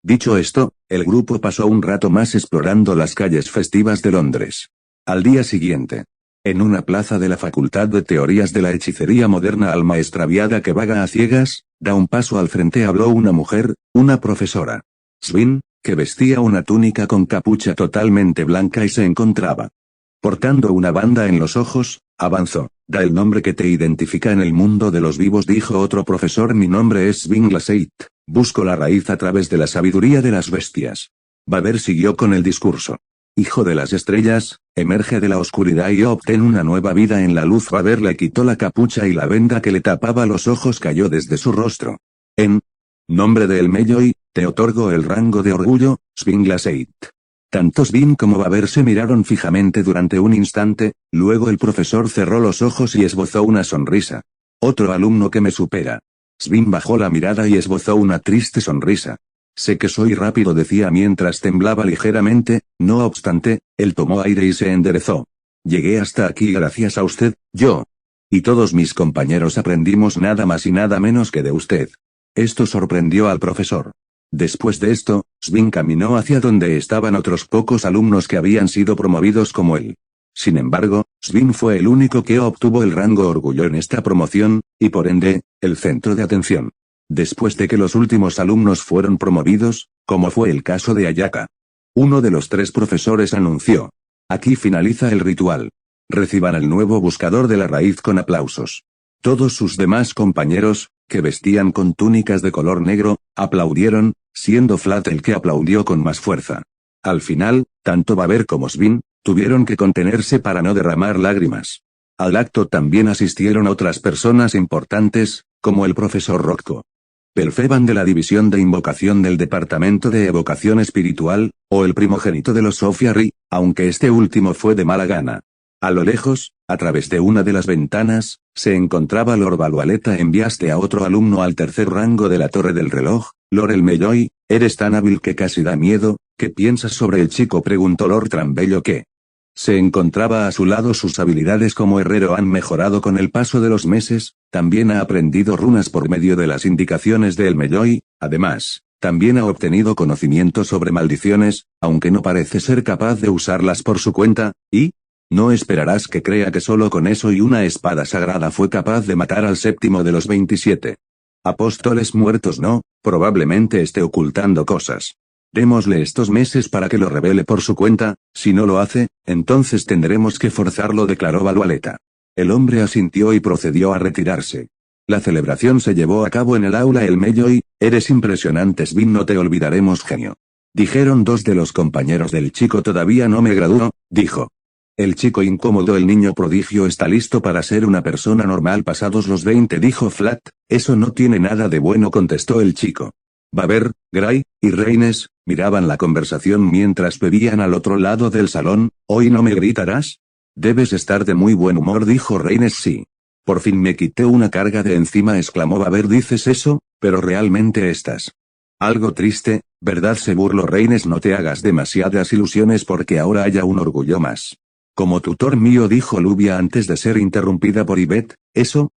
Speaker 1: Dicho esto, el grupo pasó un rato más explorando las calles festivas de Londres. Al día siguiente, en una plaza de la Facultad de Teorías de la Hechicería Moderna, alma extraviada que vaga a ciegas, da un paso al frente, habló una mujer, una profesora. Svin, que vestía una túnica con capucha totalmente blanca y se encontraba portando una banda en los ojos, avanzó. Da el nombre que te identifica en el mundo de los vivos, dijo otro profesor. Mi nombre es Svin Glasseit, busco la raíz a través de la sabiduría de las bestias. Baber siguió con el discurso. Hijo de las estrellas, emerge de la oscuridad y obtén una nueva vida en la luz. Baber le quitó la capucha y la venda que le tapaba los ojos cayó desde su rostro. En nombre de El Melloi, te otorgo el rango de orgullo, Svin Glasseit. Tanto Svin como Baber se miraron fijamente durante un instante, luego el profesor cerró los ojos y esbozó una sonrisa. Otro alumno que me supera. Svin bajó la mirada y esbozó una triste sonrisa. Sé que soy rápido, decía mientras temblaba ligeramente, no obstante, él tomó aire y se enderezó. Llegué hasta aquí gracias a usted, yo. Y todos mis compañeros aprendimos nada más y nada menos que de usted. Esto sorprendió al profesor. Después de esto, Svin caminó hacia donde estaban otros pocos alumnos que habían sido promovidos como él. Sin embargo, Svin fue el único que obtuvo el rango orgullo en esta promoción, y por ende, el centro de atención. Después de que los últimos alumnos fueron promovidos, como fue el caso de Ayaka. Uno de los tres profesores anunció. Aquí finaliza el ritual. Reciban el nuevo buscador de la raíz con aplausos. Todos sus demás compañeros, que vestían con túnicas de color negro, aplaudieron, siendo Flat el que aplaudió con más fuerza. Al final, tanto Baber como Svin tuvieron que contenerse para no derramar lágrimas. Al acto también asistieron otras personas importantes, como el profesor Rocco Pelfeban de la División de Invocación del Departamento de Evocación Espiritual, o el primogénito de los Sophia Ri, aunque este último fue de mala gana. A lo lejos, a través de una de las ventanas, se encontraba Lord Valualeta. Enviaste a otro alumno al tercer rango de la Torre del Reloj, Lord El Melloi, eres tan hábil que casi da miedo. ¿Qué piensas sobre el chico?, preguntó Lord Trambello, que se encontraba a su lado. Sus habilidades como herrero han mejorado con el paso de los meses, también ha aprendido runas por medio de las indicaciones de El Melloi, además, también ha obtenido conocimiento sobre maldiciones, aunque no parece ser capaz de usarlas por su cuenta, y no esperarás que crea que solo con eso y una espada sagrada fue capaz de matar al séptimo de los 27 apóstoles muertos. No, probablemente esté ocultando cosas. Démosle estos meses para que lo revele por su cuenta, si no lo hace, entonces tendremos que forzarlo, declaró Valualeta. El hombre asintió y procedió a retirarse. La celebración se llevó a cabo en el aula El Melloi. Eres impresionante, Svin, no te olvidaremos, genio. Dijeron dos de los compañeros del chico. Todavía no me gradúo, dijo. El chico incómodo. El niño prodigio está listo para ser una persona normal pasados los 20, dijo Flat. Eso no tiene nada de bueno, contestó el chico. Baber, Gray y Reines miraban la conversación mientras bebían al otro lado del salón. ¿Hoy no me gritarás? Debes estar de muy buen humor, dijo Reines. Sí. Por fin me quité una carga de encima, exclamó Baber. Dices eso, pero realmente estás algo triste, ¿verdad?, se burló Reines. No te hagas demasiadas ilusiones porque ahora haya un orgullo más. Como tutor mío, dijo Lubia antes de ser interrumpida por Yvette. Eso.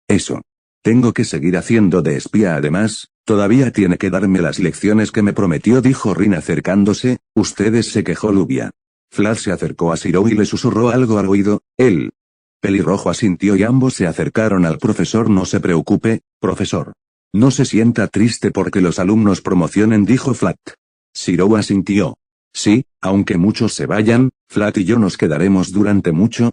Speaker 1: Tengo que seguir haciendo de espía, además, todavía tiene que darme las lecciones que me prometió, dijo Rin acercándose. Ustedes, se quejó Lubia. Flash se acercó a Shirou y le susurró algo al oído. Él Pelirrojo asintió y ambos se acercaron al profesor. No se preocupe, profesor. No se sienta triste porque los alumnos promocionen, dijo Flat. Zero asintió. Sí, aunque muchos se vayan, Flat y yo nos quedaremos durante mucho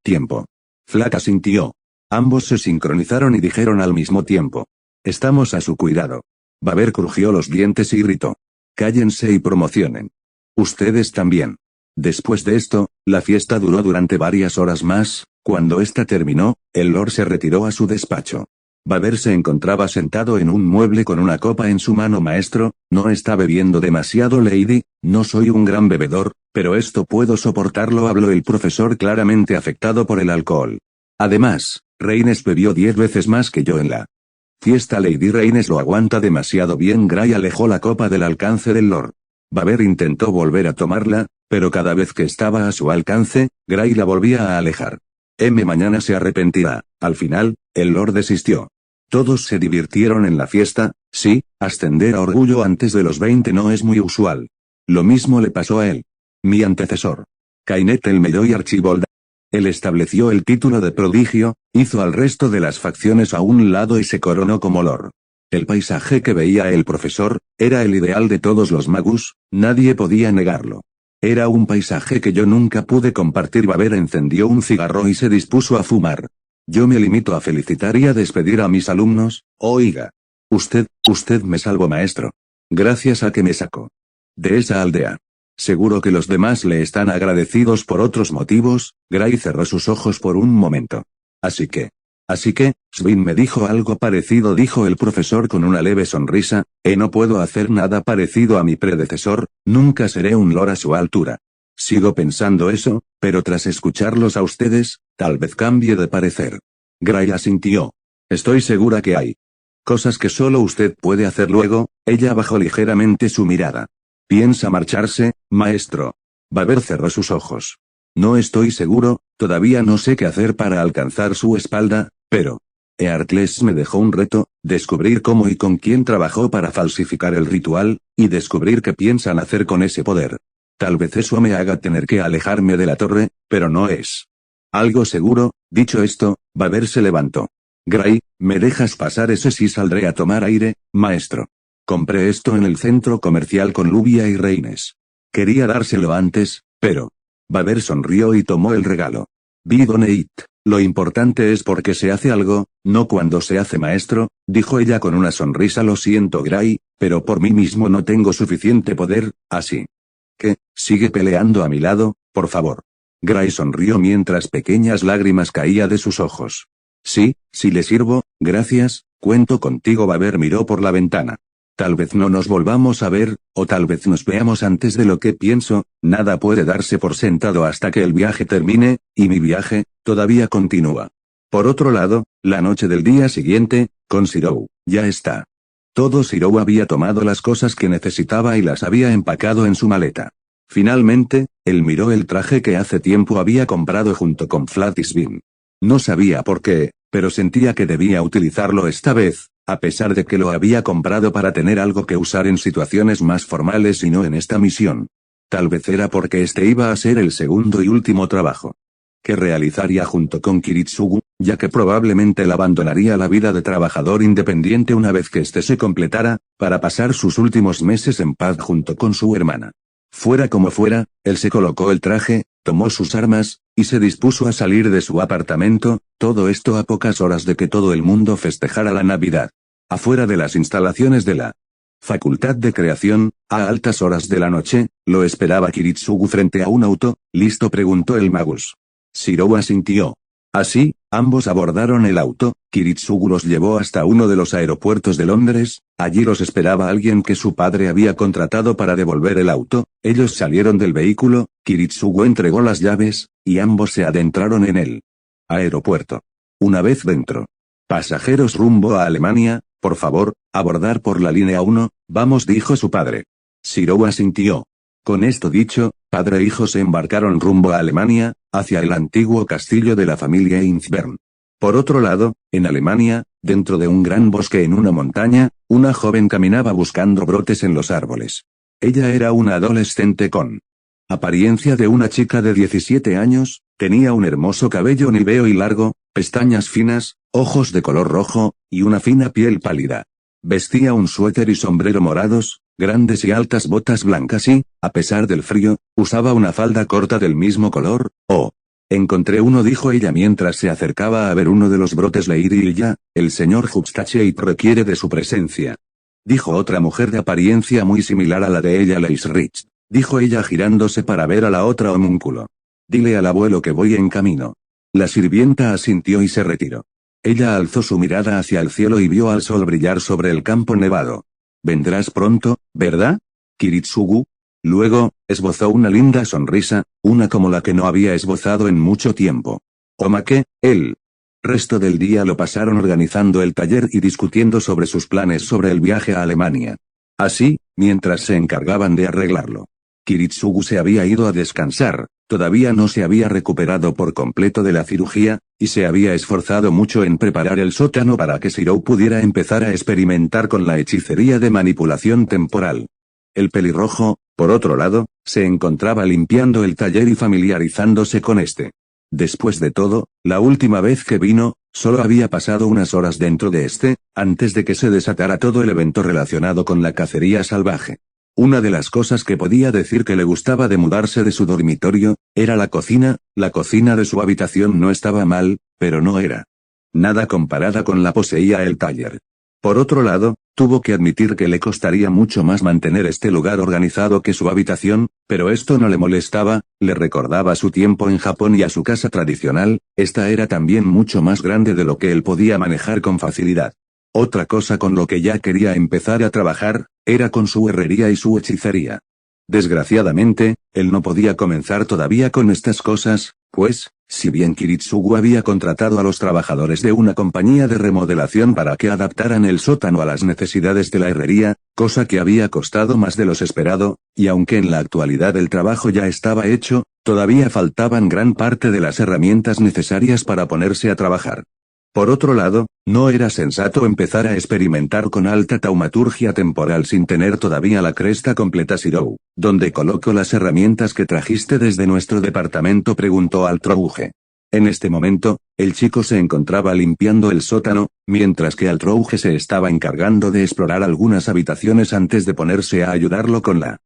Speaker 1: tiempo. Flat asintió. Ambos se sincronizaron y dijeron al mismo tiempo. Estamos a su cuidado. Baber crujió los dientes y gritó. Cállense y promocionen. Ustedes también. Después de esto, la fiesta duró durante varias horas más. Cuando esta terminó, el Lord se retiró a su despacho. Baber se encontraba sentado en un mueble con una copa en su mano. Maestro, no está bebiendo demasiado, Lady. No soy un gran bebedor, pero esto puedo soportarlo, habló el profesor, claramente afectado por el alcohol. Además, Reines bebió 10 veces más que yo en la fiesta. Lady Reines lo aguanta demasiado bien. Gray alejó la copa del alcance del Lord. Baber intentó volver a tomarla, pero cada vez que estaba a su alcance, Gray la volvía a alejar. Mañana se arrepentirá. Al final, el Lord desistió. Todos se divirtieron en la fiesta. Sí, ascender a orgullo antes de los 20 no es muy usual. Lo mismo le pasó a él. Mi antecesor. Kainet el Medoy Archibald. Él estableció el título de prodigio, hizo al resto de las facciones a un lado y se coronó como Lord. El paisaje que veía el profesor, era el ideal de todos los magus, nadie podía negarlo. Era un paisaje que yo nunca pude compartir. Baber encendió un cigarro y se dispuso a fumar. Yo me limito a felicitar y a despedir a mis alumnos. Oiga. Usted me salvó, maestro. Gracias a que me sacó de esa aldea. Seguro que los demás le están agradecidos por otros motivos. Gray cerró sus ojos por un momento. Así que, Svin me dijo algo parecido, dijo el profesor con una leve sonrisa. No puedo hacer nada parecido a mi predecesor, nunca seré un Lord a su altura. Sigo pensando eso, pero tras escucharlos a ustedes, tal vez cambie de parecer. Gray asintió. Estoy segura que hay cosas que solo usted puede hacer. Luego, ella bajó ligeramente su mirada. ¿Piensa marcharse, maestro? Baber cerró sus ojos. No estoy seguro, todavía no sé qué hacer para alcanzar su espalda, pero Earcles me dejó un reto, descubrir cómo y con quién trabajó para falsificar el ritual, y descubrir qué piensan hacer con ese poder. Tal vez eso me haga tener que alejarme de la torre, pero no es algo seguro. Dicho esto, Baber se levantó. Gray, ¿me dejas pasar ese? Sí, saldré a tomar aire, maestro. Compré esto en el centro comercial con Lubia y Reines. Quería dárselo antes, pero Baber sonrió y tomó el regalo. Be donate. Lo importante es porque se hace algo, no cuando se hace, maestro, dijo ella con una sonrisa. Lo siento, Gray, pero por mí mismo no tengo suficiente poder, así que, sigue peleando a mi lado, por favor. Gray sonrió mientras pequeñas lágrimas caían de sus ojos. Sí le sirvo, gracias, cuento contigo. Baber miró por la ventana. Tal vez no nos volvamos a ver, o tal vez nos veamos antes de lo que pienso. Nada puede darse por sentado hasta que el viaje termine, y mi viaje, todavía continúa. Por otro lado, la noche del día siguiente, con Zero, ya está. Todo. Zero había tomado las cosas que necesitaba y las había empacado en su maleta. Finalmente, él miró el traje que hace tiempo había comprado junto con Flat y Svin. No sabía por qué, pero sentía que debía utilizarlo esta vez, a pesar de que lo había comprado para tener algo que usar en situaciones más formales y no en esta misión. Tal vez era porque este iba a ser el segundo y último trabajo que realizaría junto con Kiritsugu, ya que probablemente él abandonaría la vida de trabajador independiente una vez que éste se completara, para pasar sus últimos meses en paz junto con su hermana. Fuera como fuera, él se colocó el traje, tomó sus armas, y se dispuso a salir de su apartamento, todo esto a pocas horas de que todo el mundo festejara la Navidad. Afuera de las instalaciones de la Facultad de Creación, a altas horas de la noche, lo esperaba Kiritsugu frente a un auto. ¿Listo?, preguntó el magus. Zero asintió. Así, ambos abordaron el auto. Kiritsugu los llevó hasta uno de los aeropuertos de Londres. Allí los esperaba alguien que su padre había contratado para devolver el auto. Ellos salieron del vehículo, Kiritsugu entregó las llaves, y ambos se adentraron en el aeropuerto. Una vez dentro. Pasajeros rumbo a Alemania, por favor, abordar por la línea 1, vamos, dijo su padre. Zero asintió. Con esto dicho, padre e hijo se embarcaron rumbo a Alemania, hacia el antiguo castillo de la familia Innsbern. Por otro lado, en Alemania, dentro de un gran bosque en una montaña, una joven caminaba buscando brotes en los árboles. Ella era una adolescente con apariencia de una chica de 17 años, Tenía un hermoso cabello níveo y largo, pestañas finas, ojos de color rojo, y una fina piel pálida. Vestía un suéter y sombrero morados, grandes y altas botas blancas y, a pesar del frío, usaba una falda corta del mismo color. Oh. Encontré uno, dijo ella mientras se acercaba a ver uno de los brotes Lady y ya, el señor Hubstacheit requiere de su presencia. Dijo otra mujer de apariencia muy similar a la de ella, Leisrich. Dijo ella girándose para ver a la otra homúnculo. Dile al abuelo que voy en camino. La sirvienta asintió y se retiró. Ella alzó su mirada hacia el cielo y vio al sol brillar sobre el campo nevado. Vendrás pronto, ¿verdad, Kiritsugu? Luego, esbozó una linda sonrisa, una como la que no había esbozado en mucho tiempo. Omake, el resto del día lo pasaron organizando el taller y discutiendo sobre sus planes sobre el viaje a Alemania. Así, mientras se encargaban de arreglarlo. Kiritsugu se había ido a descansar, todavía no se había recuperado por completo de la cirugía, y se había esforzado mucho en preparar el sótano para que Shirou pudiera empezar a experimentar con la hechicería de manipulación temporal. El pelirrojo, por otro lado, se encontraba limpiando el taller y familiarizándose con este. Después de todo, la última vez que vino, solo había pasado unas horas dentro de este, antes de que se desatara todo el evento relacionado con la cacería salvaje. Una de las cosas que podía decir que le gustaba de mudarse de su dormitorio, era la cocina de su habitación no estaba mal, pero no era nada comparada con la poseía el taller. Por otro lado, tuvo que admitir que le costaría mucho más mantener este lugar organizado que su habitación, pero esto no le molestaba, le recordaba su tiempo en Japón y a su casa tradicional, esta era también mucho más grande de lo que él podía manejar con facilidad. Otra cosa con lo que ya quería empezar a trabajar, era con su herrería y su hechicería. Desgraciadamente, él no podía comenzar todavía con estas cosas, pues, si bien Kiritsugu había contratado a los trabajadores de una compañía de remodelación para que adaptaran el sótano a las necesidades de la herrería, cosa que había costado más de lo esperado, y aunque en la actualidad el trabajo ya estaba hecho, todavía faltaban gran parte de las herramientas necesarias para ponerse a trabajar. Por otro lado, no era sensato empezar a experimentar con alta taumaturgia temporal sin tener todavía la cresta completa. Shirou, ¿dónde coloco las herramientas que trajiste desde nuestro departamento?, preguntó al Trouge. En este momento, el chico se encontraba limpiando el sótano, mientras que Altrouge se estaba encargando de explorar algunas habitaciones antes de ponerse a ayudarlo con la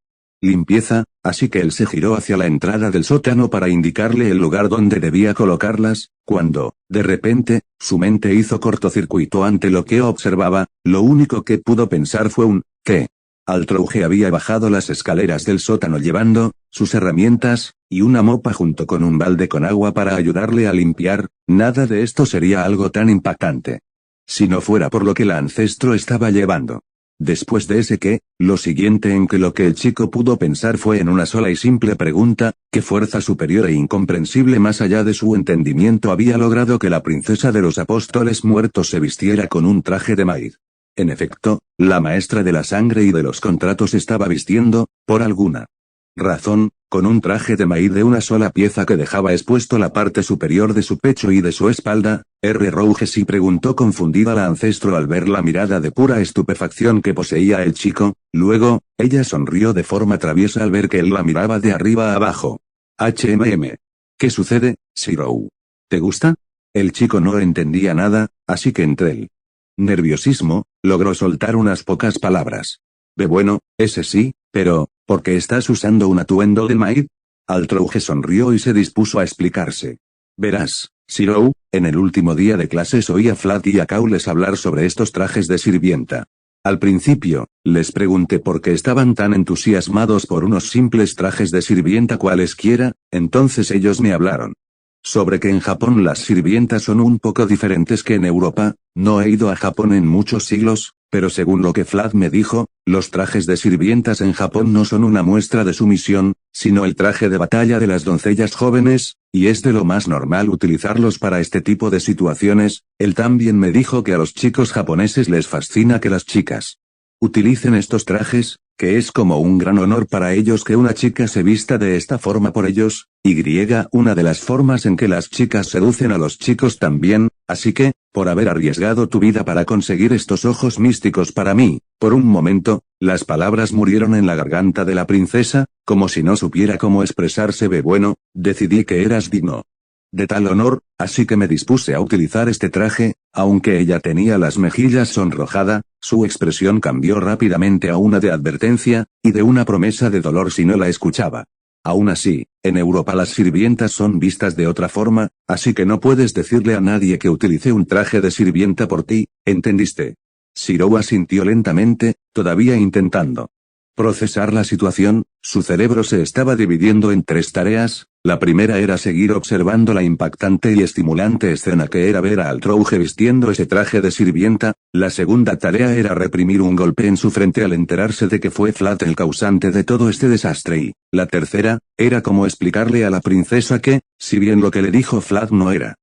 Speaker 1: limpieza, así que él se giró hacia la entrada del sótano para indicarle el lugar donde debía colocarlas, cuando, de repente, su mente hizo cortocircuito ante lo que observaba. Lo único que pudo pensar fue ¿qué? Altrouge había bajado las escaleras del sótano llevando sus herramientas, y una mopa junto con un balde con agua para ayudarle a limpiar. Nada de esto sería algo tan impactante si no fuera por lo que el ancestro estaba llevando. Después de ese qué, lo siguiente en que lo que el chico pudo pensar fue en una sola y simple pregunta: ¿qué fuerza superior e incomprensible más allá de su entendimiento había logrado que la princesa de los apóstoles muertos se vistiera con un traje de maíz? En efecto, la maestra de la sangre y de los contratos estaba vistiendo, por alguna razón, con un traje de maíz de una sola pieza que dejaba expuesto la parte superior de su pecho y de su espalda. Rouge sí, preguntó confundida la ancestro al ver la mirada de pura estupefacción que poseía el chico. Luego, ella sonrió de forma traviesa al ver que él la miraba de arriba a abajo. ¿Qué sucede, Shirou? ¿Te gusta? El chico no entendía nada, así que entre el nerviosismo, logró soltar unas pocas palabras. Bueno, ese sí, pero, ¿por qué estás usando un atuendo de maíz? Altrouge sonrió y se dispuso a explicarse. Verás, Shirou, en el último día de clases oí a Flat y a Caules hablar sobre estos trajes de sirvienta. Al principio, les pregunté por qué estaban tan entusiasmados por unos simples trajes de sirvienta cualesquiera. Entonces ellos me hablaron sobre que en Japón las sirvientas son un poco diferentes que en Europa. No he ido a Japón en muchos siglos, pero según lo que Flat me dijo, los trajes de sirvientas en Japón no son una muestra de sumisión, sino el traje de batalla de las doncellas jóvenes, y es de lo más normal utilizarlos para este tipo de situaciones. Él también me dijo que a los chicos japoneses les fascina que las chicas utilicen estos trajes, que es como un gran honor para ellos que una chica se vista de esta forma por ellos. Una de las formas en que las chicas seducen a los chicos también, así que, por haber arriesgado tu vida para conseguir estos ojos místicos para mí. Por un momento, las palabras murieron en la garganta de la princesa, como si no supiera cómo expresarse. Bueno, decidí que eras digno De tal honor, así que me dispuse a utilizar este traje, aunque ella tenía las mejillas sonrojada, su expresión cambió rápidamente a una de advertencia, y de una promesa de dolor si no la escuchaba. Aún así, en Europa las sirvientas son vistas de otra forma, así que no puedes decirle a nadie que utilicé un traje de sirvienta por ti, ¿entendiste? Shirou asintió lentamente, todavía intentando procesar la situación. Su cerebro se estaba dividiendo en tres tareas. La primera era seguir observando la impactante y estimulante escena que era ver a Altrouge vistiendo ese traje de sirvienta. La segunda tarea era reprimir un golpe en su frente al enterarse de que fue Flat el causante de todo este desastre y, la tercera, era cómo explicarle a la princesa que, si bien lo que le dijo Flat no era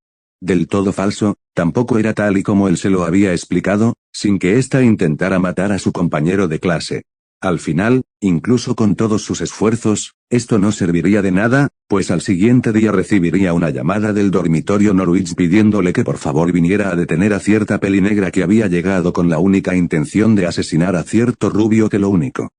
Speaker 1: del todo falso, tampoco era tal y como él se lo había explicado, sin que ésta intentara matar a su compañero de clase. Al final, incluso con todos sus esfuerzos, esto no serviría de nada, pues al siguiente día recibiría una llamada del dormitorio Norwich pidiéndole que por favor viniera a detener a cierta pelinegra que había llegado con la única intención de asesinar a cierto rubio que lo único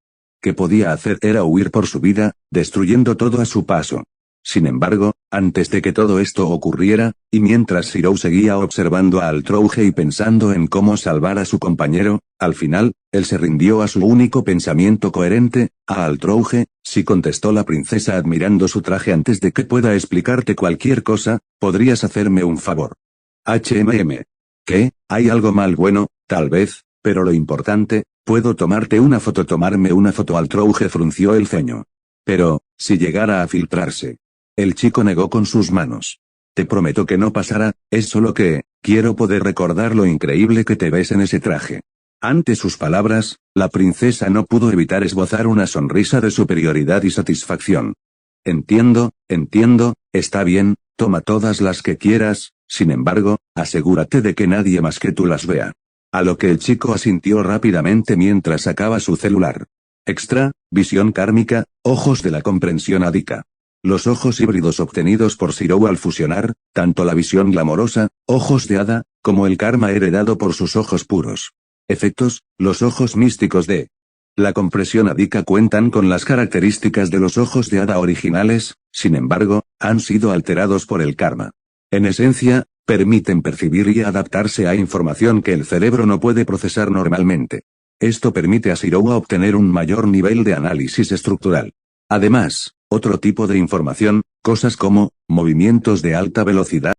Speaker 1: que podía hacer era huir por su vida, destruyendo todo a su paso. Sin embargo, antes de que todo esto ocurriera, y mientras Shirou seguía observando a Altrouge y pensando en cómo salvar a su compañero, al final, él se rindió a su único pensamiento coherente. A Altrouge, sí, contestó la princesa admirando su traje. Antes de que pueda explicarte cualquier cosa, ¿podrías hacerme un favor? ¿Qué? ¿Hay algo mal? Bueno, tal vez, pero lo importante, ¿puedo tomarte una foto? Tomarme una foto. Altrouge frunció el ceño. Pero, si llegara a filtrarse. El chico negó con sus manos. Te prometo que no pasará, es solo que, quiero poder recordar lo increíble que te ves en ese traje. Ante sus palabras, la princesa no pudo evitar esbozar una sonrisa de superioridad y satisfacción. Entiendo, está bien, toma todas las que quieras, sin embargo, asegúrate de que nadie más que tú las vea. A lo que el chico asintió rápidamente mientras sacaba su celular. Extra, visión kármica, ojos de la comprensión ádica. Los ojos híbridos obtenidos por Shirou al fusionar, tanto la visión glamorosa, ojos de hada, como el karma heredado por sus ojos puros. Efectos, los ojos místicos de la compresión ádica cuentan con las características de los ojos de hada originales, sin embargo, han sido alterados por el karma. En esencia, permiten percibir y adaptarse a información que el cerebro no puede procesar normalmente. Esto permite a Shirou obtener un mayor nivel de análisis estructural. Además, otro tipo de información, cosas como movimientos de alta velocidad,